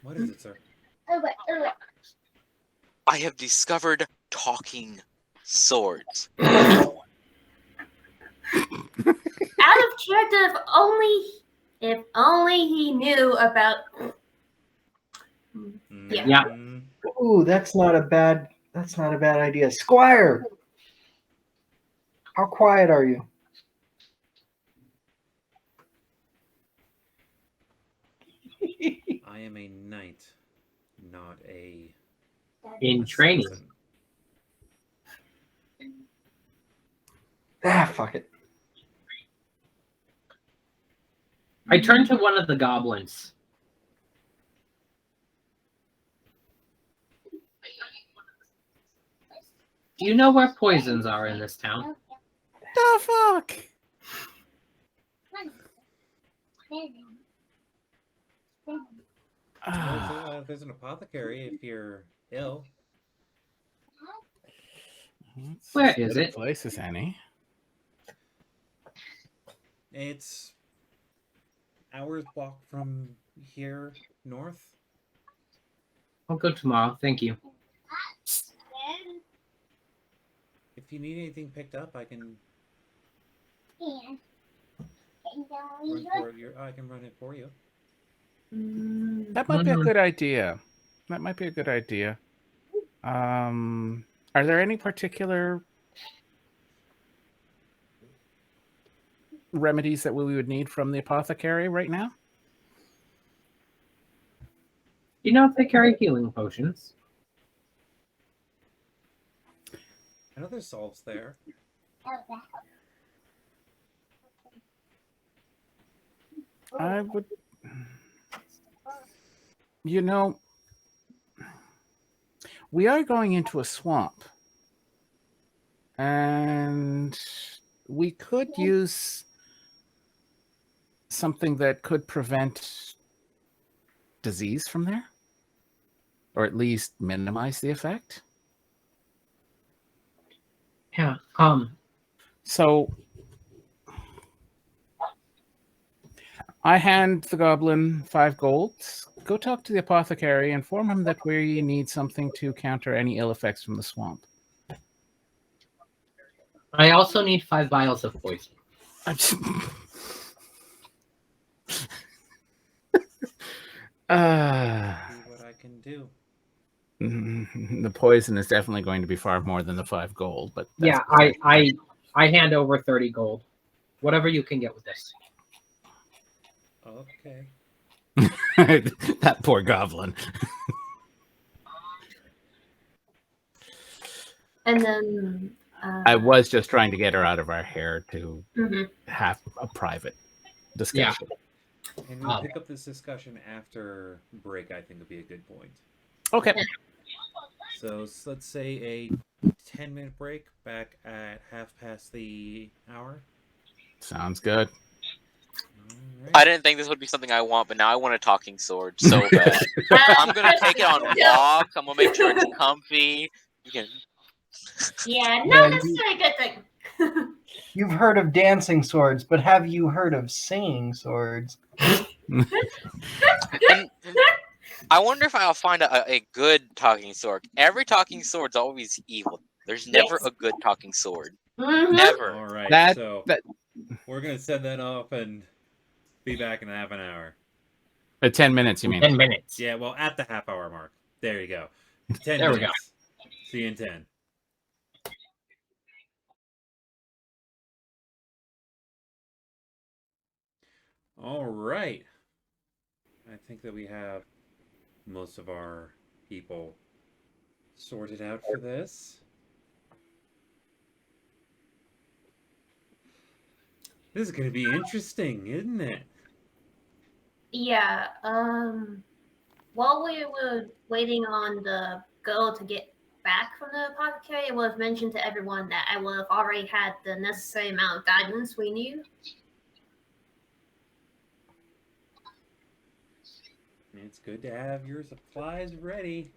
What is it, sir? I have discovered talking swords. Out of character, if only he knew about. Yeah. Ooh, that's not a bad idea. Squire, how quiet are you? I am a knight, not a In training. assassin. Fuck it. I turn to one of the goblins. Do you know where poisons are in this town? The fuck? There's an apothecary if you're ill. Where is it? Places, Annie. It's hours walk from here north. I'll go tomorrow. Thank you. If you need anything picked up, I can I can run it for you. That might be a good idea. Are there any particular remedies that we would need from the apothecary right now? You know if they carry healing potions? I know there's salves there. I would. You know, we are going into a swamp. And we could use something that could prevent disease from there, or at least minimize the effect. Yeah. So I hand the goblin 5 gold. Go talk to the apothecary, inform him that we need something to counter any ill effects from the swamp. I also need 5 vials of poison. See what I can do. The poison is definitely going to be far more than the 5 gold, but Yeah, I hand over 30 gold. Whatever you can get with this. Okay. that poor goblin. And then I was just trying to get her out of our hair to mhm. have a private discussion. And we'll pick up this discussion after break, I think would be a good point. Okay. So let's say a 10-minute break back at 1/2 hour. Sounds good. All right. I didn't think this would be something I want, but now I want a talking sword so bad. I'm gonna take it on walk. I'm gonna make sure it's comfy. You can. Yeah, not Yeah, necessarily a good thing. You've heard of dancing swords, but have you heard of singing swords? And I wonder if I'll find a good talking sword. Every talking sword's always evil. There's never a good talking sword. Mhm. Never. All right. That- so that- we're gonna send that off and be back in half an hour. 10 minutes, you mean? 10 minutes. Yeah, well, at the half-hour mark. There you go. 10 There we minutes. See you in 10. All right. I think that we have most of our people sorted out for this. This is going to be interesting, isn't it? Yeah. While we were waiting on the girl to get back from the apothecary, I would have mentioned to everyone that I would have already had the necessary amount of guidance we knew. It's good to have your supplies ready.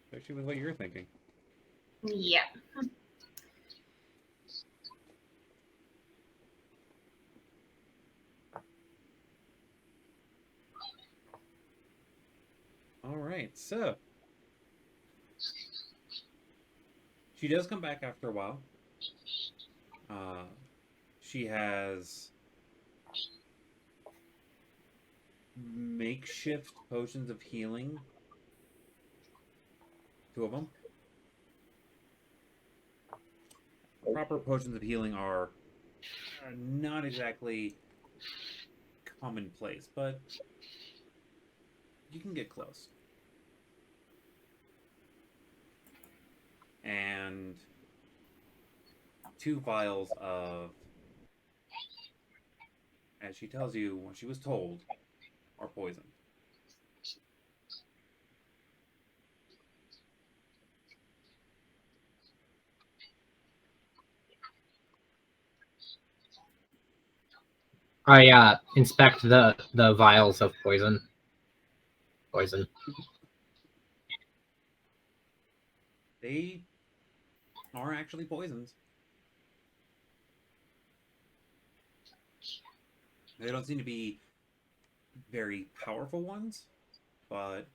Especially with what you're thinking. Yeah. All right, so she does come back after a while. She has makeshift potions of healing. 2 of them. Proper potions of healing are not exactly commonplace, but you can get close. And 2 vials of, as she tells you, what she was told, are poisoned. I inspect the vials of poison. They are actually poisons. They don't seem to be very powerful ones, but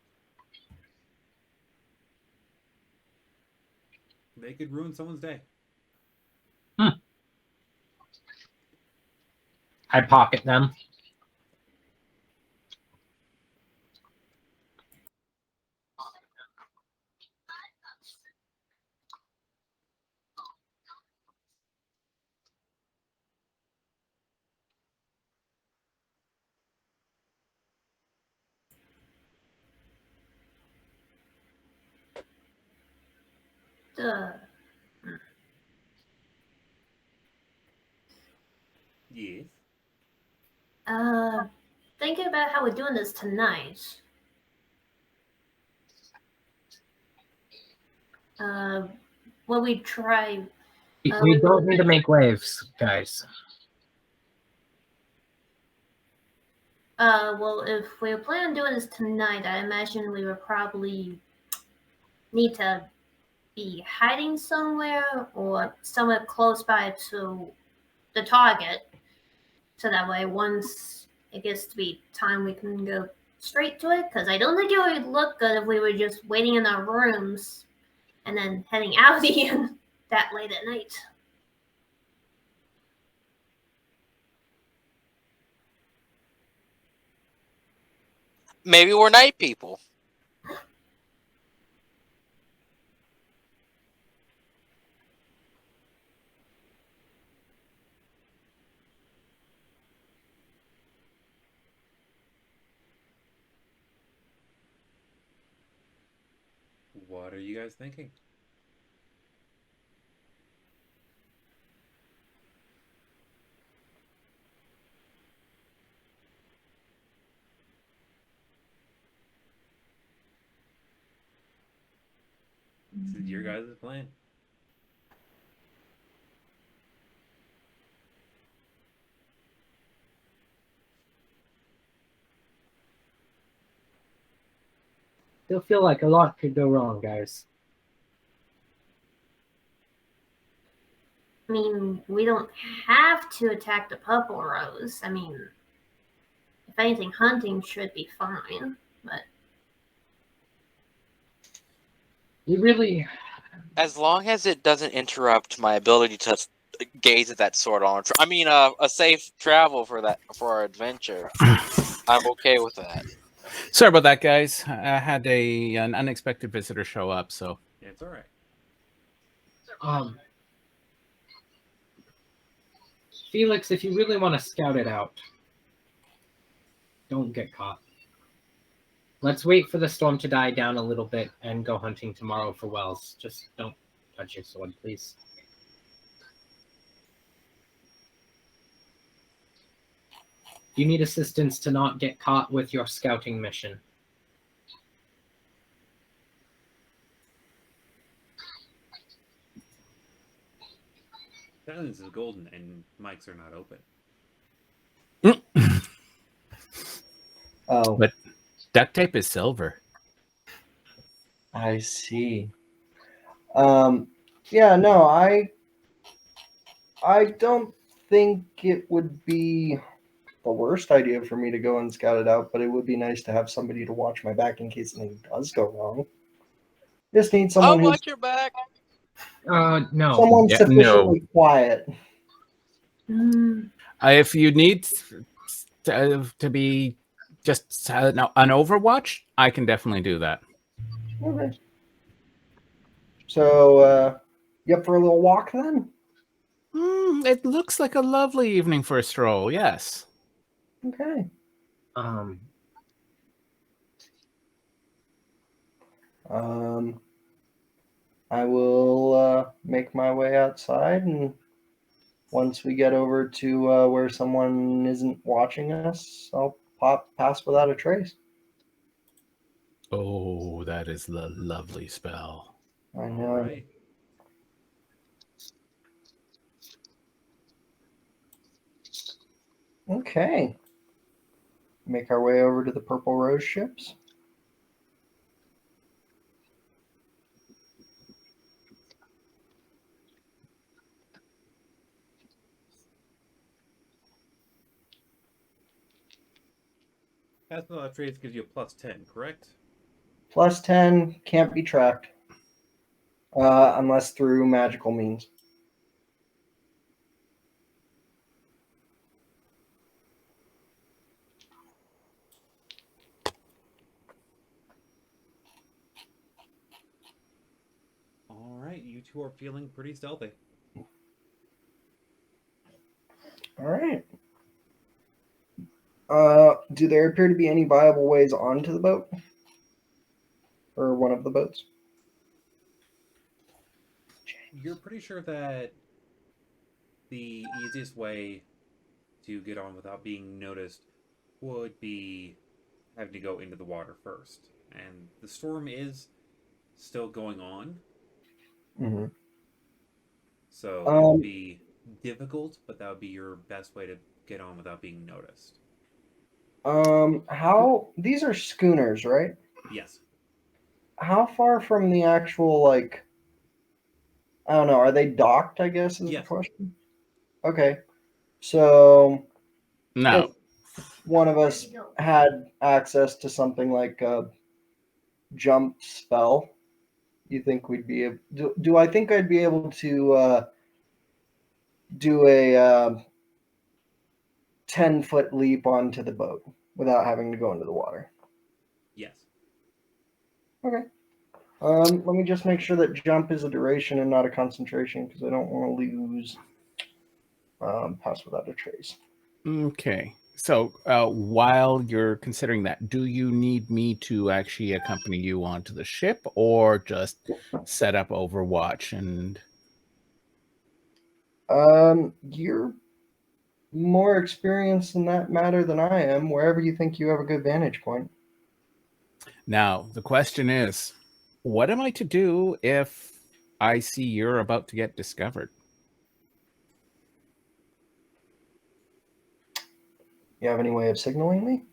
they could ruin someone's day. I pocket them. Yes. Thinking about how we're doing this tonight. Will we try? We don't need to make waves, guys. Well, if we plan on doing this tonight, I imagine we would probably need to be hiding somewhere or somewhere close by to the target. So that way, once it gets to be time, we can go straight to it. Because I don't think it would look good if we were just waiting in our rooms and then heading out again that late at night. Maybe we're night people. What are you guys thinking? This is your guys' plan. Still feel like a lot could go wrong, guys. I mean, we don't have to attack the purple rose. I mean, if anything, hunting should be fine. But You really... As long as it doesn't interrupt my ability to gaze at that sword on. I mean, a safe travel for our adventure. I'm okay with that. Sorry about that, guys. I had an unexpected visitor show up, so It's all right. Felix, if you really want to scout it out, don't get caught. Let's wait for the storm to die down a little bit and go hunting tomorrow for Wells. Just don't touch your sword, please. You need assistance to not get caught with your scouting mission. Silence is golden and mics are not open. Oh, but duct tape is silver. I see. Yeah, no, I don't think it would be the worst idea for me to go and scout it out, but it would be nice to have somebody to watch my back in case anything does go wrong. Just need someone I'll who's watch your back. No. someone Yeah, sufficiently quiet. If you need to be just an Overwatch, I can definitely do that. Okay. So, you up for a little walk then? It looks like a lovely evening for a stroll. Yes. Okay. I will make my way outside, and once we get over to where someone isn't watching us, I'll pop past without a trace. Oh, that is the lovely spell. I know. All right. Okay. Make our way over to the Purple Rose ships. That's not trace gives you a +10, correct? Plus 10 can't be tracked unless through magical means. All right, you two are feeling pretty stealthy. All right. Do there appear to be any viable ways onto the boat? Or one of the boats? You're pretty sure that the easiest way to get on without being noticed would be having to go into the water first. And the storm is still going on. Mm-hmm. So it would be difficult, but that would be your best way to get on without being noticed. How these are schooners, right? Yes. How far from the actual, like, I don't know, are they docked, I guess is the Yes. question. Okay. So No. if one of us had access to something like a jump spell, you think we'd be able do I think I'd be able to do a 10-foot leap onto the boat without having to go into the water? Yes. Okay. Let me just make sure that jump is a duration and not a concentration, because I don't want to lose pass without a trace. Okay. So while you're considering that, do you need me to actually accompany you onto the ship, or just set up Overwatch and? You're more experienced in that matter than I am. Wherever you think you have a good vantage point. Now the question is, what am I to do if I see you're about to get discovered? You have any way of signaling me?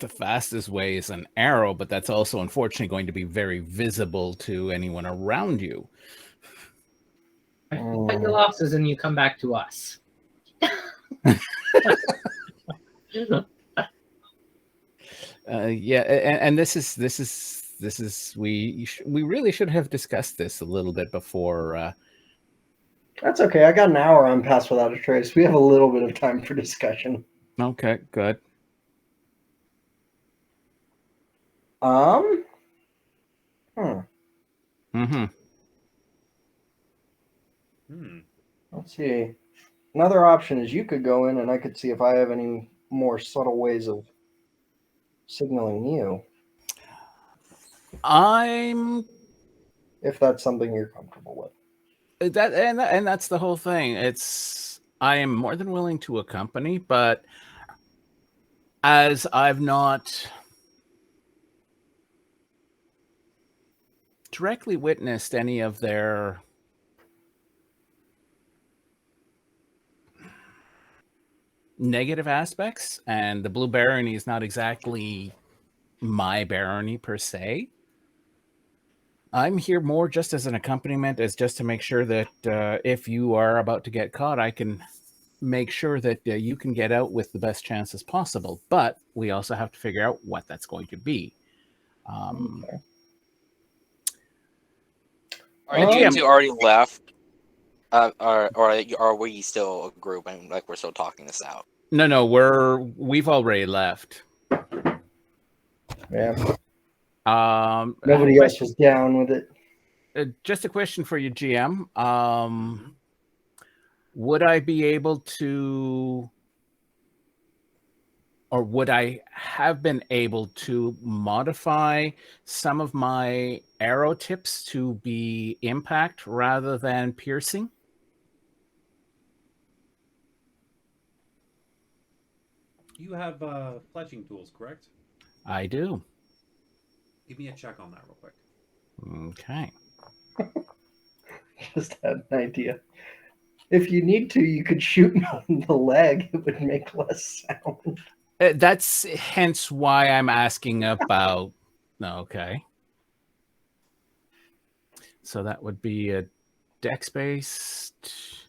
The fastest way is an arrow, but that's also unfortunately going to be very visible to anyone around you. I cut your losses and you come back to us. Yeah, and this is we really should have discussed this a little bit before. That's okay. I got an hour on Pass Without a Trace. We have a little bit of time for discussion. Okay, good. Hmm. Mm-hmm. Let's see. Another option is you could go in and I could see if I have any more subtle ways of signaling you. If that's something you're comfortable with. And that's the whole thing. I am more than willing to accompany, but as I've not directly witnessed any of their negative aspects, and the Blue Barony is not exactly my barony per se, I'm here more just as an accompaniment, as just to make sure that if you are about to get caught, I can make sure that you can get out with the best chances possible. But we also have to figure out what that's going to be. Okay. Are you two already left? Or are we still a group and like we're still talking this out? No, we've already left. Yeah. Nobody else was down with it. Just a question for you, GM. Would I be able to, or would I have been able to modify some of my arrow tips to be impact rather than piercing? You have fletching tools, correct? I do. Give me a check on that real quick. Okay. Just had an idea. If you need to, you could shoot me on the leg. It would make less sound. That's hence why I'm asking about. Okay. So that would be a dex-based.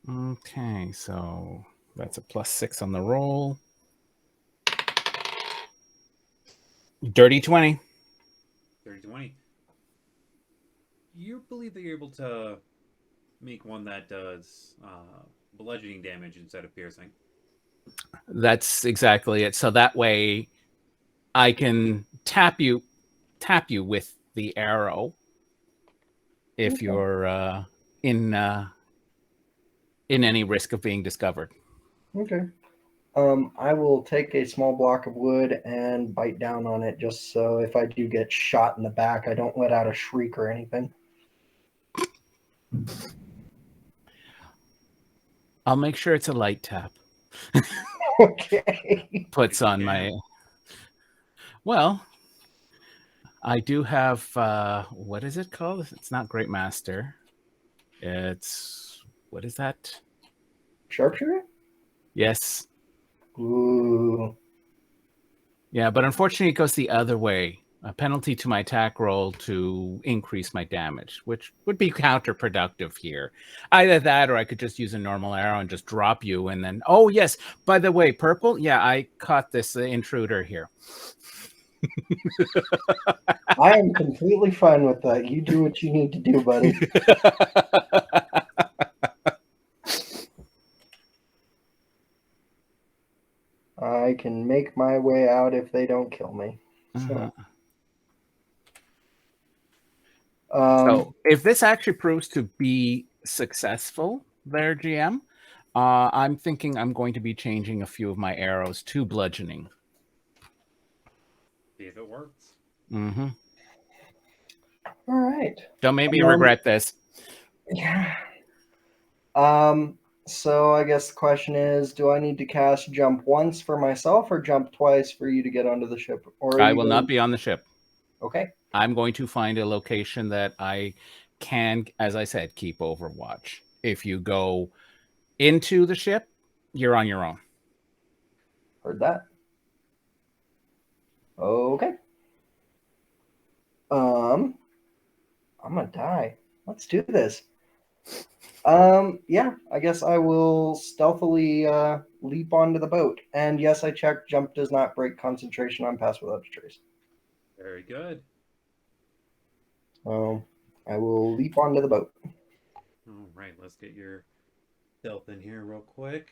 Okay, so that's a +6 on the roll. Dirty 20. Dirty 20. You believe that you're able to make one that does bludgeoning damage instead of piercing. That's exactly it. So that way I can tap you with the arrow if you're in any risk of being discovered. Okay. I will take a small block of wood and bite down on it, just so if I do get shot in the back, I don't let out a shriek or anything. I'll make sure it's a light tap. Okay. Puts on my... Well, I do have what is it called? It's not Great Master. It's what is that? Sharpshooter? Yes. Ooh. Yeah, but unfortunately, it goes the other way. A penalty to my attack roll to increase my damage, which would be counterproductive here. Either that, or I could just use a normal arrow and just drop you, and then. Oh yes, by the way, purple. Yeah, I caught this intruder here. I am completely fine with that. You do what you need to do, buddy. I can make my way out if they don't kill me. Uh-huh. So, So if this actually proves to be successful, there, GM, I'm thinking I'm going to be changing a few of my arrows to bludgeoning. See if it works. Mm-hmm. all right. Don't make me regret this. Yeah. So I guess the question is, do I need to cast jump once for myself or jump twice for you to get onto the ship? Or I will not be on the ship. Okay. I'm going to find a location that I can, as I said, keep overwatch. If you go into the ship, you're on your own. Heard that. Okay. I'm gonna die. Let's do this. Yeah, I guess I will stealthily leap onto the boat. And yes, I checked. Jump does not break concentration on pass without a trace. Very good. I will leap onto the boat. All right, let's get your stealth in here real quick.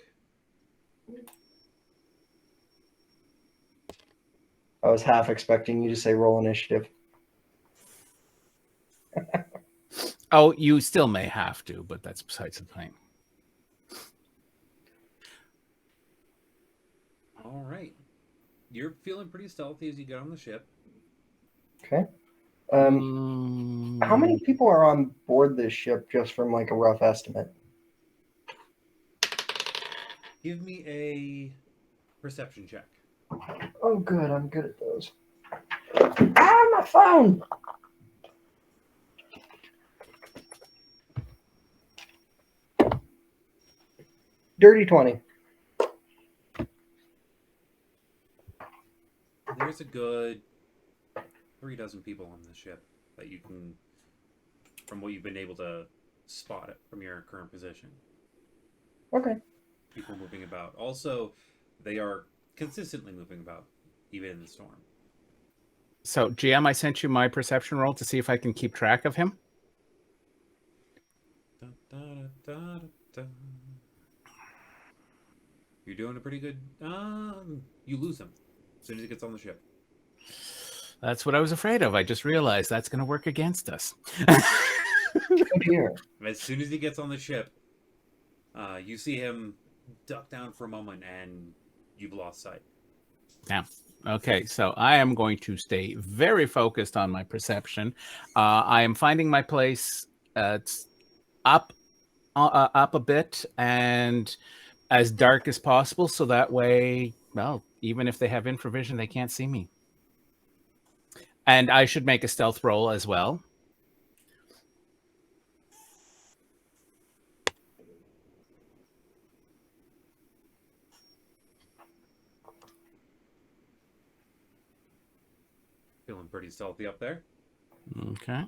I was half expecting you to say roll initiative. Oh, you still may have to, but that's besides the point. All right. You're feeling pretty stealthy as you get on the ship. Okay. How many people are on board this ship, just from like a rough estimate? Give me a perception check. Oh, good. I'm good at those. Ah, my phone! Dirty 20. There's a good 3 dozen people on this ship that you can, from what you've been able to spot it from your current position. Okay. People moving about. Also, they are consistently moving about, even in the storm. So, GM, I sent you my perception roll to see if I can keep track of him. Da, da, da, da, da. You're doing a pretty good. You lose him as soon as he gets on the ship. That's what I was afraid of. I just realized that's going to work against us. Oh, dear. As soon as he gets on the ship, you see him duck down for a moment, and you've lost sight. Yeah. Okay, so I am going to stay very focused on my perception. I am finding my place up a bit and as dark as possible, so that way, well, even if they have infravision, they can't see me. And I should make a stealth roll as well. Feeling pretty stealthy up there. Okay.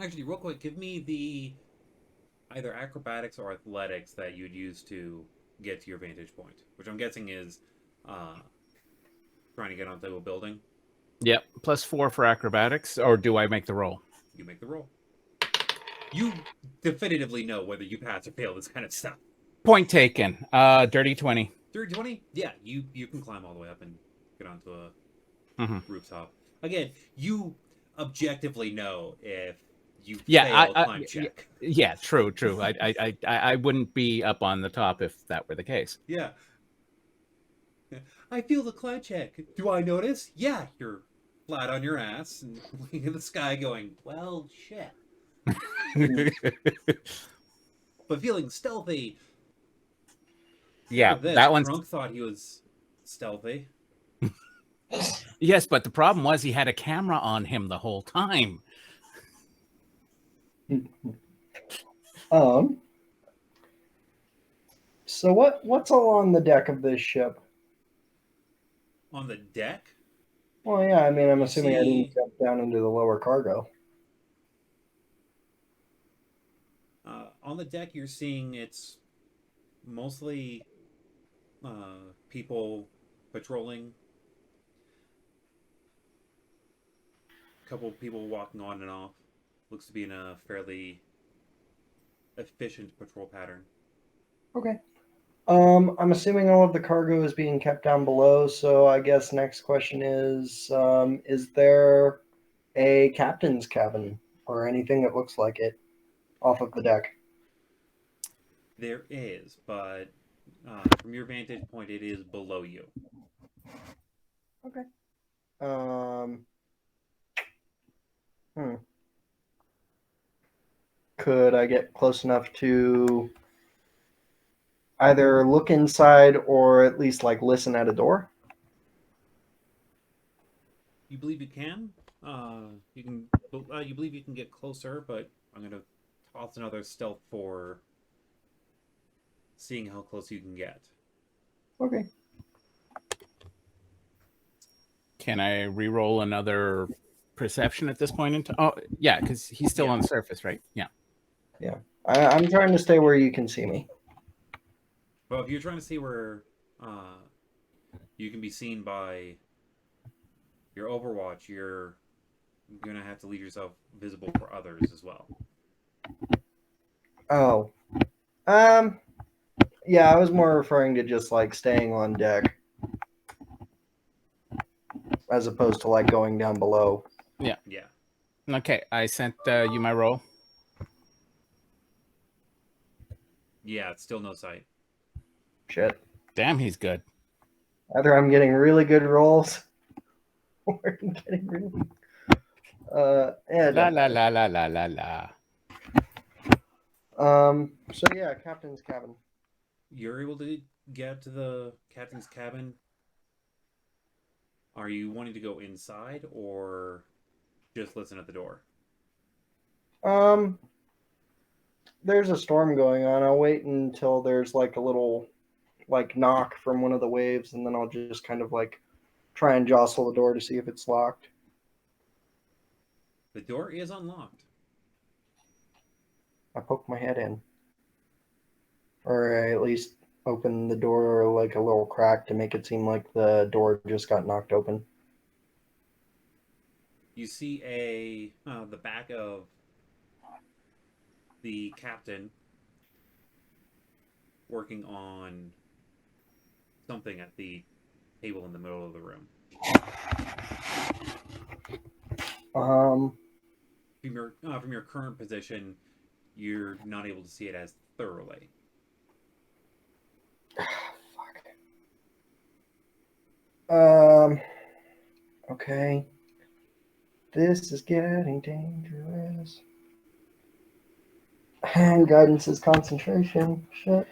Actually, real quick, give me the either acrobatics or athletics that you'd use to get to your vantage point, which I'm guessing is trying to get onto a building. Yep, +4 for acrobatics, or do I make the roll? You make the roll. You definitively know whether you pass or fail this kind of stuff. Point taken. Dirty 20. Dirty 20? Yeah, you can climb all the way up and get onto a rooftop. Again, you objectively know if you fail a climb check. Yeah, true. I wouldn't be up on the top if that were the case. Yeah. I feel the climb check. Do I notice? Yeah, you're flat on your ass and looking at the sky going, well, shit. But feeling stealthy. Yeah, this, that one's... Drunk thought he was stealthy. Yes, but the problem was he had a camera on him the whole time. So what's all on the deck of this ship? On the deck, Well, yeah, I mean, I'm You assuming I see- didn't jump down into the lower cargo. on the deck, you're seeing it's mostly people patrolling. A couple people walking on and off. Looks to be in a fairly efficient patrol pattern. Okay. I'm assuming all of the cargo is being kept down below, so I guess next question is there a captain's cabin or anything that looks like it off of the deck? There is, but from your vantage point, it is below you. Okay. Um. Could I get close enough to either look inside or at least like listen at a door? You believe you can? You can. You believe you can get closer, but I'm gonna toss another stealth for seeing how close you can get. Okay. Can I re-roll another perception at this point in time? Oh, yeah, because he's still on the surface, right? Yeah. Yeah. I'm trying to stay where you can see me. But if you're trying to see where you can be seen by your Overwatch, you're gonna have to leave yourself visible for others as well. Oh. Yeah, I was more referring to just like staying on deck as opposed to like going down below. Yeah. Okay, I sent you my roll. Yeah, it's still no sight. Shit. Damn, he's good. Either I'm getting really good rolls or I'm getting really yeah, La la la la la la la. so yeah, captain's cabin. You're able to get to the captain's cabin. Are you wanting to go inside or just listen at the door? There's a storm going on. I'll wait until there's like a little like knock from one of the waves, and then I'll just kind of like try and jostle the door to see if it's locked. The door is unlocked. I poke my head in, or I at least open the door like a little crack to make it seem like the door just got knocked open. You see the back of the captain working on something at the table in the middle of the room. From your current position, you're not able to see it as thoroughly. Okay. This is getting dangerous. And guidance is concentration. Shit.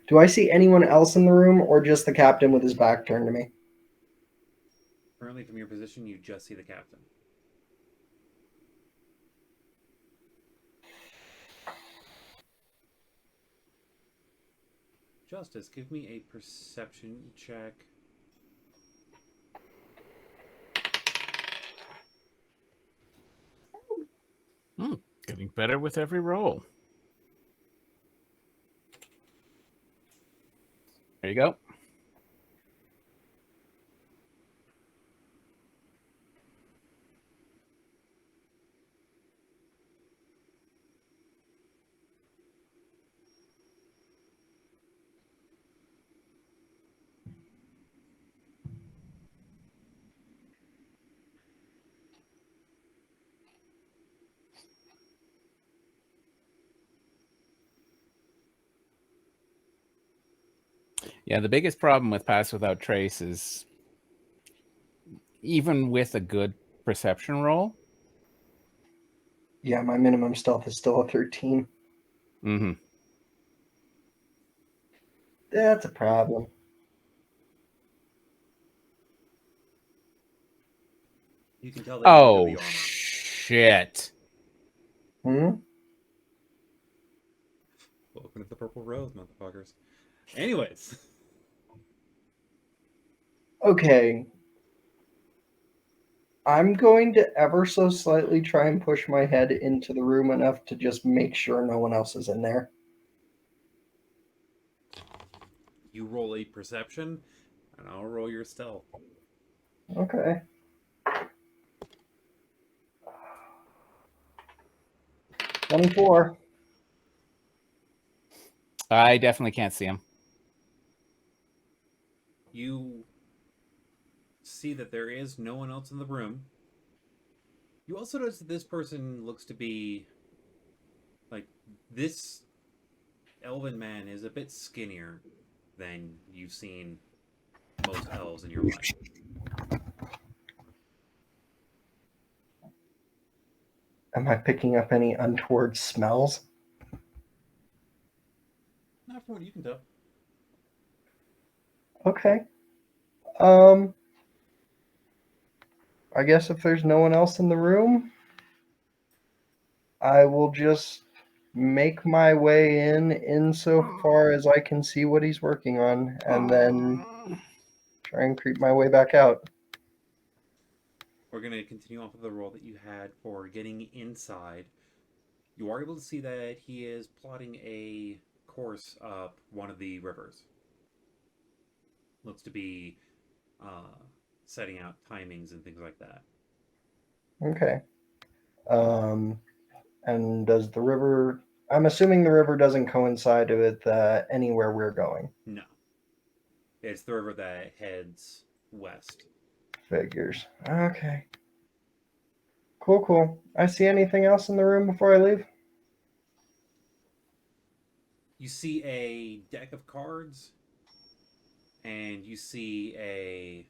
Do I see anyone else in the room or just the captain with his back turned to me? Currently, from your position, you just see the captain. Justice, give me a perception check. Getting better with every roll. There you go. Yeah, the biggest problem with Pass Without Trace is even with a good perception roll. Yeah, my minimum stealth is still a 13. Mm-hmm. That's a problem. You can tell they don't do Oh the armor. shit! Hmm? Welcome to the Purple Rose, motherfuckers. Anyways. Okay. I'm going to ever so slightly try and push my head into the room enough to just make sure no one else is in there. You roll a perception, and I'll roll your stealth. Okay. $24. I definitely can't see him. You see that there is no one else in the room. You also notice that this person looks to be like this elven man is a bit skinnier than you've seen most elves in your life. Am I picking up any untoward smells? Not from what you can tell. Okay. I guess if there's no one else in the room, I will just make my way in insofar as I can see what he's working on, and then try and creep my way back out. We're going to continue off of the roll that you had for getting inside. You are able to see that he is plotting a course up one of the rivers. Looks to be setting out timings and things like that. Okay. And does the river... I'm assuming the river doesn't coincide with anywhere we're going. No. It's the river that heads west. Figures. Okay. Cool. I see anything else in the room before I leave? You see a deck of cards, and you see a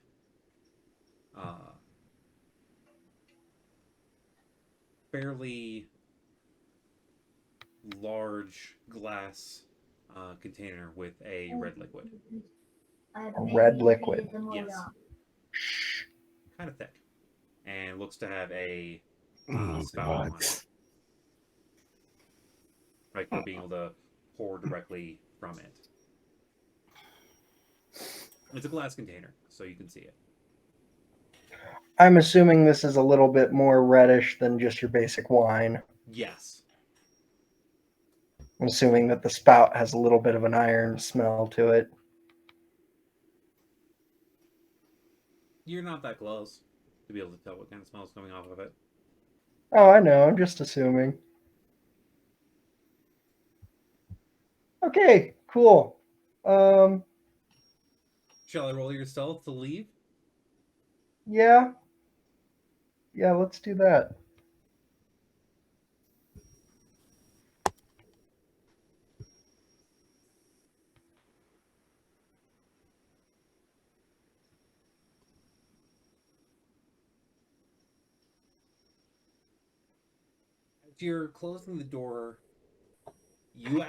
fairly large glass container with a red liquid. A red liquid. Yes. Kind of thick. And looks to have a Oh, spout on God. it. Like for being able to pour directly from it. It's a glass container, so you can see it. I'm assuming this is a little bit more reddish than just your basic wine. Yes. I'm assuming that the spout has a little bit of an iron smell to it. You're not that close to be able to tell what kind of smell is coming off of it. Oh, I know. I'm just assuming. Okay, cool. Shall I roll your stealth to leave? Yeah. Yeah, let's do that. As you're closing the door, you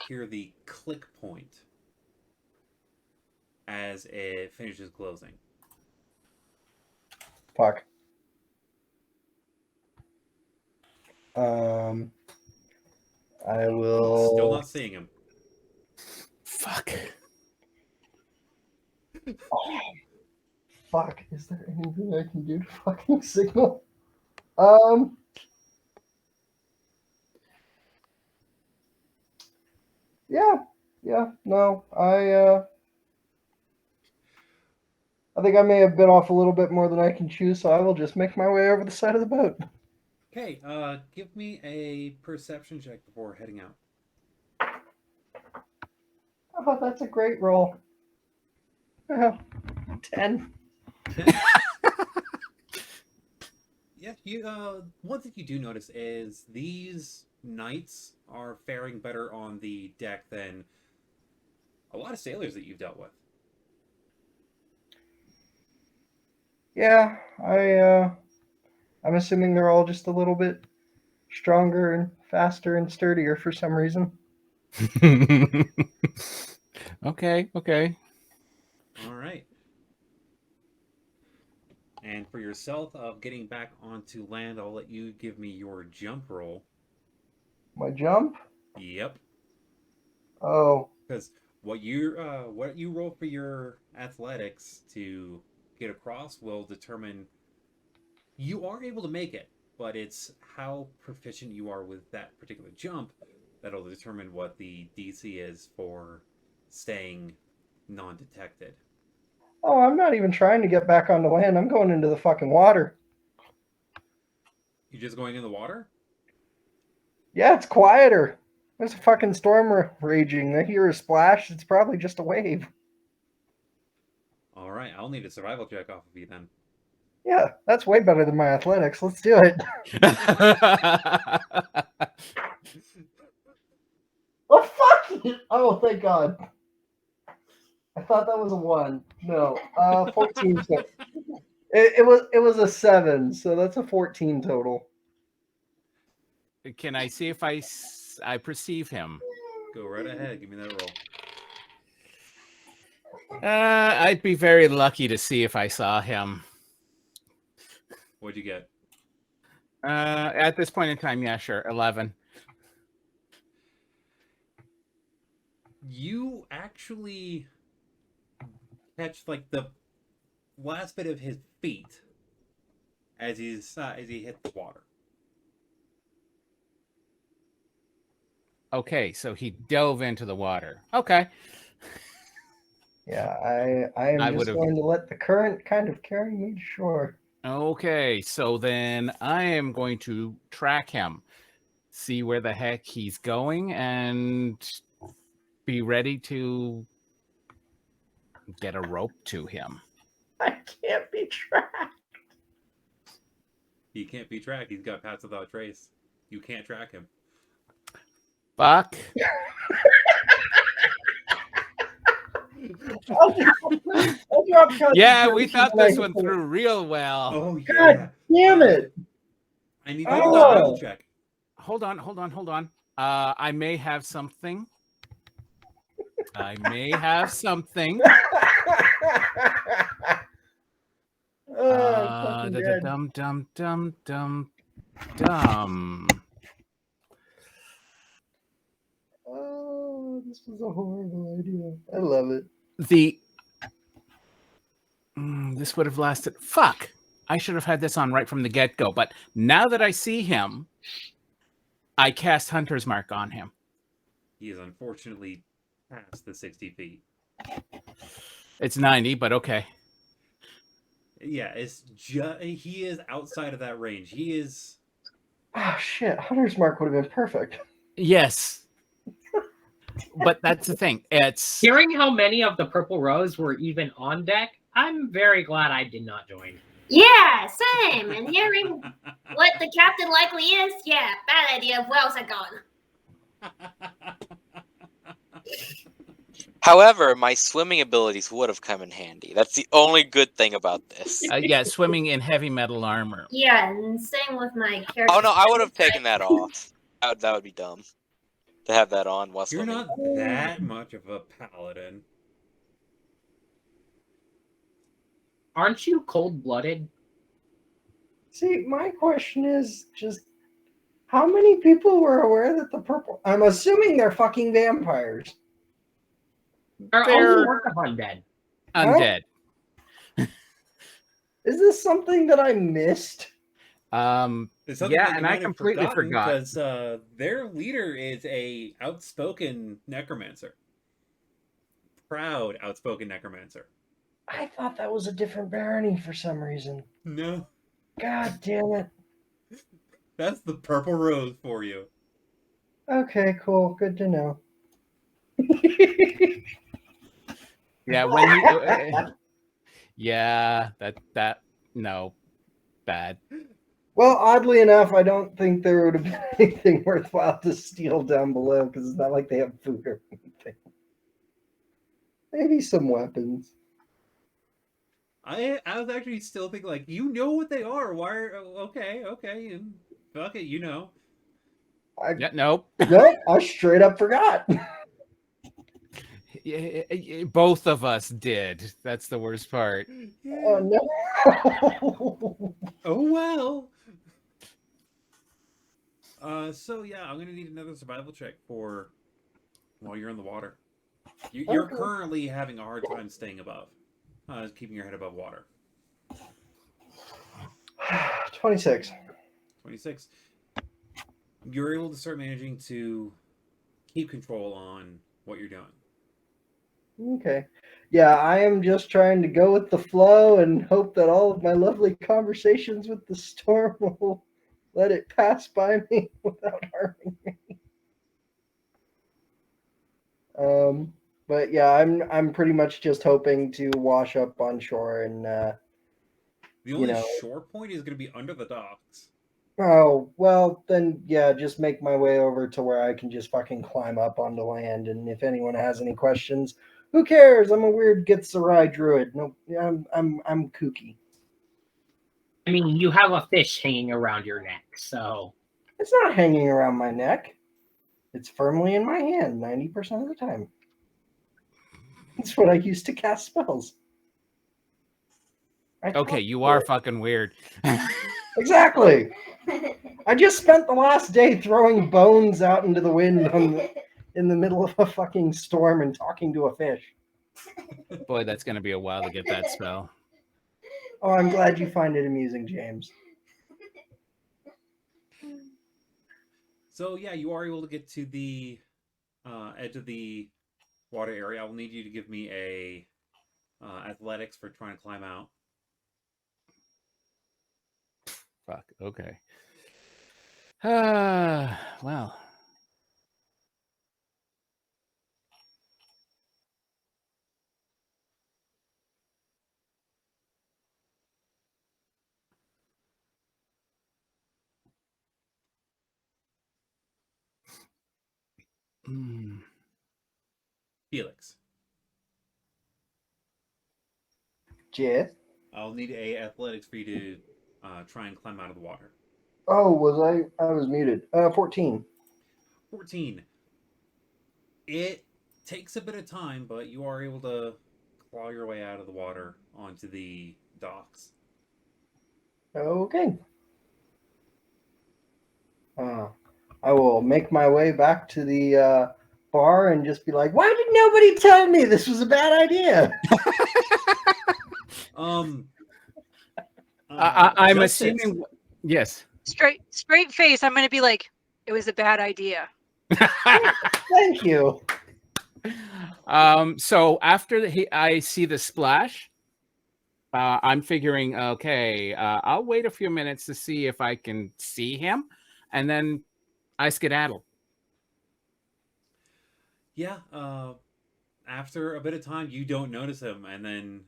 hear the click point as it finishes closing. Fuck. I will... Still not seeing him. Fuck. Oh, fuck. Is there anything I can do to fucking signal? Yeah, no. I think I may have bit off a little bit more than I can chew, so I will just make my way over the side of the boat. Okay, give me a perception check before heading out. Oh, that's a great roll. 10. 10. Yeah, one thing you do notice is these knights are faring better on the deck than a lot of sailors that you've dealt with. Yeah, I'm assuming they're all just a little bit stronger and faster and sturdier for some reason. Okay. All right. And for yourself of getting back onto land, I'll let you give me your jump roll. My jump? Yep. Oh, Because what you roll for your athletics to get across will determine you are able to make it, but it's how proficient you are with that particular jump that'll determine what the DC is for staying non-detected. oh, I'm not even trying to get back onto land. I'm going into the fucking water. You just going in the water? Yeah, it's quieter. There's a fucking storm raging. I hear a splash. It's probably just a wave. All right, I'll need a survival check off of you then. Yeah, that's way better than my athletics. Let's do it. Oh, fuck it. Oh, thank God. I thought that was a 1. No, 14. It was a 7, so that's a 14 total. Can I see if I perceive him? Go right ahead. Give me that roll. I'd be very lucky to see if I saw him. What'd you get? At this point in time, yeah, sure, 11. You actually catch like the last bit of his feet as he hit the water. Okay, so he dove into the water. Okay. Yeah, I am just going to let the current kind of carry me to shore. Okay, so then I am going to track him, see where the heck he's going, and be ready to get a rope to him. I can't be tracked. He can't be tracked. He's got paths without trace. You can't track him. Fuck. Yeah, we thought this one through real well. Oh, yeah. God damn it. I need to do a survival check. Hold on. I may have something. Dum. Oh, this was a horrible idea. I love it. This would have lasted. Fuck. I should have had this on right from the get-go, but now that I see him, I cast Hunter's Mark on him. He is unfortunately past the 60 feet. It's 90, but okay. Yeah, he is outside of that range. He is... Oh, shit. Hunter's Mark would have been perfect. Yes. But that's the thing. It's... Hearing how many of the Purple Rose were even on deck, I'm very glad I did not join. Yeah, same. And hearing what the captain likely is, yeah, bad idea. Where's it going? However, my swimming abilities would have come in handy. That's the only good thing about this. Yeah, swimming in heavy metal armor. Yeah, and same with my character. Oh no, I would have taken that off. That would be dumb to have that on while You're swimming. not that much of a paladin. Aren't you cold-blooded? See, my question is just how many people were aware that the purple... I'm assuming they're fucking vampires. They're also undead. Undead. Is this something that I missed? It's something that you and I might have completely forgot. Because their leader is a outspoken necromancer. Proud outspoken necromancer. I thought that was a different barony for some reason. No. God damn it. That's the Purple Rose for you. Okay, cool. Good to know. Yeah, when he... yeah, that... No. Bad. Well, oddly enough, I don't think there would have been anything worthwhile to steal down below because it's not like they have food or anything. Maybe some weapons. I was actually still thinking, like, you know what they are. Why are... Okay, and fuck it, you know. Yeah, nope. Nope, I straight up forgot. Both of us did. That's the worst part. Oh no. Oh well. So yeah, I'm gonna need another survival check for while you're in the water. You're Okay. currently having a hard time staying above, keeping your head above water. 26. 26. You're able to start managing to keep control on what you're doing. Okay. Yeah, I am just trying to go with the flow and hope that all of my lovely conversations with the storm will let it pass by me without harming me. But yeah, I'm pretty much just hoping to wash up on shore and The only shore point is going to be under the docks. oh, well, then, yeah, just make my way over to where I can just fucking climb up onto land. And if anyone has any questions, who cares? I'm a weird Gitsarai druid. No, I'm kooky. I mean, you have a fish hanging around your neck, so It's not hanging around my neck. It's firmly in my hand 90% of the time. That's what I use to cast spells. Okay, you are fucking weird. Exactly. I just spent the last day throwing bones out into the wind in the middle of a fucking storm and talking to a fish. Boy, that's going to be a while to get that spell. Oh, I'm glad you find it amusing, James. So yeah, you are able to get to the edge of the water area. I will need you to give me a athletics for trying to climb out. Fuck. Okay. Well. Felix. Jeff? I'll need a athletics for you to try and climb out of the water. Oh, was I? I was muted. 14. 14. It takes a bit of time, but you are able to claw your way out of the water onto the docks. Okay. I will make my way back to the bar and just be like, why did nobody tell me this was a bad idea? I'm Justice. assuming. Yes. Straight face. I'm going to be like, it was a bad idea. Thank you. So after I see the splash, I'm figuring, okay, I'll wait a few minutes to see if I can see him, and then I skedaddle. Yeah, after a bit of time, you don't notice him, and then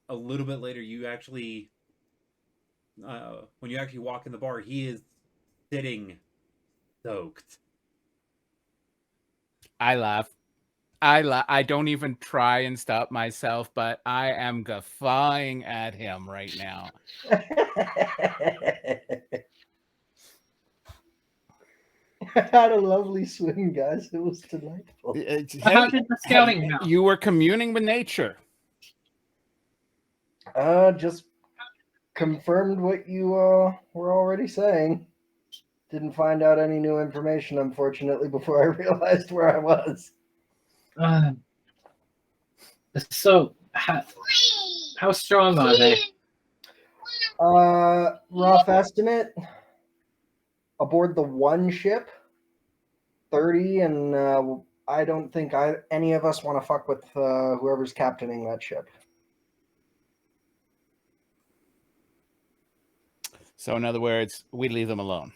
a little bit later, you actually, when you actually walk in the bar, he is sitting soaked. I laugh. I don't even try and stop myself, but I am guffawing at him right now. I had a lovely swim, guys. It was delightful. How did the scouting go? You were communing with nature. Just confirmed what you were already saying. Didn't find out any new information, unfortunately, before I realized where I was. So, how strong are they? Rough estimate, aboard the one ship, 30, and I don't think any of us want to fuck with whoever's captaining that ship. So in other words, we leave them alone.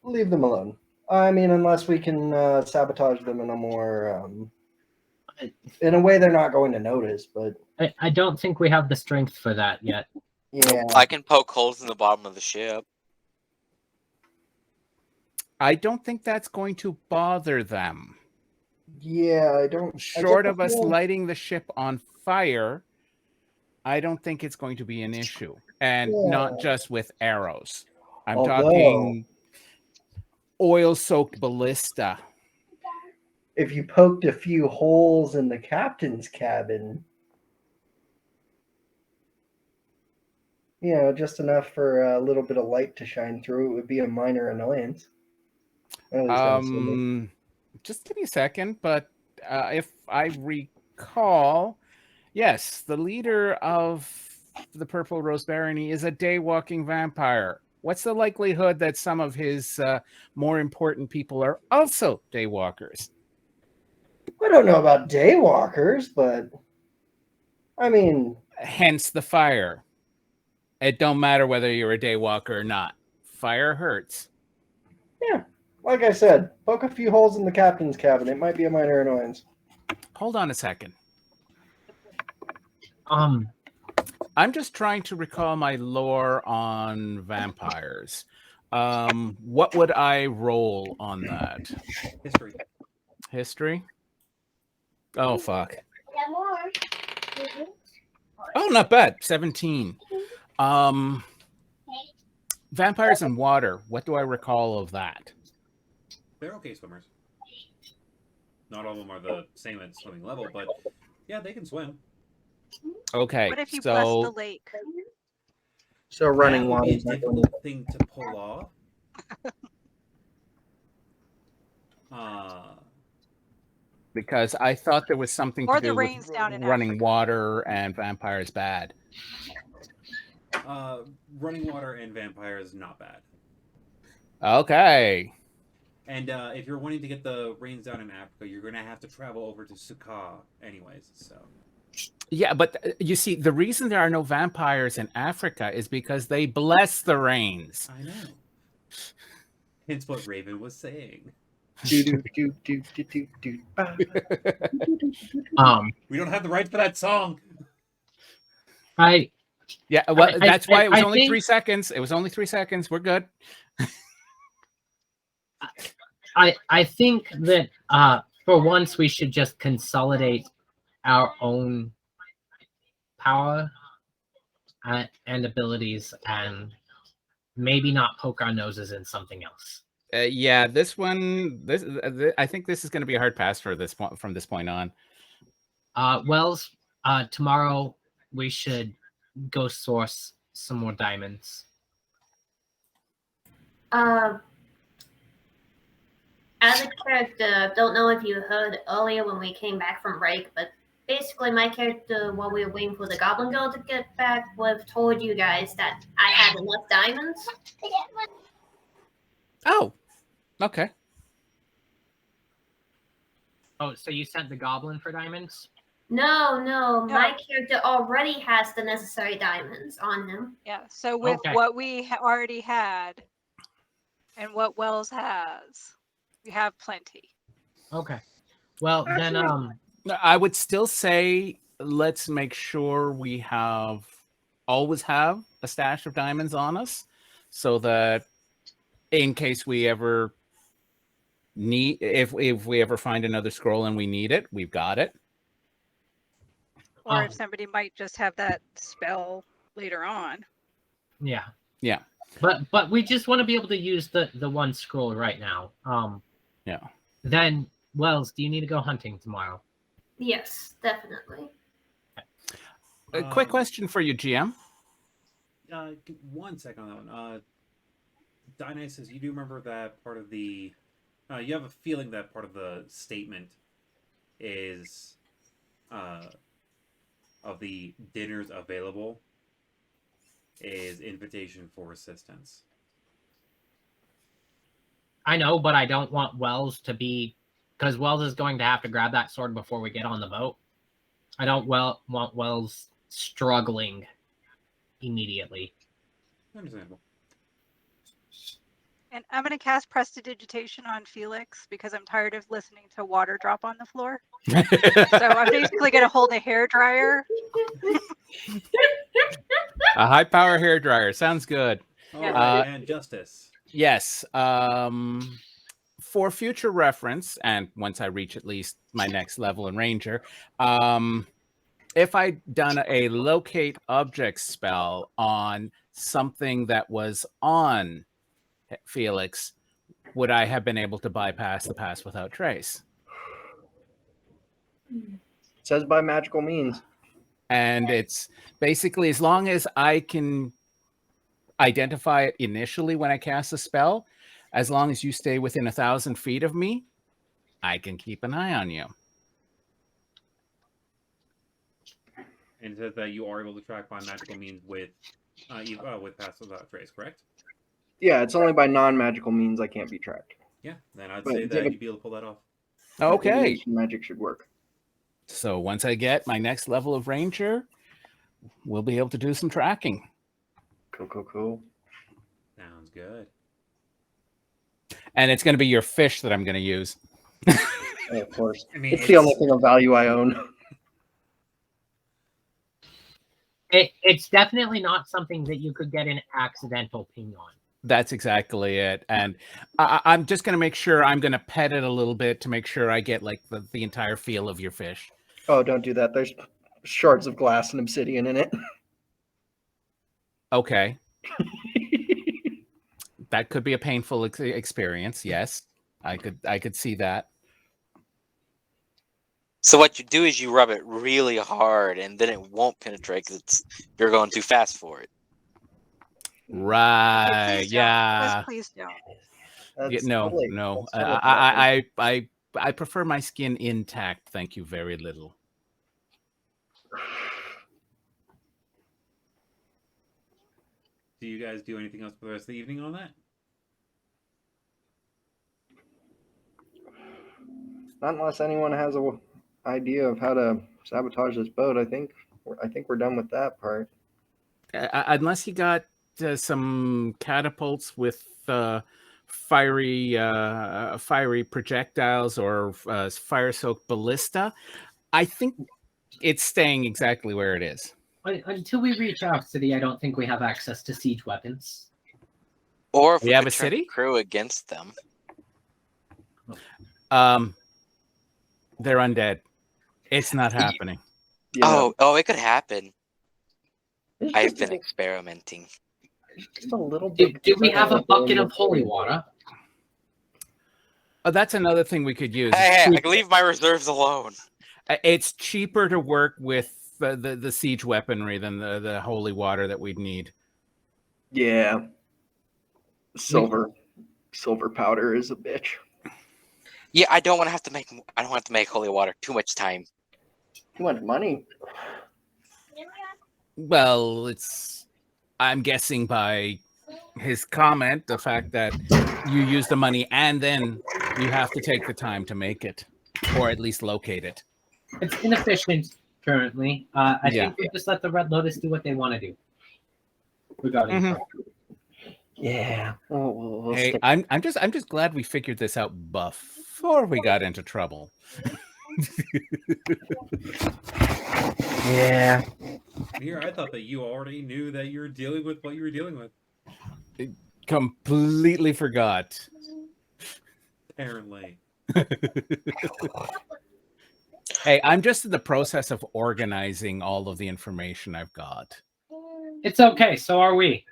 Leave them alone. I mean, unless we can sabotage them in a more, in a way they're not going to notice, but... I don't think we have the strength for that yet. Yeah. I can poke holes in the bottom of the ship. I don't think that's going to bother them. Yeah, I don't... Short of us lighting the ship on fire, I don't think it's going to be an issue. And not just with arrows. I'm talking oil-soaked ballista. if you poked a few holes in the captain's cabin, just enough for a little bit of light to shine through, it would be a minor annoyance. At least I'm assuming. Just give me a second, but if I recall, yes, the leader of the Purple Rose Barony is a day-walking vampire. What's the likelihood that some of his more important people are also daywalkers? I don't know about daywalkers, but I mean, hence the fire. It don't matter whether you're a daywalker or not. Fire hurts. yeah, like I said, poke a few holes in the captain's cabin. It might be a minor annoyance. Hold on a second. I'm just trying to recall my lore on vampires. What would I roll on that? History? Oh, fuck. Oh, not bad. 17. Vampires and water. What do I recall of that? They're okay swimmers. Not all of them are the same at swimming level, but yeah, they can swim. Okay. What if you bless the lake? So running water water is a difficult thing to pull off. Because I thought there was something Or to do rains with down in running Africa. water and vampires bad. Running water and vampires not bad. Okay. And if you're wanting to get the rains down in Africa, you're going to have to travel over to Sukkah anyways. So. Yeah, but you see, the reason there are no vampires in Africa is because they bless the rains. I know. Hence what Raven was saying. We don't have the rights for that song. Yeah, well, that's why it was only 3 seconds. It was only 3 seconds. We're good. I think that for once we should just consolidate our own power and abilities, and maybe not poke our noses in something else. Yeah, this one. I think this is going to be a hard pass for this point. From this point on. Wells, tomorrow we should go source some more diamonds. As a character, don't know if you heard earlier when we came back from break, but basically my character, while we were waiting for the Goblin Girl to get back, would have told you guys that I had enough diamonds. Oh, okay. Oh, so you sent the Goblin for diamonds? No, my character already has the necessary diamonds on him. Yeah, so with what we already had and what Wells has, we have plenty. Okay. Well, then I would still say let's make sure we always have a stash of diamonds on us, so that in case we ever need, if we ever find another scroll and we need it, we've got it. Or if somebody might just have that spell later on. Yeah. Yeah. But we just want to be able to use the one scroll right now. Yeah. Then, Wells, do you need to go hunting tomorrow? Yes, definitely. A quick question for you, GM. 1 second on that one. Dionysus, you do remember that part of the... you have a feeling that part of the statement is... of the dinners available is invitation for assistance. I know, but I don't want Wells to be... Because Wells is going to have to grab that sword before we get on the boat. I don't want Wells struggling immediately. Understandable. And I'm going to cast Prestidigitation on Felix because I'm tired of listening to water drop on the floor. So I'm basically going to hold a hairdryer. A high power hairdryer. Sounds good. And Justice. Yes. For future reference, and once I reach at least my next level in Ranger, if I'd done a locate object spell on something that was on Felix, would I have been able to bypass the pass without trace? It says by magical means. And it's basically as long as I can identify it initially when I cast a spell, as long as you stay within 1,000 feet of me, I can keep an eye on you. And it says that you are able to track by magical means with Pass Without Trace, correct? Yeah, it's only by non-magical means I can't be tracked. Yeah, then I'd But say that David- you'd be able to pull that off. Okay. Divination magic should work. So once I get my next level of Ranger, we'll be able to do some tracking. Cool. Sounds good. And it's going to be your fish that I'm going to use. Oh, of course. I mean, It's the only thing of value I own. It's definitely not something that you could get an accidental ping on. That's exactly it. And I'm just going to make sure I'm going to pet it a little bit to make sure I get like the entire feel of your fish. Oh, don't do that. There's shards of glass and obsidian in it. Okay. That could be a painful experience. Yes, I could see that. So what you do is you rub it really hard, and then it won't penetrate because you're going too fast for it. Right. Please don't. Yeah. Please don't. Yeah, That's no. totally- that's totally I prefer my skin intact. Thank you very little. Do you guys do anything else for the rest of the evening on that? Not unless anyone has a idea of how to sabotage this boat. I think we're done with that part. Unless you got some catapults with fiery projectiles or fire-soaked ballista, I think it's staying exactly where it is. Until we reach our city, I don't think we have access to siege weapons. Or if We we have could a turn the city? crew against them. They're undead. It's not happening. Yeah, Oh, it could happen. I've been experimenting. just a little Do bit. we have a bucket of holy water? Oh, that's another thing we could use. Hey, I can leave my reserves alone. It's cheaper to work with the siege weaponry than the holy water that we'd need. Yeah. Silver powder is a bitch. Yeah, I don't want to have to make. I don't want to make holy water. Too much time. Too much money. Well, I'm guessing by his comment, the fact that you use the money and then you have to take the time to make it, or at least locate it. It's inefficient currently. I Yeah. think we just let the Red Lotus do what they want to do. Regarding Mhm. Yeah. We'll Hey, stick- I'm just glad we figured this out before we got into trouble. Yeah. Here, I thought that you already knew that you were dealing with what you were dealing with. Completely forgot. Apparently. Hey, I'm just in the process of organizing all of the information I've got. It's okay. So are we.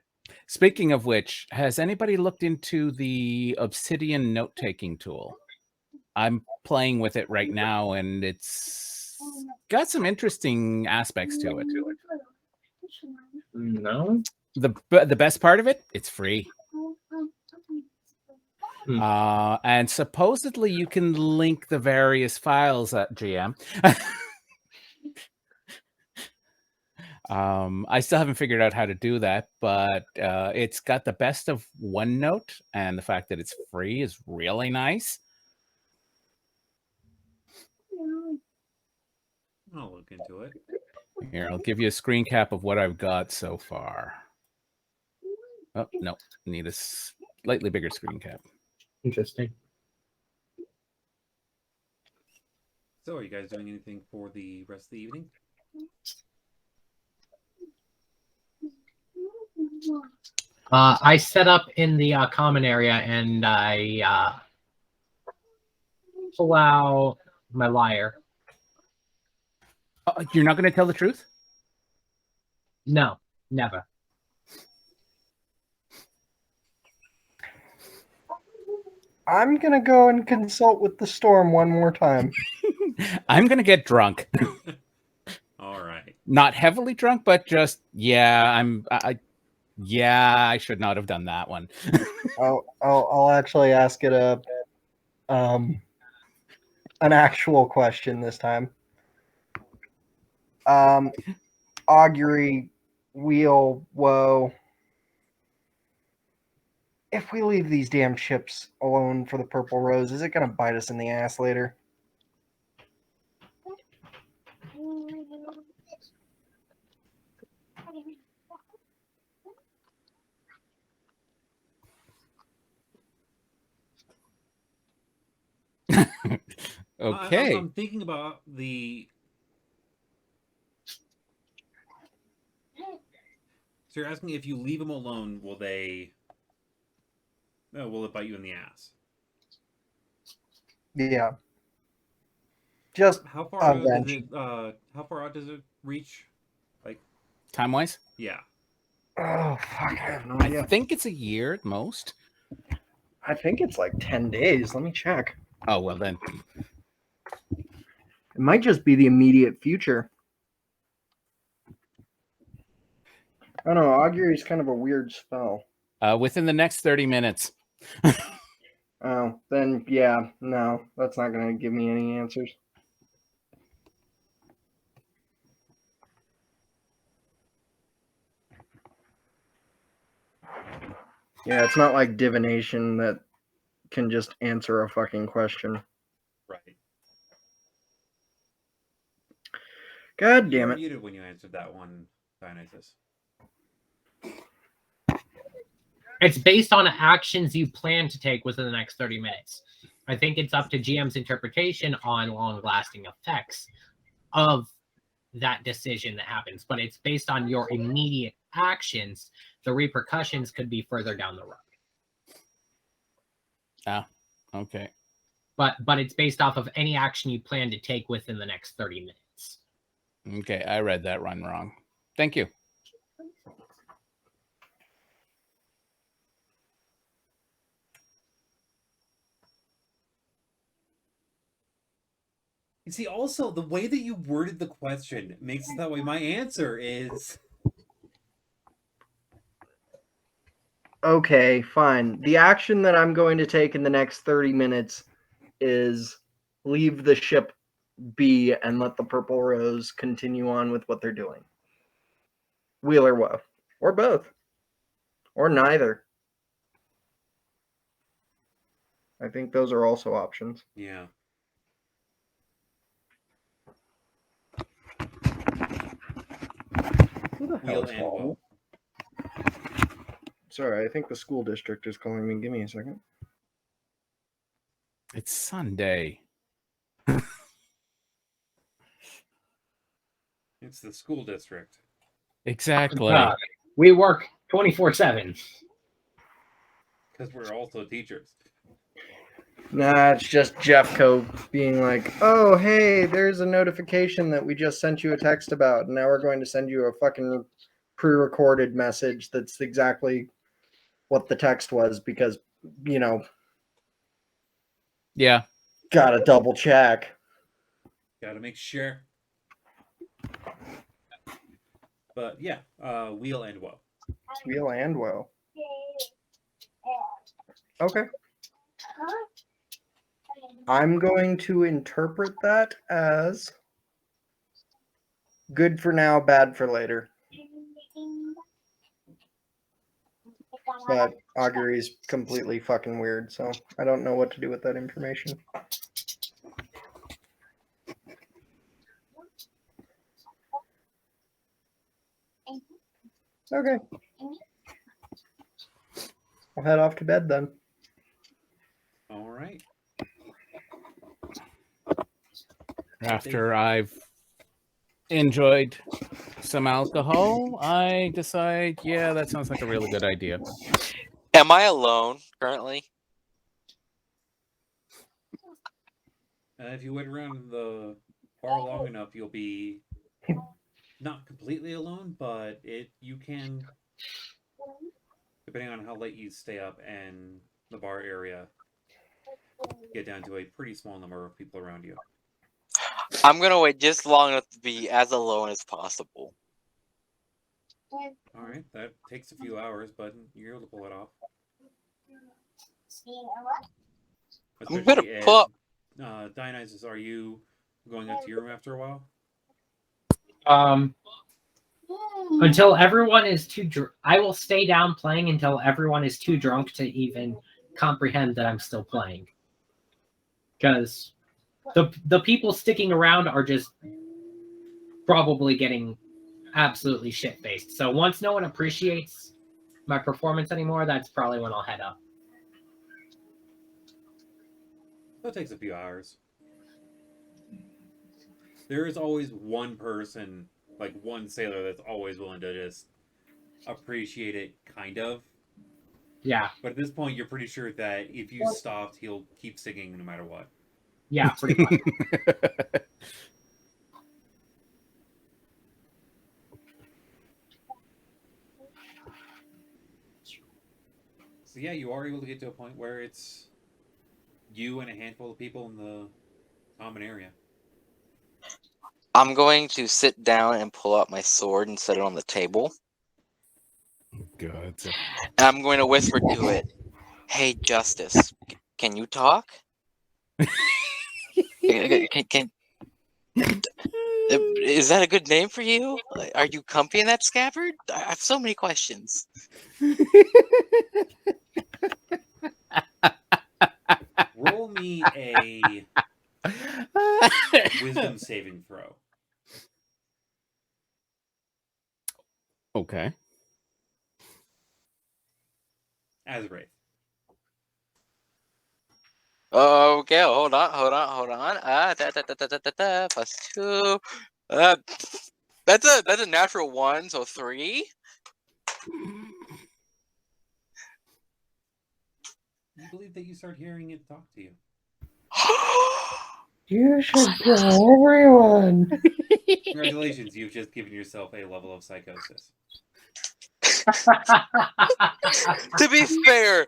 Speaking of which, has anybody looked into the Obsidian note-taking tool? I'm playing with it right now, and it's got some interesting aspects to it. No. The best part of it, it's free. Hmm. And supposedly you can link the various files at GM. I still haven't figured out how to do that, but it's got the best of OneNote, and the fact that it's free is really nice. I'll look into it. Here, I'll give you a screen cap of what I've got so far. Oh, no, need a slightly bigger screen cap. Interesting. So, are you guys doing anything for the rest of the evening? I set up in the common area and I pull out my lyre. You're not going to tell the truth? No, never. I'm gonna go and consult with the storm one more time. I'm gonna get drunk. All right. Not heavily drunk, but just I should not have done that one. I'll actually ask it an actual question this time. Augury, wheel, woe. If we leave these damn ships alone for the Purple Rose, is it gonna bite us in the ass later? Okay. I'm thinking about the. So you're asking if you leave them alone, will they? No, will it bite you in the ass? Yeah. Just How far out does eventually. it? How far out does it reach? Like Time wise, yeah. Oh fuck! I have no I idea. think it's a year at most. I think it's like 10 days. Let me check. Oh well, then. It might just be the immediate future. I don't know. Augury is kind of a weird spell. Within the next 30 minutes. Oh, then yeah, no, that's not going to give me any answers. Yeah, it's not like divination that can just answer a fucking question. Right. God You damn were it. muted when you answered that one, Dionysus. It's based on actions you plan to take within the next 30 minutes. I think it's up to GM's interpretation on long-lasting effects of that decision that happens, but it's based on your immediate actions. The repercussions could be further down the road. Ah, okay. But it's based off of any action you plan to take within the next 30 minutes. Okay, I read that run wrong. Thank you. You see, also the way that you worded the question makes it that way. My answer is Okay, fine. The action that I'm going to take in the next 30 minutes is leave the ship be and let the Purple Rose continue on with what they're doing. Wheel or woe. Or both. Or neither. I think those are also options. yeah. Who the hell Wheel is and calling me? woe. Sorry, I think the school district is calling me. Give me a second. It's Sunday. It's the school district. Exactly. We work 24/7. Because we're also teachers. Nah, it's just Jeffco being like, oh, hey, there's a notification that we just sent you a text about, and now we're going to send you a fucking pre-recorded message that's exactly what the text was because, you know, Yeah. gotta double check. Gotta make sure. But yeah, wheel and woe. Wheel and woe. Okay. I'm going to interpret that as good for now, bad for later. But augury is completely fucking weird, so I don't know what to do with that information. Okay. I'll head off to bed then. All right. After I've enjoyed some alcohol, I decide, yeah, that sounds like a really good idea. Am I alone currently? If you wait around the bar long enough, you'll be not completely alone, but you can, depending on how late you stay up and the bar area, get down to a pretty small number of people around you. I'm gonna wait just long enough to be as alone as possible. All right, that takes a few hours, but you're able to pull it off. I'm gonna Especially pull up. Dionysus, are you going up to your room after a while? Until everyone is I will stay down playing until everyone is too drunk to even comprehend that I'm still playing. Because the people sticking around are just probably getting absolutely shit-faced. So once no one appreciates my performance anymore, that's probably when I'll head up. That takes a few hours. There is always one person, like one sailor, that's always willing to just appreciate it, kind of. Yeah. But at this point, you're pretty sure that if you stopped, he'll keep singing no matter what. Yeah, pretty much. So yeah, you are able to get to a point where it's you and a handful of people in the common area. I'm going to sit down and pull out my sword and set it on the table. God. And I'm going to whisper to it, "Hey, Justice, can you talk? Is that a good name for you? Are you comfy in that scabbard? I have so many questions." Roll me a wisdom saving throw. Okay. As Wraith. Okay, hold on. +2. That's a natural 1, so 3. You believe that you start hearing it talk to you. You should kill everyone. Congratulations, you've just given yourself a level of psychosis. To be fair,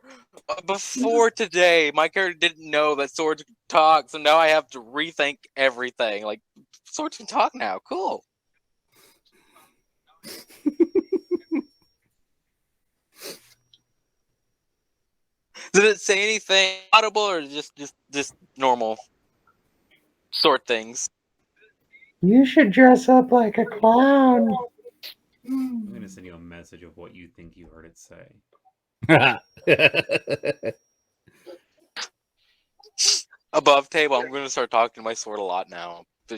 before today, my character didn't know that swords could talk, so now I have to rethink everything. Like, swords can talk now. Cool. Did it say anything audible or just normal sword things? You should dress up like a clown. I'm going to send you a message of what you think you heard it say. Above table, I'm going to start talking to my sword a lot now. Oh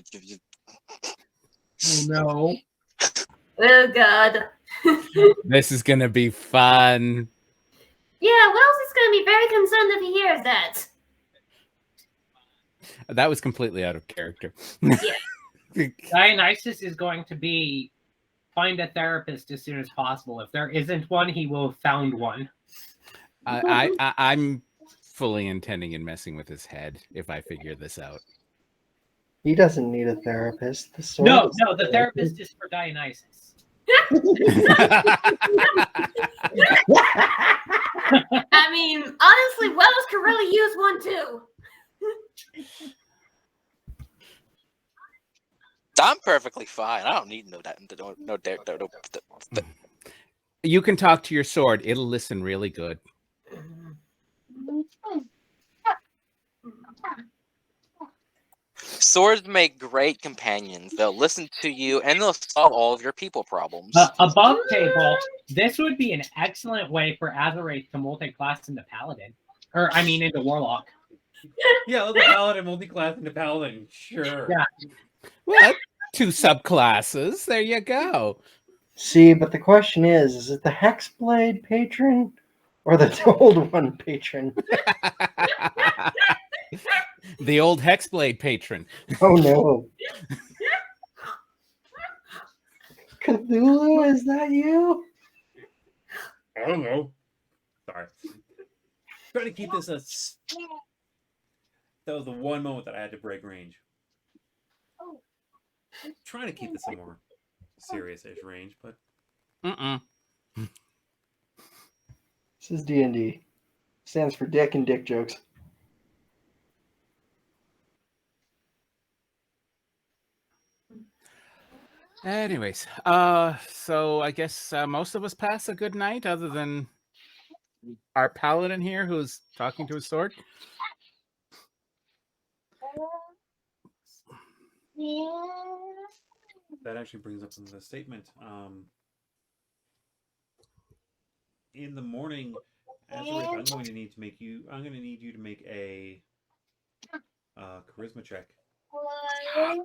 no. Oh God. This is gonna be fun. Yeah, Wells is going to be very concerned if he hears that. That was completely out of character. Dionysus is going to be find a therapist as soon as possible. If there isn't one, he will have found one. I'm fully intending in messing with his head if I figure this out. He doesn't need a therapist. No, the therapist is for Dionysus. I mean, honestly, Wells could really use one too. I'm perfectly fine. I don't need no. You can talk to your sword. It'll listen really good. Swords make great companions. They'll listen to you and they'll solve all of your people problems. Above table, this would be an excellent way for Azarath to multi-class into Paladin. Or, I mean, into Warlock. Yeah, the Paladin multi-class into Paladin. Sure. Yeah. Well, 2 subclasses. There you go. See, but the question is it the Hexblade patron or the old one patron? The old Hexblade patron. Oh no. Cthulhu, is that you? I don't know. Sorry. Try to keep this That was the one moment that I had to break range. Trying to keep this a more serious-ish range, but This is D&D. Stands for dick and dick jokes. Anyways, so I guess most of us pass a good night, other than our paladin here who's talking to his sword. That actually brings up the statement. In the morning, Azurith, I'm going to need you to make a charisma check.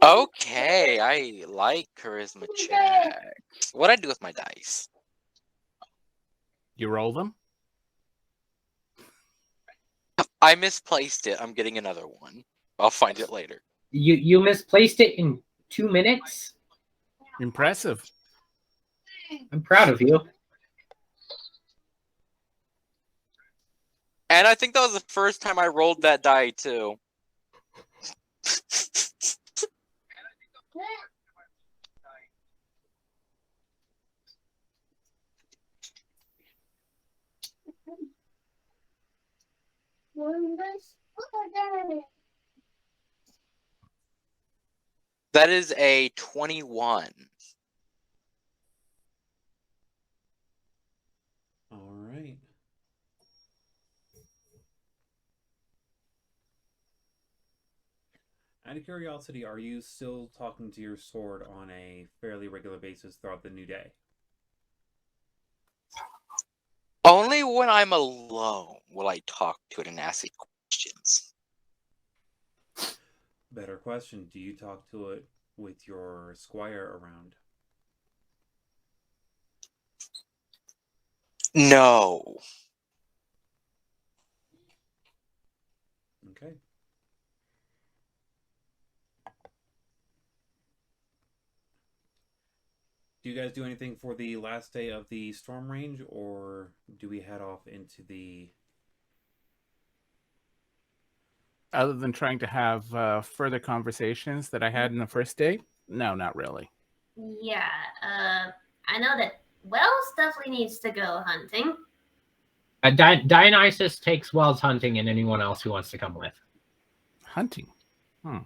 Okay, I like charisma checks. What'd I do with my dice? You roll them. I misplaced it. I'm getting another one. I'll find it later. You misplaced it in 2 minutes. Impressive. I'm proud of you. And I think that was the first time I rolled that die too. That is a 21. All right. Out of curiosity, are you still talking to your sword on a fairly regular basis throughout the new day? Only when I'm alone will I talk to it and ask it questions. Better question. Do you talk to it with your squire around? No. Okay. Do you guys do anything for the last day of the storm range, or do we head off into the... Other than trying to have further conversations that I had in the first day, no, not really. Yeah, I know that Wells definitely needs to go hunting. Dionysus takes Wells hunting and anyone else who wants to come with. Hunting. Hmm.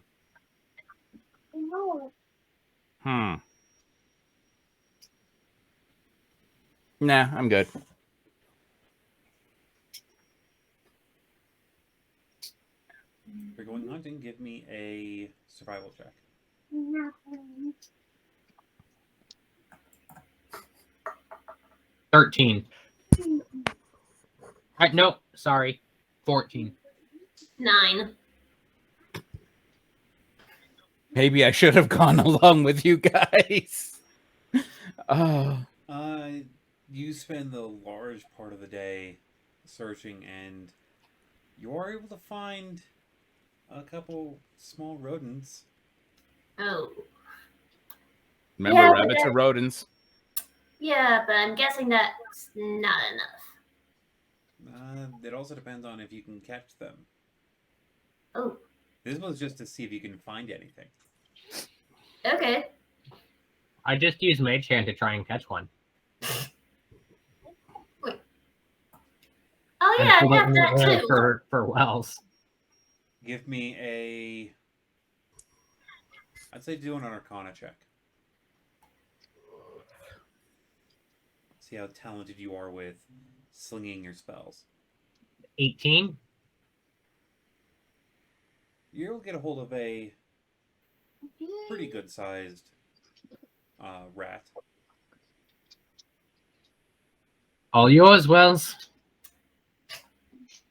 Nah, I'm good. If you're going hunting, give me a survival check. 13. No, sorry. 14. 9. Maybe I should have gone along with you guys. Oh. You spend the large part of the day searching, and you are able to find a couple small rodents. Oh. Remember, Yeah, rabbits are rodents. Yeah, but I'm guessing that's not enough. It also depends on if you can catch them. Oh. This was just to see if you can find anything. Okay. I just used Mage Hand to try and catch one. Wait. Oh yeah, I have that too. For Wells. Give me a... I'd say do an Arcana check. See how talented you are with slinging your spells. 18. You're able to get a hold of a pretty good-sized rat. All yours, Wells.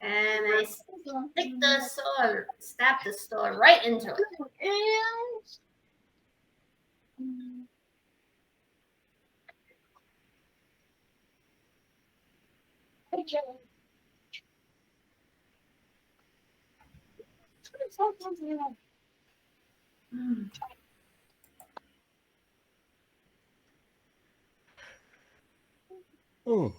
And I stick the sword, stab the sword right into it. Oh.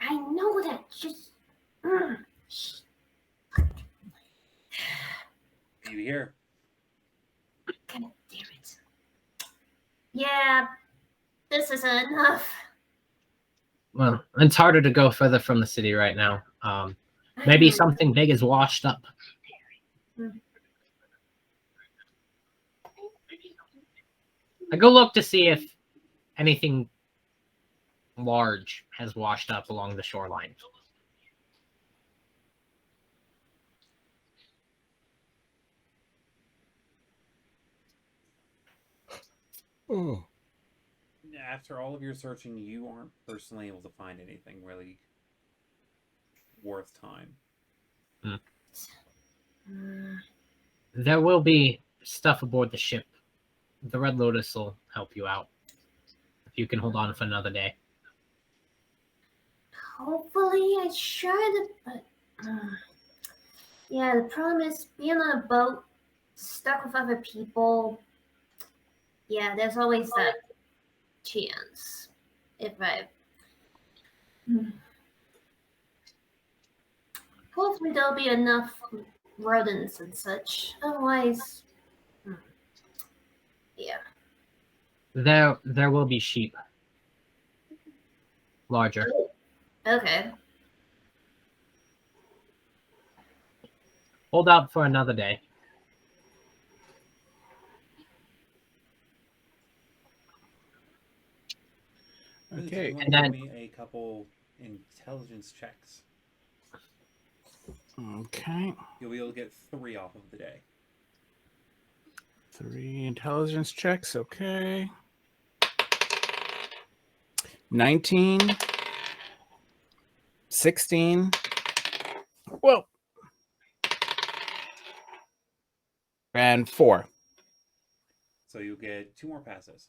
I know that. Just. You hear? God damn it. Yeah, this isn't enough. Well, it's harder to go further from the city right now. Maybe something big is washed up. I go look to see if anything large has washed up along the shoreline. Oh. After all of your searching, you aren't personally able to find anything really worth time. There will be stuff aboard the ship. The Red Lotus will help you out. If you can hold on for another day. Hopefully I should, but yeah, the problem is being on a boat stuck with other people. Yeah, there's always that chance. If I hopefully there'll be enough rodents and such. Otherwise, yeah. There will be sheep. Larger. Okay. Hold out for another day. Okay. You And want to then- give me a couple intelligence checks. Okay. You'll be able to get 3 off of the day. 3 intelligence checks. Okay. 19. 16. Whoa. And 4. So you'll get 2 more passes.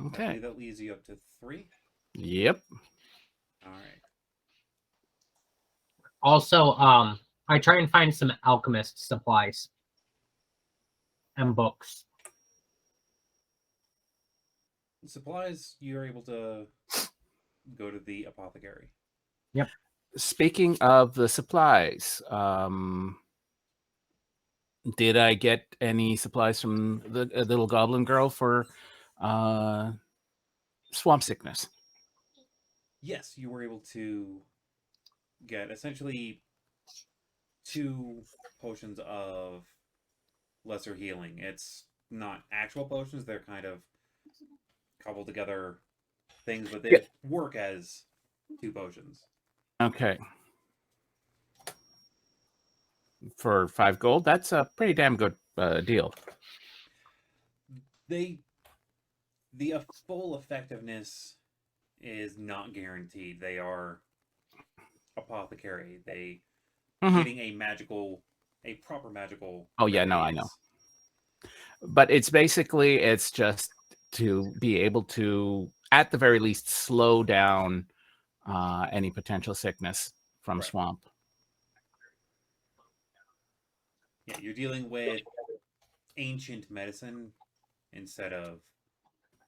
Okay. That leaves you up to 3. Yep. All right. Also, I try and find some alchemist supplies and books. Supplies, you're able to go to the apothecary. Yep. Speaking of the supplies, did I get any supplies from the little goblin girl for swamp sickness? Yes, you were able to get essentially 2 potions of lesser healing. It's not actual potions, they're kind of cobbled together things, but they work as 2 potions. Okay. For 5 gold, that's a pretty damn good deal. The full effectiveness is not guaranteed. They are apothecary. They getting a proper magical. Oh yeah, no, I know. But it's basically, it's just to be able to, at the very least, slow down any potential sickness from swamp. Yeah, you're dealing with ancient medicine instead of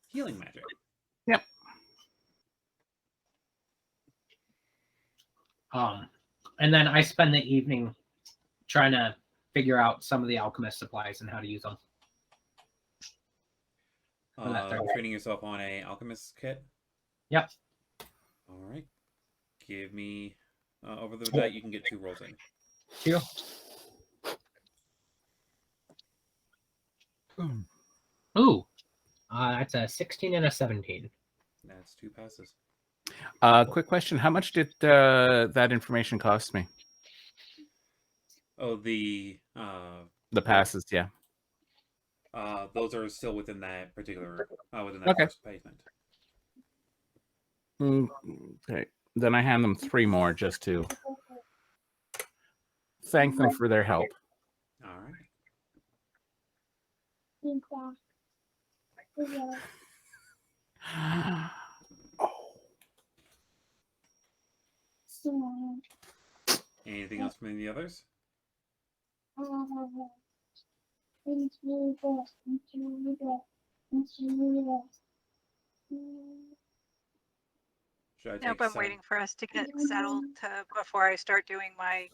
healing magic. Yep. And then I spend the evening trying to figure out some of the alchemist supplies and how to use them. Training yourself on a alchemist kit. Yep. All right. Give me over the die. You can get 2 rolls in. Two. Ooh, that's a 16 and a 17. That's 2 passes. Quick question: how much did that information cost me? Oh, the passes, yeah. Those are still within that particular within that Okay. first payment. Okay, then I hand them 3 more just to thank them for their help. All right. Anything else from any of the others? Nope, I'm waiting for us to get settled before I start doing my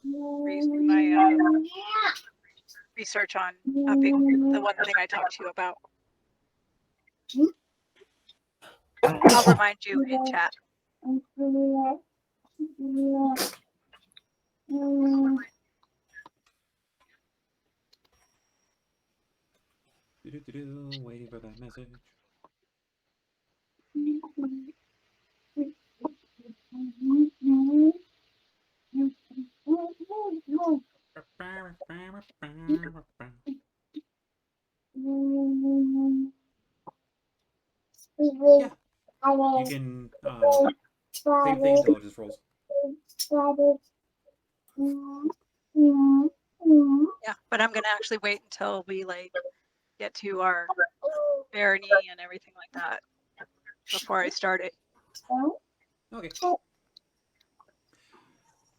research on upping the one thing I talked to you about. I'll remind you in chat. Waiting for that message. Yeah, you can same thing, intelligence rolls. Yeah, but I'm gonna actually wait until we like get to our barony and everything like that before I start it. Okay. So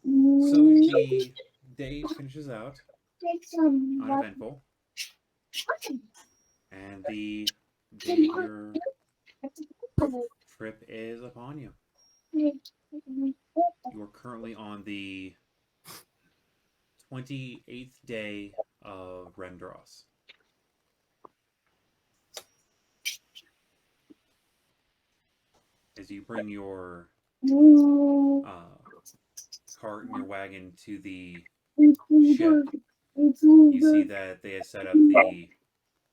the day finishes out uneventful, and the day of your trip is upon you. You are currently on the 28th day of Rendros. As you bring your cart and your wagon to the ship, you see that they have set up the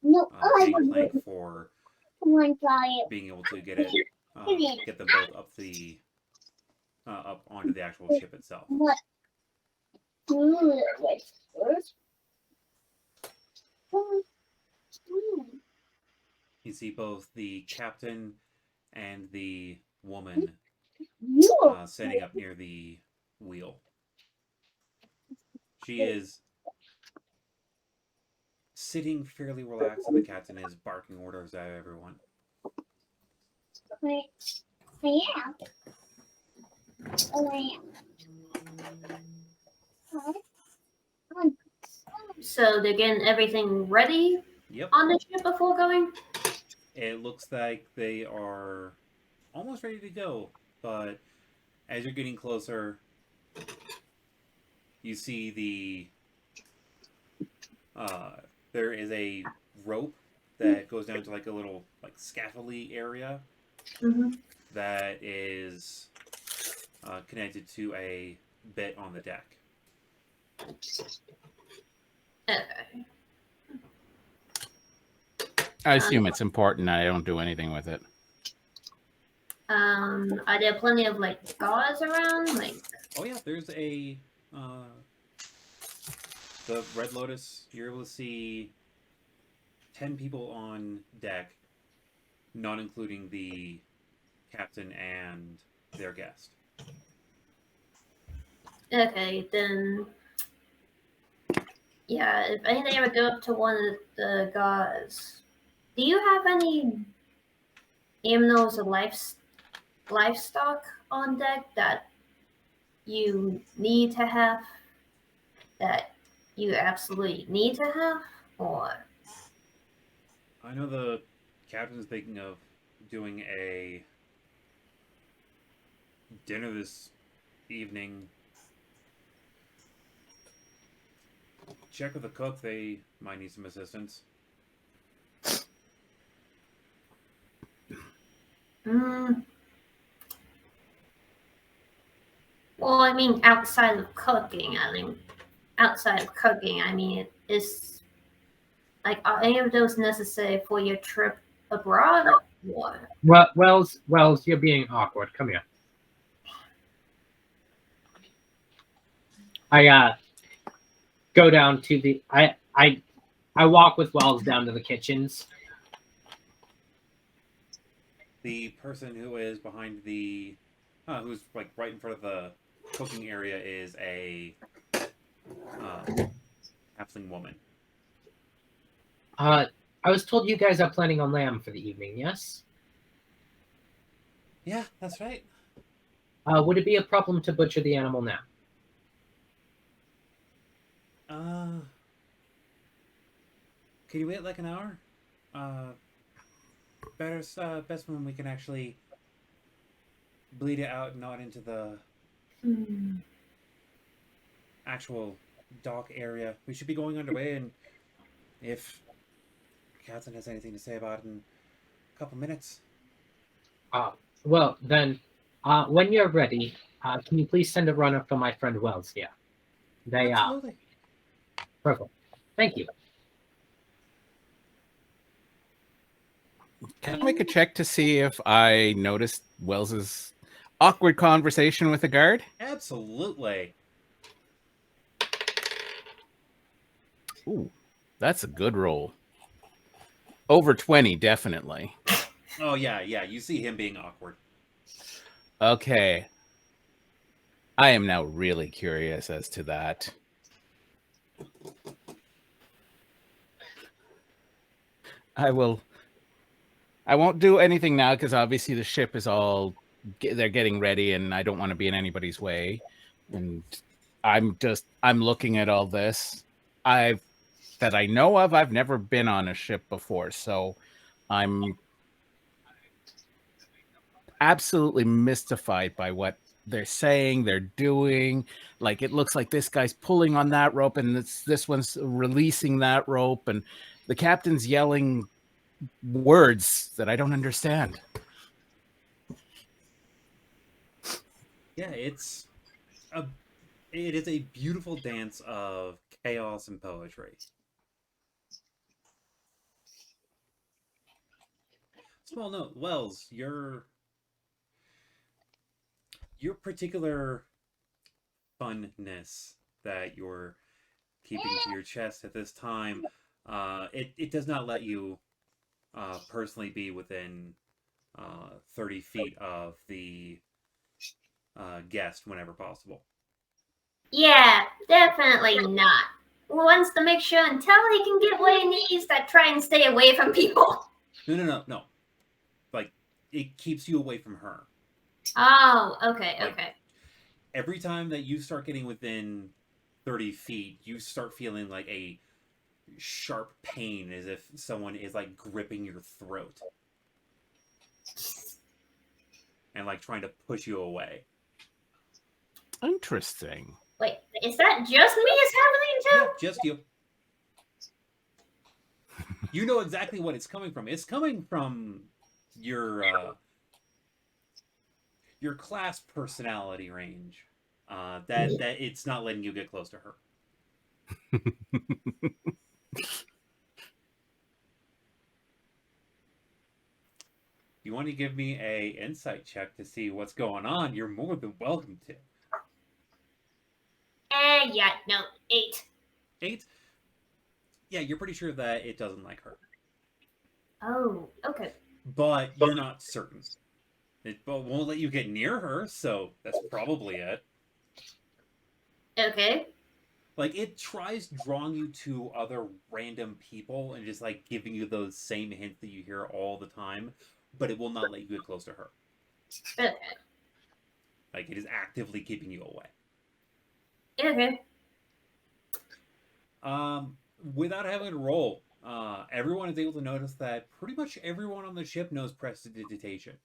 gangplank for being able to get it, get them both up the up onto the actual ship itself. You see both the captain and the woman sitting up near the wheel. She is sitting fairly relaxed, and the captain is barking orders at everyone. So they're getting everything ready Yep. on the ship before going? It looks like they are almost ready to go, but as you're getting closer, you see there is a rope that goes down to like a little like scaffoldy area that is connected to a bit on the deck. Okay. I assume it's important. I don't do anything with it. Are there plenty of like guards around? Like, Oh yeah, there's a the Red Lotus. You're able to see 10 people on deck, not including the captain and their guest. okay, then yeah, if anything ever go up to one of the guards, do you have any aminos or livestock on deck that you need to have, that you absolutely need to have, or I know the captain's thinking of doing a dinner this evening. Check with the cook, they might need some assistance. well, I mean, outside of cooking, is like, are any of those necessary for your trip abroad? Or Wells, you're being awkward. Come here. I go down to the I walk with Wells down to the kitchens. The person who is behind the who's like right in front of the cooking area is a halfling woman. I was told you guys are planning on lamb for the evening, yes? Yeah, that's right. Would it be a problem to butcher the animal now? Can you wait like an hour? Best when we can actually bleed it out, not into the actual dock area. We should be going underway, and if Captain has anything to say about it in a couple minutes. Well, then, when you're ready, can you please send a runner for my friend Wells here? They are. Absolutely. Perfect. Thank you. Can I make a check to see if I noticed Wells's awkward conversation with the guard? Absolutely. Ooh, that's a good roll. Over 20, definitely. Oh yeah, you see him being awkward. Okay. I am now really curious as to that. I won't do anything now because obviously the ship is they're getting ready and I don't want to be in anybody's way. And I'm looking at all this. That I know of, I've never been on a ship before, so I'm absolutely mystified by what they're saying, they're doing. Like, it looks like this guy's pulling on that rope and this one's releasing that rope, and the captain's yelling words that I don't understand. Yeah, it is a beautiful dance of chaos and poetry. Small note, Wells, your particular funness that you're keeping to your chest at this time, it does not let you personally be within 30 feet of the guest whenever possible. Yeah, definitely not. Wants to make sure until he can get what he needs that try and stay away from people. No. Like, it keeps you away from her. Oh, okay, Like, okay. every time that you start getting within 30 feet, you start feeling like a sharp pain as if someone is like gripping your throat and like trying to push you away. Interesting. Wait, is that just me it's happening to? Yeah, just you. You know exactly what it's coming from. It's coming from your class personality range. That it's not letting you get close to her. You want to give me a insight check to see what's going on? You're more than welcome to. Yeah, no, 8. 8? Yeah, you're pretty sure that it doesn't like her. Oh, okay. But you're not certain. It won't let you get near her, so that's probably it. Okay. Like, it tries drawing you to other random people and just, like, giving you those same hints that you hear all the time, but it will not let you get close to her. Okay. Like, it is actively keeping you away. Okay. Without having to roll, everyone is able to notice that pretty much everyone on the ship knows prestidigitation.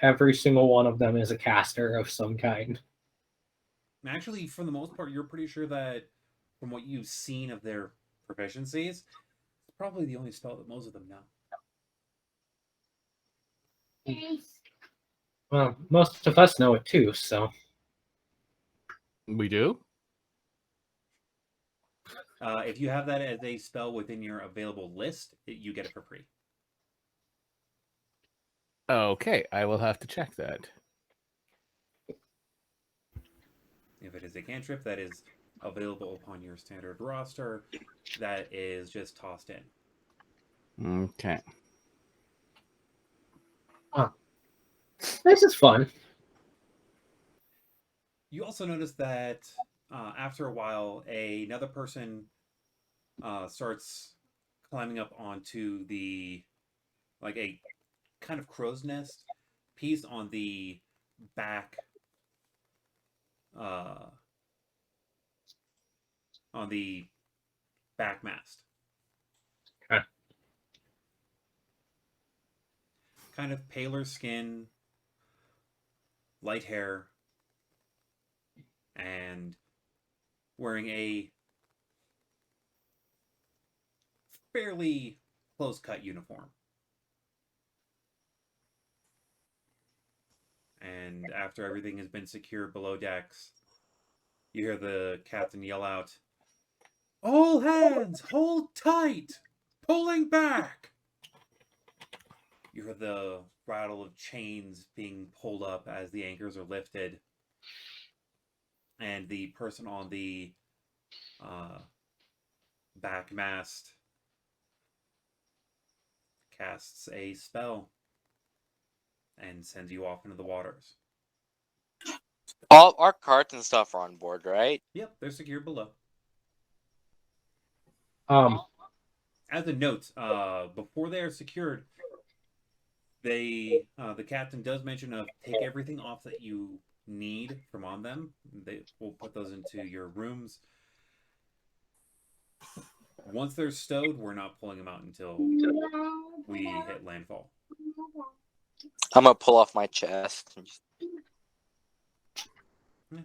Every single one of them is a caster of some kind. Actually, for the most part, you're pretty sure that from what you've seen of their proficiencies, it's probably the only spell that most of them know. Well, most of us know it too, so. We do? If you have that as a spell within your available list, you get it for free. Okay, I will have to check that. If it is a cantrip that is available upon your standard roster, that is just tossed in. Okay. This is fun. You also notice that after a while, another person starts climbing up onto like a kind of crow's nest piece on the back, on the back mast. Okay. Kind of paler skin, light hair, and wearing a fairly close-cut uniform. And after everything has been secured below decks, you hear the captain yell out, "All hands, hold tight! Pulling back!" You hear the rattle of chains being pulled up as the anchors are lifted. And the person on the back mast casts a spell and sends you off into the waters. All our carts and stuff are on board, right? Yep, they're secured below. As a note, before they are secured, the captain does mention of take everything off that you need from on them. They will put those into your rooms. Once they're stowed, we're not pulling them out until we hit landfall. I'm gonna pull off my chest.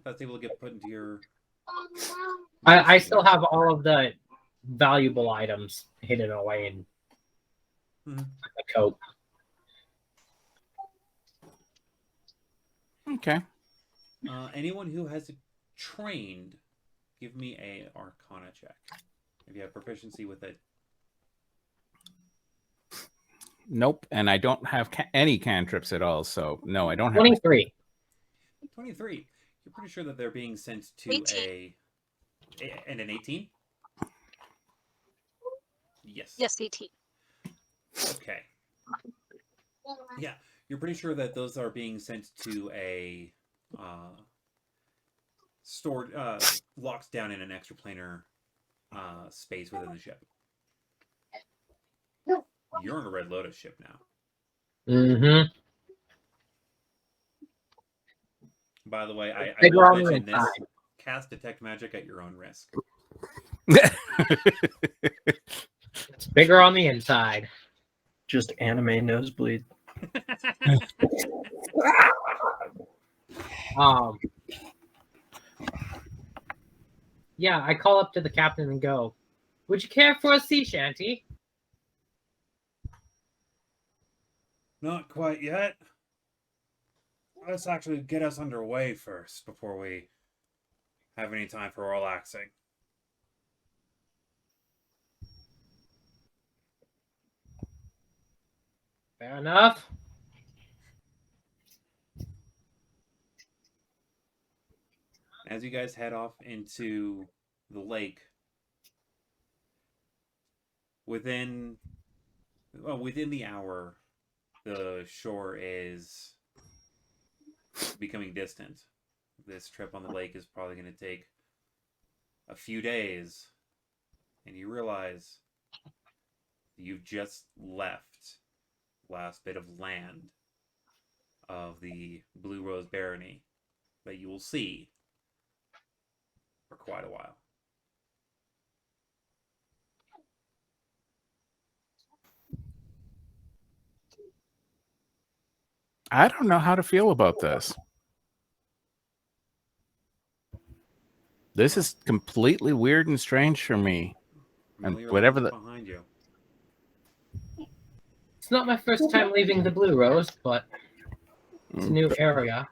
That's able to get put into your... I still have all of the valuable items hidden away in the coat. Okay. Anyone who has trained, give me a Arcana check. If you have proficiency with it. Nope, and I don't have any cantrips at all, so no, I don't have 23. 23. You're pretty sure that they're being sent to 18. And an 18? Yes. Yes, 18. Okay. Yeah, you're pretty sure that those are being sent to a stored, locked down in an extraplanar space within the ship. You're on a Red Lotus ship now. Mm-hmm. By the way, I Bigger will on the mention this. inside. Cast Detect Magic at your own risk. It's bigger on the inside. Just anime nosebleed. Yeah, I call up to the captain and go, "Would you care for a sea shanty?" Not quite yet. Let's actually get us underway first before we have any time for relaxing. Fair enough. As you guys head off into the lake, within the hour, the shore is becoming distant. This trip on the lake is probably going to take a few days, and you realize you've just left the last bit of land of the Blue Rose Barony that you will see for quite a while. I don't know how to feel about this. This is completely weird and strange for me. And whatever the behind you. It's not my first time leaving the Blue Rose, but it's a new area.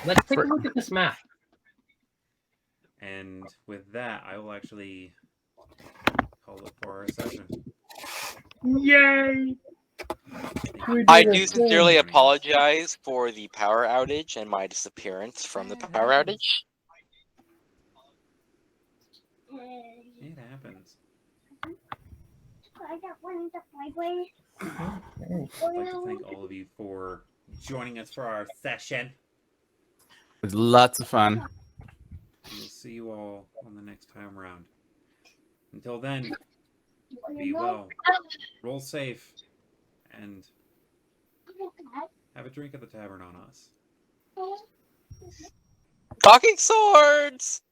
Let's take a look at this map. And with that, I will actually call it for our session. Yay! I do sincerely apologize for the power outage and my disappearance from the power outage. It happens. I got one to I'd like to thank all of you for joining us for our session. It was lots of fun. We'll see you all on the next time around. Until then, be well, roll safe, and have a drink at the tavern on us. Talking swords!